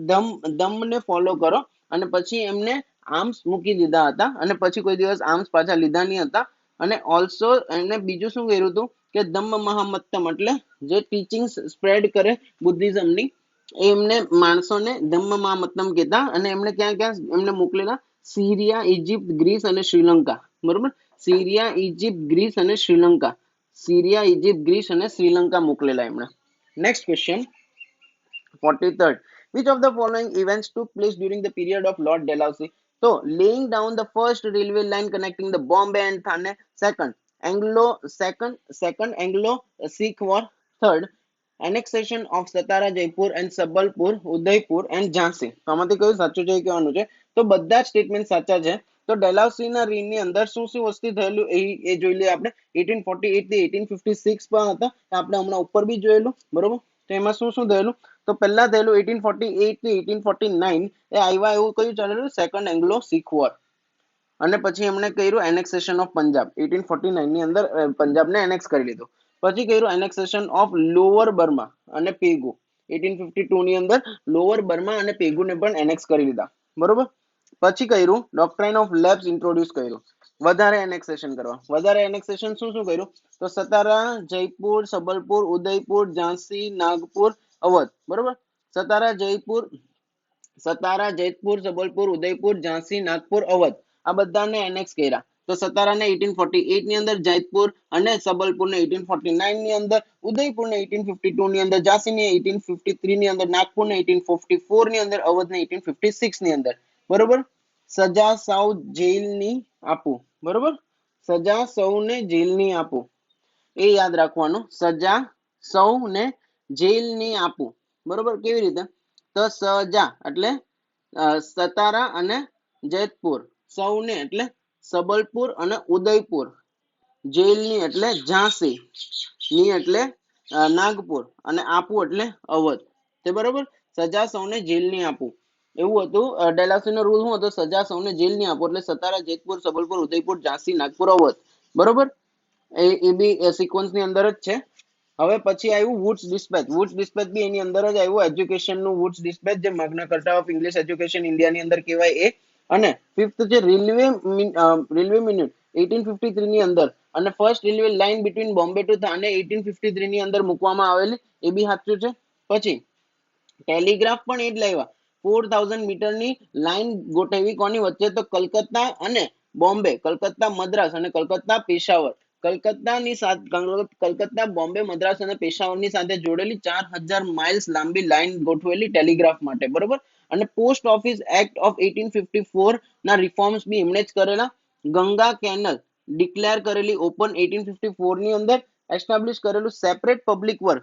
ધમ્મને ફોલો કરો. અને પછી એમને આર્મ્સ મૂકી દીધા હતા અને પછી કોઈ દિવસ આર્મ્સ પાછા લીધા નહીં હતા. અને ઓલ્સો એને બીજું શું કર્યું હતું કે ધમ્મ મહામત્તમ એટલે જે ટીચિંગ સ્પ્રેડ કરે બુદ્ધિઝમની, એમને માણસોને ધમ્મ મહામત્તમ કહેતા, અને એમને ક્યાં ક્યાં એમને મોકલેલા? સિરિયા, ઇજિપ્ત, ગ્રીસ અને શ્રીલંકા. બરોબર, સિરિયા, ઇજિપ્ત, ગ્રીસ અને શ્રીલંકા. સિરિયા, ઇજિપ્ત, ગ્રીસ અને શ્રીલંકા મોકલેલા એમણે. Next question 43rd. Which of the following events took place during the period of Lord Dalhousie? So, laying down the first railway line connecting the Bombay and Thane. Second Anglo-Sikh War. Third, annexation of Satara, Jaipur and Sabalpur, Udaipur and Jhansi. તો આમાંથી કયું સાચું છે કહેવાનું છે. તો બધા જ સ્ટેટમેન્ટ સાચા છે. તો ડેલાઉસીના રીની અંદર શું શું વસ્તુ થયેલું એ જોઈ લઈએ આપણે. 1848 થી 1856 પણ હતા, આપણે હમણાં ઉપર બી જોયેલું. બરોબર, તો એમાં શું શું થયેલું? તો પહેલા થયેલું 1848 થી 1849 એ આવ્યા એવું કયું ચાલેલું? Second Anglo Sikh war. અને પછી એમણે કર્યું એનેક્સેશન ઓફ પંજાબ. 1849 ની અંદર પંજાબને એનેક્સ કરી લીધું. પછી કર્યું એનેક્સેશન ઓફ લોઅર બર્મા અને પેગુ. 1852 ની અંદર લોઅર બર્મા અને પેગુને પણ એનેક્સ કરી લીધા. બરોબર, પછી કર્યું ડોક્ટ્રાઇન ઓફ લેબ્સ ઇન્ટ્રોડ્યુસ કર્યું, વધારે એનેક્સેશન કરવા. વધારે એનેક્સેશન શું શું કર્યું? તો સતારા, જયપુર, સબલપુર, ઉદયપુર, ઝાંસી, નાગપુર, અવધ. બરોબર, સતારા, જયપુર, સબલપુર, ઉદયપુર, ઝાંસી, નાગપુર, અવધ આ બધાને એનેક્સ કર્યા. તો સતારાને 1848 ની અંદર, જયપુર અને સબલપુરને 1849 ની અંદર, ઉદયપુરને 1852 ની અંદર, ઝાંસીને 1853 ની અંદર, નાગપુરને 1854 ની અંદર, અવધને 1856 ની અંદર. બરોબર, સજા સૌ જેલની આપું. બરોબર, સજા સૌને જેલની આપું, એ યાદ રાખવાનું. સજા સૌને જેલની આપું. બરોબર, કેવી રીતે? તો સજા એટલે સતારા અને જેતપુર, સૌને એટલે સબલપુર અને ઉદયપુર, જેલની એટલે ઝાંસી, ની એટલે નાગપુર અને આપું એટલે અવધ. તે બરોબર, સજા સૌને જેલની આપું એવું હતું. ડેલાસીનો રૂલ શું હતો? સજા સૌને જેલની આપો એટલે સતારા, જેતપુર, સબલપુર, ઉદયપુર, ઝાંસી, નાગપુર, અવધ. બરોબર, એ બી સિક્વન્સ ની અંદર જ છે. હવે પછી આવ્યું વુડ્સ ડિસ્પેચ. વુડ્સ ડિસ્પેચ બી એની અંદર જ આવ્યું, એજ્યુકેશન નું વુડ્સ ડિસ્પેચ, જે Magna Carta of English education ઇન્ડિયાની અંદર કહેવાય એ. અને ફિફ્થ છે રેલવે મિનિટ 1853 ની અંદર, અને first railway line between Bombay to Thane 1853 ની અંદર મૂકવામાં આવેલી, એ બી સાચું છે. પછી ટેલિગ્રાફ પણ એ જ લાવ્યા. 4000 મીટરની લાઈન ગોઠવી કોની વચ્ચે? તો કલકત્તા અને બોમ્બે, કલકત્તા મદ્રાસ અને કલકત્તા પેશાવર. કલકત્તા, બોમ્બે, મદ્રાસ અને પેશાવરની સાથે જોડેલી 4000 માઇલ્સ લાંબી લાઈન ગોઠવેલી ટેલિગ્રાફ માટે. બરોબર, અને પોસ્ટ ઓફિસ એક્ટ ઓફ 1854 ના રિફોર્મ્સ બી એમણે જ કરેલા. ગંગા કેનલ ડિક્લેર કરેલી ઓપન 1854 ની અંદર. એસ્ટાબ્લિશ કરેલું સેપરેટ પબ્લિક વર્ક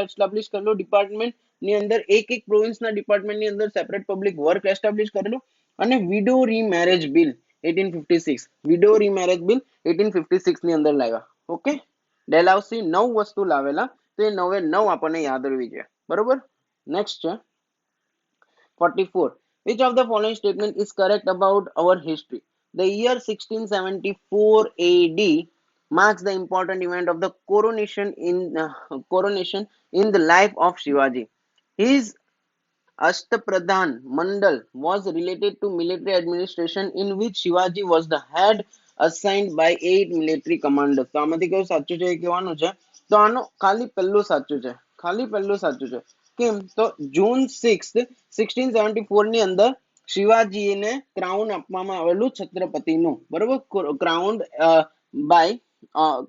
એસ્ટાબ્લિશ કરેલું ડિપાર્ટમેન્ટ ની અંદર, એક એક પ્રોવિન્સના ડિપાર્ટમેન્ટ ની અંદર સેપરેટ પબ્લિક વર્ક એસ્ટાબ્લિશ કરેલું. અને વિડો રીમેરેજ બિલ 1856, વિડો રીમેરેજ બિલ 1856 ની અંદર લાવ્યા. ઓકે, ડેલાઉસી 9 વસ્તુ લાવેલા, તો એ 9 આપણને યાદ રહેવી જોઈએ. બરોબર, નેક્સ્ટ છે 44. Which of the following statement is correct about our history? The year 1674 AD marks the important event of the coronation in the life of Shivaji. His Ashtapradhan Mandal was related to military administration in which Shivaji was the head, assigned by 8 military commanders. તો આમાંથી કયું સાચું છે એ કહેવાનું છે. તો આનો ખાલી પહેલું સાચું છે, ખાલી પહેલું સાચું છે. કેમ? તો June 6, 1674 ની અંદર શિવાજીને ક્રાઉન આપવામાં આવેલું છત્રપતિનું. બરોબર,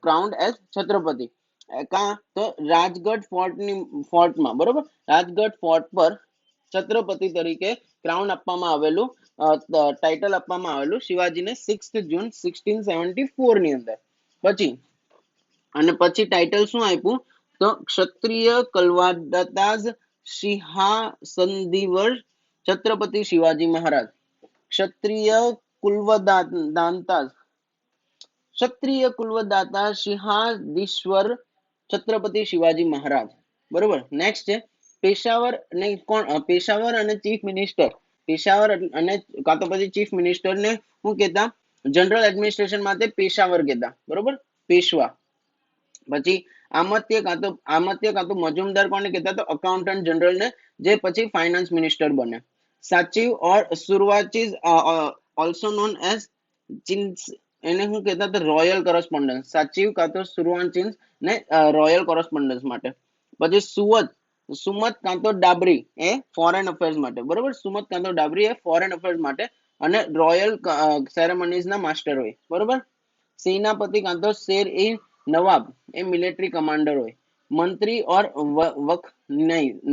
ક્રાઉન્ડ એઝ છત્રપતિ. કા તો રાજગઢ ફોર્ટમાં. બરોબર, રાજગઢ ફોર્ટ પર છત્રપતિ તરીકે ક્રાઉન આપવામાં આવેલું, ટાઇટલ આપવામાં આવેલું શિવાજીને 6 જૂન 1674 ની અંદર. પછી ટાઇટલ શું આપ્યું? તો ક્ષત્રિય કલવાદાતાજ સિંહાસનધીવર છત્રપતિ શિવાજી મહારાજ. ક્ષત્રિય કુલવદાતા સિંહાધીશ્વર છત્રપતિ શિવાજી મહારાજ. બરોબર, નેક્સ્ટ છે પેશાવર અને ચીફ મિનિસ્ટર. પેશાવર અને કાં તો પછી ચીફ મિનિસ્ટર ને શું કહેતા? જનરલ એડમિનિસ્ટ્રેશન માટે પેશાવર કહેતા. બરોબર, પેશવા. પછી આમત્ય કાં તો મજુમદાર કોને કહેતા? તો અકાઉન્ટન્ટ જનરલ ને, જે પછી ફાઇનાન્સ મિનિસ્ટર બને. સાચિવ ઓર સુરવાચીઝ ઓલ્સો નોન એઝ એને શું કહેતા હતા? રોયલ કરસ્પોન્ડન્સ. સચિવ કાં તો સુરવાંચિન્સ ને રોયલ કરસ્પોન્ડન્સ માટે. પછી સુમત કાં તો ડાબરી એ ફોરેન અફેર્સ માટે, બરોબર. સુમત કાં તો ડાબરી એ ફોરેન અફેર્સ માટે અને રોયલ સેરેમનીઝ ના માસ્ટર હોય, બરોબર. સેનાપતિ કાં તો શેર એ નવાબ એ મિલિટરી કમાન્ડર હોય. મંત્રી ઓર વક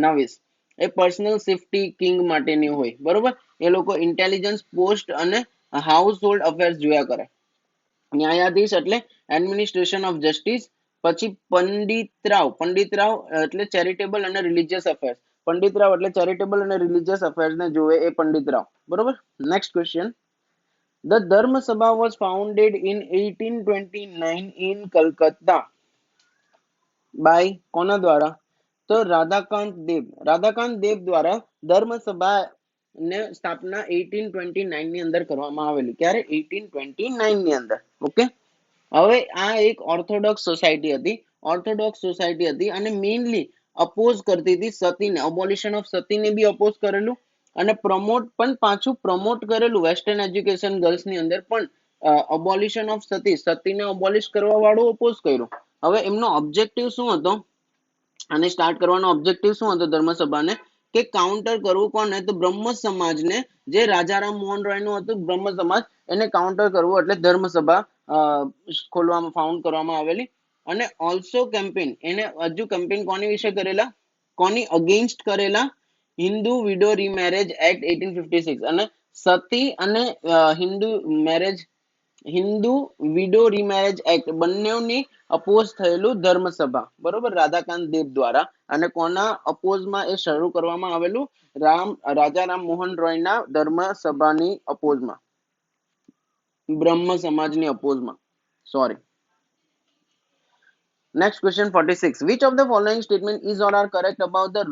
નવીસ એ પર્સનલ સેફટી કિંગ માટેની હોય, બરોબર. એ લોકો ઇન્ટેલિજન્સ, પોસ્ટ અને હાઉસ હોલ્ડ અફેર્સ જોયા કરે. ન્યાયાધીશ એટલે એડમિનિસ્ટ્રેશન ઓફ જસ્ટિસ. પછી પંડિતરાવ એટલે ચેરિટેબલ અને રિલીજીયસ અફેર્સ. પંડિતરાવ એટલે ચેરિટેબલ અને રિલીજીયસ અફેર્સ ને જોવે એ પંડિતરાવ, બરોબર. Next question. The Dharma Sabha was founded in 1829 in Calcutta by કોના દ્વારા? તો રાધાકાંત દેવ દ્વારા ધર્મ સભા ને સ્થાપના 1829 ની અંદર કરવામાં આવેલી. ક્યારે? 1829 ની અંદર. ઓકે. હવે આ એક ઓર્થોડોક્સ સોસાયટી હતી અને મેઇનલી અપોઝ કરતી હતી સતીને. અબોલિશન ઓફ સતીને બી અપોઝ કરેલું અને પાછું પ્રમોટ કરેલું વેસ્ટર્ન એજ્યુકેશન ગર્લ્સની અંદર પણ. અબોલિશન ઓફ સતીને અબોલિશ કરવા વાળું અપોઝ કર્યું. હવે એમનો ઓબ્જેક્ટિવ શું હતો? અને સ્ટાર્ટ કરવાનો ઓબ્જેક્ટિવ શું હતો ધર્મસભાને? કે કાઉન્ટર કરવું કોને? તો બ્રહ્મ સમાજને. જે રાજારામ મોહન રોય નું હતું બ્રહ્મ સમાજ, એને કાઉન્ટર કરવું એટલે ધર્મસભા ફાઉન્ડ કરવામાં આવેલી. અને ઓલ્સો કેમ્પેન, એને હજુ કેમ્પેન કોની વિશે કરેલા? કોની અગેન્સ્ટ કરેલા? Hindu widow remarriage act 1856. અને સતી અને હિન્દુ વિડો રીમેરેજ એક્ટ બંનેની અપોઝ થયેલું ધર્મસભા, બરોબર, રાધાકાંત દેવ દ્વારા. અને કોના અપોઝમાં એ શરૂ કરવામાં આવેલું? રાજારામ મોહન રોયના ધર્મસભાની અપોઝમાં, બ્રહ્મ સમાજની અપોઝમાં. Sorry. Next question 46. Which of the following statement is or are correct about the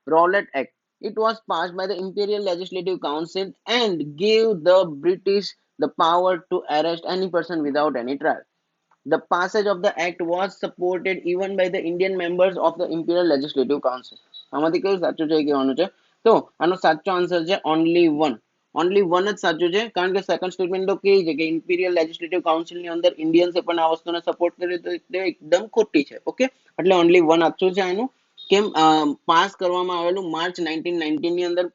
Rowlatt Act? It was passed by the Imperial Legislative Council and gave the British the power to arrest any person without any trial. The passage of the act was supported even by the Indian members of the Imperial Legislative Council. આમાંથી કયું સાચું છે એ કહેવાનું છે. તો આનો સાચો answer છે ઓનલી વન જ સાચું છે. કારણ કે સેકન્ડ સ્ટેટમેન્ટ તો કેવી છે કે ઇમ્પિરિયલ લેજિસ્લેટિવ કાઉન્સિલ ની અંદર ઇન્ડિયન્સે પણ આ વસ્તુને સપોર્ટ કર્યો, તો તે એકદમ ખોટી છે. ઓકે, એટલે ઓનલી વન સાચું છે એનું. કેમ પાસ કરવામાં આવેલું? માર્ચ 1919 ની અંદર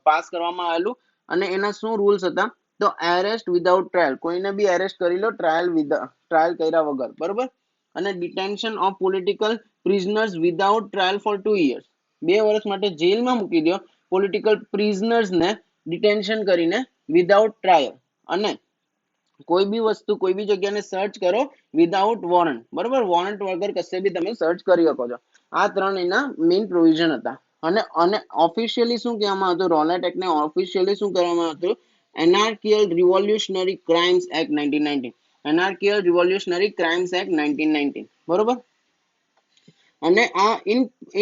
પાસ કરવામાં આવેલું. અને એના શું રૂલ્સ હતા? તો એરેસ્ટ વિધાઉટ ટ્રાયલ, કોઈને બી એરેસ્ટ કરી લો ટ્રાયલ કર્યા વગર, બરોબર. અને detention of political prisoners without trial for 2 years, 2 વર્ષ માટે જેલમાં મૂકી દો પોલિટિકલ પ્રિઝનર્સ ને ડિટેન્શન કરીને વિધાઉટ ટ્રાયલ. અને કોઈ બી વસ્તુ કોઈ બી જગ્યાને સર્ચ કરો વિધાઉટ વોરંટ, બરોબર, વોરંટ વગર કશે બી તમે સર્ચ કરી શકો છો. આ ત્રણ એના મેઇન પ્રોવિઝન હતા. અને ઓફિશિયલી શું કહેવામાં હતું? રોલેટ એક્ટ ને ઓફિશિયલી શું કરવામાં હતું? Anarchical revolutionary crimes act 1919. Anarchical revolutionary crimes act 1919, બરોબર. અને આ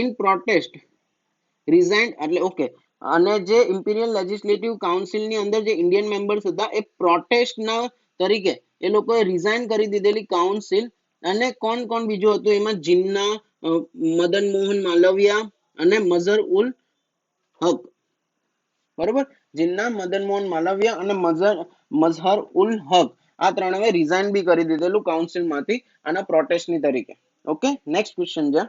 ઇન પ્રોટેસ્ટ રિઝાઇન એટલે ઓકે. અને જે ઇમ્પિરિયલ લેજિસ્લેટિવ કાઉન્સિલ ની અંદર જે ઇન્ડિયન મેમ્બર્સ હતા એ પ્રોટેસ્ટ ના તરીકે એ લોકોએ રિઝાઇન કરી દીધેલી કાઉન્સિલ. અને કોણ કોણ બીજું હતું એમાં? જીન્ના, મદન મોહન માલવિયા અને મઝહર ઉલ હક, બરોબર. જીન્ના, મદન મોહન માલવિયા અને મઝહર ઉલ હક, આ ત્રણેય રિઝાઇન બી કરી દીધેલું કાઉન્સિલ માંથી આના પ્રોટેસ્ટની તરીકે. ઓકે, નેક્સ્ટ ક્વેશ્ચન છે.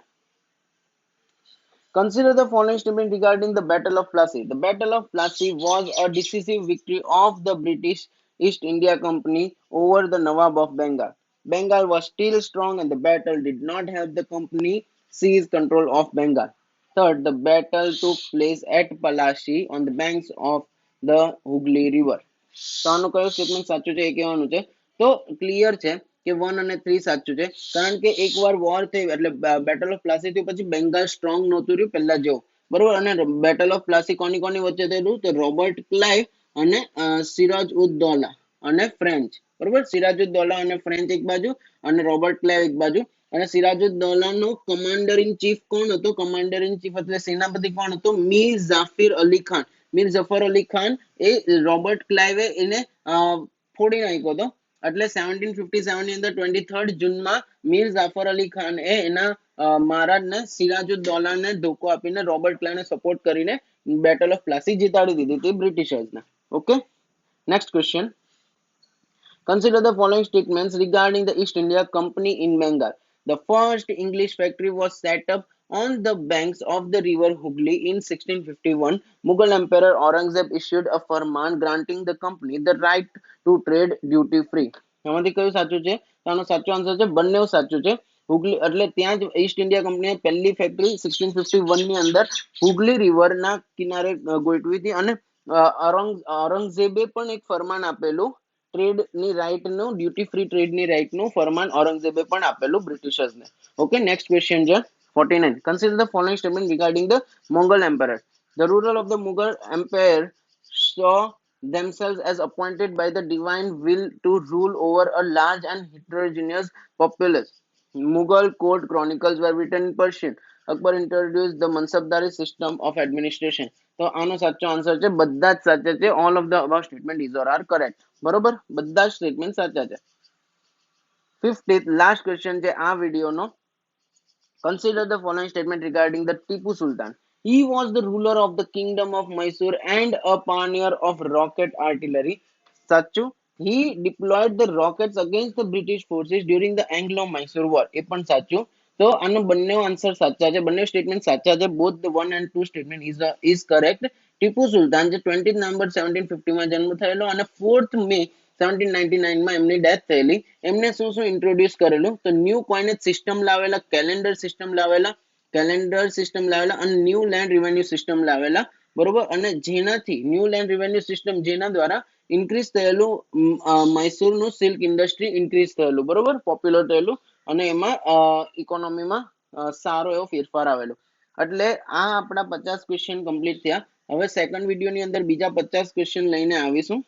Consider the following statement regarding the Battle of Plassey. The Battle of Plassey was a decisive victory of the British East India Company over the Nawab of Bengal. Bengal was still strong and the battle did not have the company seize control of Bengal. Third, the battle took place at Plassey on the banks of the Hooghly River. તો આનું કયું statement સાચું છે એ કહેવાનું છે. તો clear છે કે 1 અને 3 સાચું છે. કારણ કે એકવાર વોર થઈ એટલે બેટલ ઓફ પ્લાસી થયું પછી બેંગાલ સ્ટ્રોંગ નહોતું રહ્યું પહેલા જેવું, બરોબર. અને બેટલ ઓફ પ્લાસી કોની કોની વચ્ચે થયેલું? તો રોબર્ટ ક્લાઇવ અને સિરાજ ઉદ દૌલા અને ફ્રેન્ચ, બરોબર. સિરાજ ઉદ દૌલા અને ફ્રેન્ચ એક બાજુ અને રોબર્ટ ક્લાઇવ એક બાજુ. અને સિરાજ ઉદ દૌલાનો કમાન્ડર ઇન ચીફ કોણ હતો? કમાન્ડર ઇન ચીફ એટલે સેનાપતિ કોણ હતો? મીર જાફર અલી ખાન. મીર જફર અલી ખાન એ રોબર્ટ ક્લાઇવે એને ફોડી નાખ્યો હતો. એટલે 1757 ની અંદર 23 જૂનમાં મીર જાફર અલી ખાન એ એના મહારાજને સિરાજુદ્દૌલાને ધોકો આપીને રોબર્ટ ક્લાઇવને સપોર્ટ કરીને બેટલ ઓફ પ્લાસી જીતાડી દીધી હતી બ્રિટિશર્સને. Okay, next question. Consider the following statements regarding the East India Company in Bengal. The first English factory was set up on the banks of the river Hooghly in 1651. Mughal Emperor Aurangzeb issued a farman granting the company the right to trade duty free. આમાંથી કયું સાચું છે? તો આનો સાચો answer છે બંને સાચું છે. હુગલી એટલે ત્યાં જ ઈસ્ટ ઇન્ડિયા કંપનીએ પહેલી ફેક્ટરી 1651 ની અંદર હુગલી રિવરના કિનારે ગોઠવી હતી અને ઔરંગઝેબે પણ એક ફરમાન આપેલું ટ્રેડ ની રાઈટ નું ડ્યુટી ફ્રી ટ્રેડ ની રાઈટ નું ફરમાન ઔરંગઝેબે પણ આપેલું બ્રિટિશર્સ ને. ઓકે નેક્સ્ટ ક્વેશ્ચન છે 49. Consider the following statement regarding the Mongol emperor. The ruler of the Mughal empire saw themselves as appointed by the divine will to rule over a large and heterogeneous populace. Mughal court chronicles were written in Persian. Akbar introduced the Mansabdari system of administration. તો આનો સાચો answer છે બધા જ સાચા છે. All of the above statement is or are correct. બરોબર, બધા જ સ્ટેટમેન્ટ સાચા છે. 50th લાસ્ટ ક્વેશ્ચન છે આ વિડિયોનો. Consider the following statement regarding the Tipu Sultan. He was the ruler of the kingdom of Mysore and a pioneer of rocket artillery. Sachu, he deployed the rockets against the British forces during the Anglo-Mysore War. એ પણ સાચું. તો આનો બંને answer સાચા છે, બંને statement સાચા છે. Both the 1 and 2 statement is correct. Tipu Sultan જે 20 નવેમ્બર 1750 માં જન્મ થયેલો અને 4th મે 1799 માં એમની ડેથ થયેલી. એમને શું શું ઇન્ટ્રોડ્યુસ કરેલું? તો ન્યૂ કોઇનેજ સિસ્ટમ લાવેલા, કેલેન્ડર સિસ્ટમ લાવેલા, અને ન્યૂ લેન્ડ રેવન્યુ સિસ્ટમ લાવેલા. બરોબર, અને જેનાથી ન્યૂ લેન્ડ રેવન્યુ સિસ્ટમ જેના દ્વારા ઇન્ક્રીઝ થયેલું મૈસૂરનું સિલ્ક ઇન્ડસ્ટ્રી ઇન્ક્રીઝ થયેલું, બરોબર, પોપ્યુલર થયેલું અને એમાં ઇકોનોમીમાં સારો એવો ફેરફાર આવેલો. એટલે આ આપણા 50 ક્વેશ્ચન કમ્પ્લીટ થયા. હવે સેકન્ડ વિડીયોની અંદર બીજા 50 ક્વેશ્ચન લઈને આવીશું.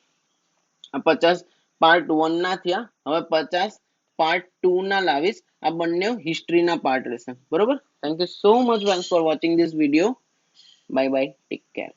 આ 50 પાર્ટ 1 ના થયા, હવે 50 પાર્ટ 2 ના લાવીશ. આ બંને હિસ્ટ્રીના પાર્ટ રહેશે. બરોબર, thank you so much for watching this video. Bye bye, take care.